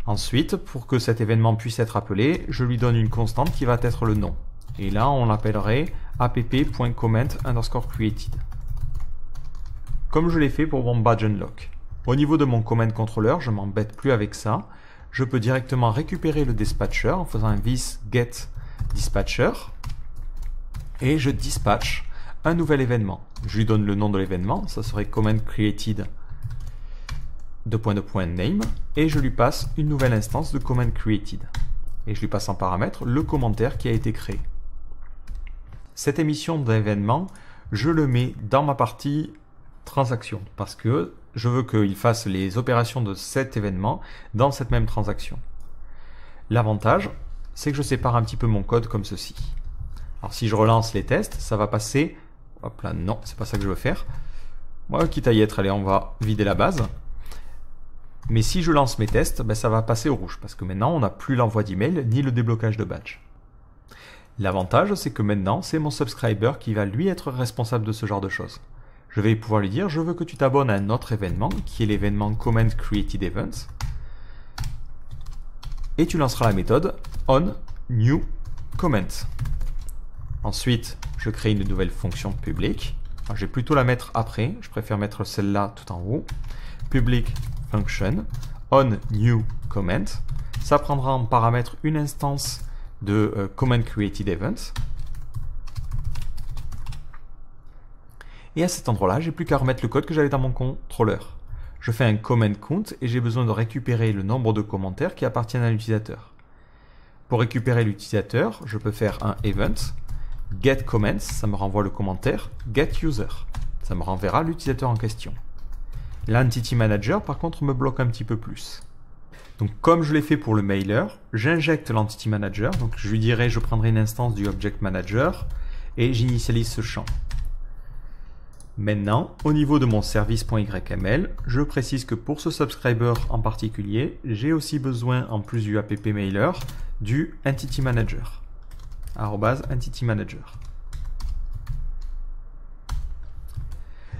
Ensuite, pour que cet événement puisse être appelé, je lui donne une constante qui va être le nom. Et là, on l'appellerait app.comment_created. Comme je l'ai fait pour mon badge unlock. Au niveau de mon comment controller, je ne m'embête plus avec ça. Je peux directement récupérer le dispatcher en faisant un this get dispatcher et je dispatch un nouvel événement. Je lui donne le nom de l'événement, ça serait comment created name et je lui passe une nouvelle instance de comment created. Et je lui passe en paramètre le commentaire qui a été créé. Cette émission d'événement, je le mets dans ma partie transaction parce que je veux qu'il fasse les opérations de cet événement dans cette même transaction. L'avantage, c'est que je sépare un petit peu mon code comme ceci. Alors si je relance les tests, ça va passer... Hop là, non, c'est pas ça que je veux faire. Moi, quitte à y être, allez, on va vider la base. Mais si je lance mes tests, ben, ça va passer au rouge parce que maintenant, on n'a plus l'envoi d'email ni le déblocage de badge. L'avantage, c'est que maintenant, c'est mon subscriber qui va lui être responsable de ce genre de choses. Je vais pouvoir lui dire, je veux que tu t'abonnes à un autre événement, qui est l'événement comment created events. Et tu lanceras la méthode onNewComment. Ensuite, je crée une nouvelle fonction publique. Alors, je vais plutôt la mettre après, je préfère mettre celle-là tout en haut. Public function onNewComment. Ça prendra en paramètre une instance de comment created events. Et à cet endroit-là, j'ai plus qu'à remettre le code que j'avais dans mon contrôleur. Je fais un comment count et j'ai besoin de récupérer le nombre de commentaires qui appartiennent à l'utilisateur. Pour récupérer l'utilisateur, je peux faire un event get comments, ça me renvoie le commentaire, get user, ça me renverra l'utilisateur en question. L'entity manager, par contre, me bloque un petit peu plus. Donc, comme je l'ai fait pour le mailer, j'injecte l'entity manager. Donc, je lui dirai, je prendrai une instance du object manager et j'initialise ce champ. Maintenant, au niveau de mon service.yml, je précise que pour ce subscriber en particulier, j'ai aussi besoin, en plus du app mailer, du entity manager. @entity manager.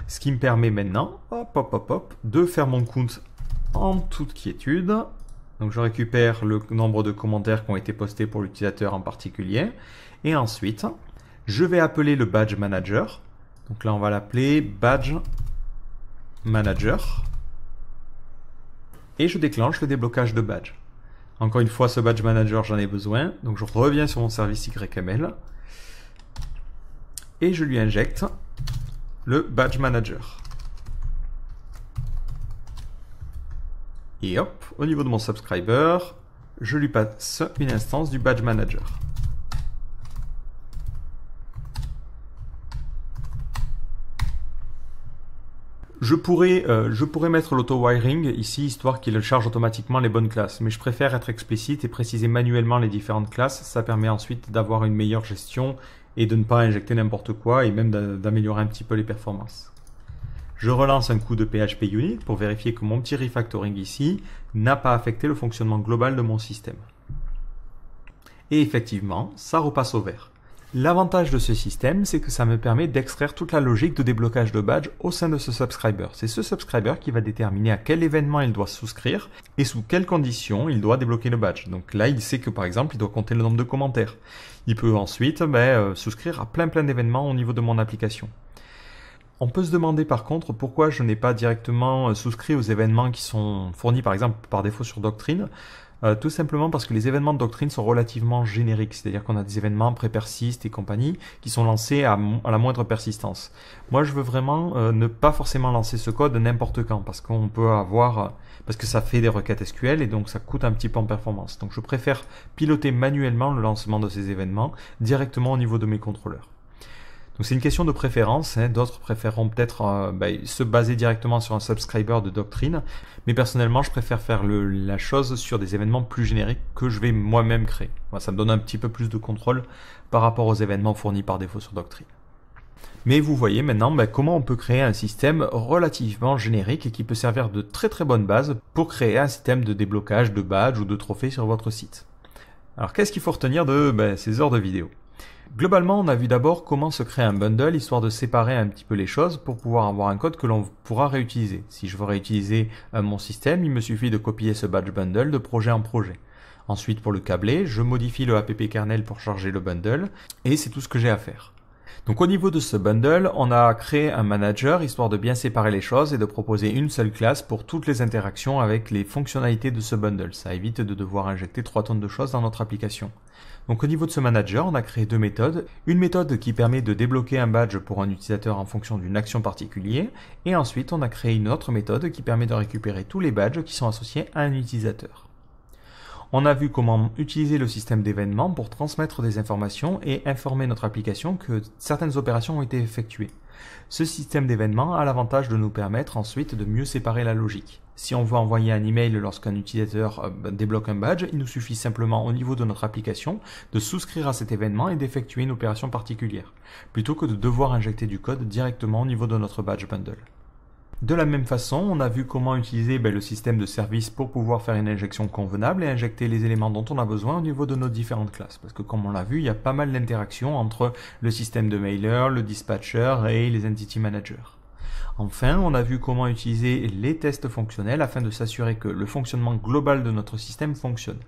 Ce qui me permet maintenant, de faire mon count en toute quiétude. Donc je récupère le nombre de commentaires qui ont été postés pour l'utilisateur en particulier. Et ensuite, je vais appeler le badge manager. Donc là, on va l'appeler badge manager. Et je déclenche le déblocage de badge. Encore une fois, ce badge manager, j'en ai besoin. Donc je reviens sur mon service YML. Et je lui injecte le badge manager. Et hop, au niveau de mon subscriber, je lui passe une instance du badge manager. Je pourrais mettre l'auto-wiring ici, histoire qu'il charge automatiquement les bonnes classes, mais je préfère être explicite et préciser manuellement les différentes classes. Ça permet ensuite d'avoir une meilleure gestion et de ne pas injecter n'importe quoi et même d'améliorer un petit peu les performances. Je relance un coup de PHP Unit pour vérifier que mon petit refactoring ici n'a pas affecté le fonctionnement global de mon système. Et effectivement, ça repasse au vert. L'avantage de ce système, c'est que ça me permet d'extraire toute la logique de déblocage de badge au sein de ce subscriber. C'est ce subscriber qui va déterminer à quel événement il doit souscrire et sous quelles conditions il doit débloquer le badge. Donc là, il sait que par exemple, il doit compter le nombre de commentaires. Il peut ensuite souscrire à plein d'événements au niveau de mon application. On peut se demander par contre pourquoi je n'ai pas directement souscrit aux événements qui sont fournis par exemple par défaut sur Doctrine. Tout simplement parce que les événements de Doctrine sont relativement génériques, c'est-à-dire qu'on a des événements pré-persist et compagnie qui sont lancés à la moindre persistance. Moi je veux vraiment ne pas forcément lancer ce code n'importe quand parce qu'on peut parce que ça fait des requêtes SQL et donc ça coûte un petit peu en performance. Donc je préfère piloter manuellement le lancement de ces événements directement au niveau de mes contrôleurs. Donc c'est une question de préférence, d'autres préféreront peut-être se baser directement sur un subscriber de Doctrine, mais personnellement je préfère faire la chose sur des événements plus génériques que je vais moi-même créer. Ça me donne un petit peu plus de contrôle par rapport aux événements fournis par défaut sur Doctrine. Mais vous voyez maintenant comment on peut créer un système relativement générique et qui peut servir de très bonne base pour créer un système de déblocage de badges ou de trophées sur votre site. Alors qu'est-ce qu'il faut retenir de ces heures de vidéo ? Globalement, on a vu d'abord comment se créer un bundle, histoire de séparer un petit peu les choses pour pouvoir avoir un code que l'on pourra réutiliser. Si je veux réutiliser mon système, il me suffit de copier ce badge bundle de projet en projet. Ensuite, pour le câbler, je modifie le app kernel pour charger le bundle, et c'est tout ce que j'ai à faire. Donc au niveau de ce bundle, on a créé un manager, histoire de bien séparer les choses et de proposer une seule classe pour toutes les interactions avec les fonctionnalités de ce bundle. Ça évite de devoir injecter 3 tonnes de choses dans notre application. Donc au niveau de ce manager, on a créé 2 méthodes. Une méthode qui permet de débloquer un badge pour un utilisateur en fonction d'une action particulière. Et ensuite, on a créé une autre méthode qui permet de récupérer tous les badges qui sont associés à un utilisateur. On a vu comment utiliser le système d'événements pour transmettre des informations et informer notre application que certaines opérations ont été effectuées. Ce système d'événements a l'avantage de nous permettre ensuite de mieux séparer la logique. Si on veut envoyer un email lorsqu'un utilisateur débloque un badge, il nous suffit simplement au niveau de notre application de souscrire à cet événement et d'effectuer une opération particulière, plutôt que de devoir injecter du code directement au niveau de notre badge bundle. De la même façon, on a vu comment utiliser le système de service pour pouvoir faire une injection convenable et injecter les éléments dont on a besoin au niveau de nos différentes classes. Parce que comme on l'a vu, il y a pas mal d'interactions entre le système de mailer, le dispatcher et les entity managers. Enfin, on a vu comment utiliser les tests fonctionnels afin de s'assurer que le fonctionnement global de notre système fonctionne.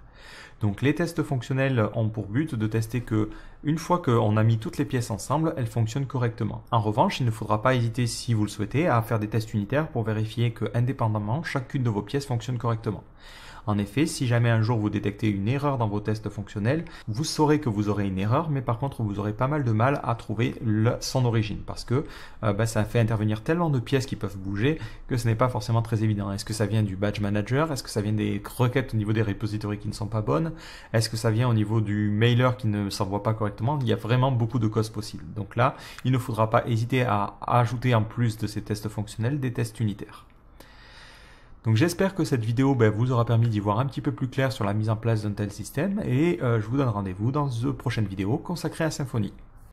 Donc les tests fonctionnels ont pour but de tester que, une fois qu'on a mis toutes les pièces ensemble, elles fonctionnent correctement. En revanche, il ne faudra pas hésiter, si vous le souhaitez, à faire des tests unitaires pour vérifier que, indépendamment, chacune de vos pièces fonctionne correctement. En effet, si jamais un jour vous détectez une erreur dans vos tests fonctionnels, vous saurez que vous aurez une erreur, mais par contre vous aurez pas mal de mal à trouver son origine, parce que ça fait intervenir tellement de pièces qui peuvent bouger que ce n'est pas forcément très évident. Est-ce que ça vient du badge manager? Est-ce que ça vient des requêtes au niveau des repositories qui ne sont pas bonnes? Est-ce que ça vient au niveau du mailer qui ne s'envoie pas correctement? Il y a vraiment beaucoup de causes possibles. Donc là, il ne faudra pas hésiter à ajouter en plus de ces tests fonctionnels des tests unitaires. Donc j'espère que cette vidéo vous aura permis d'y voir un petit peu plus clair sur la mise en place d'un tel système et je vous donne rendez-vous dans une prochaine vidéo consacrée à Symfony.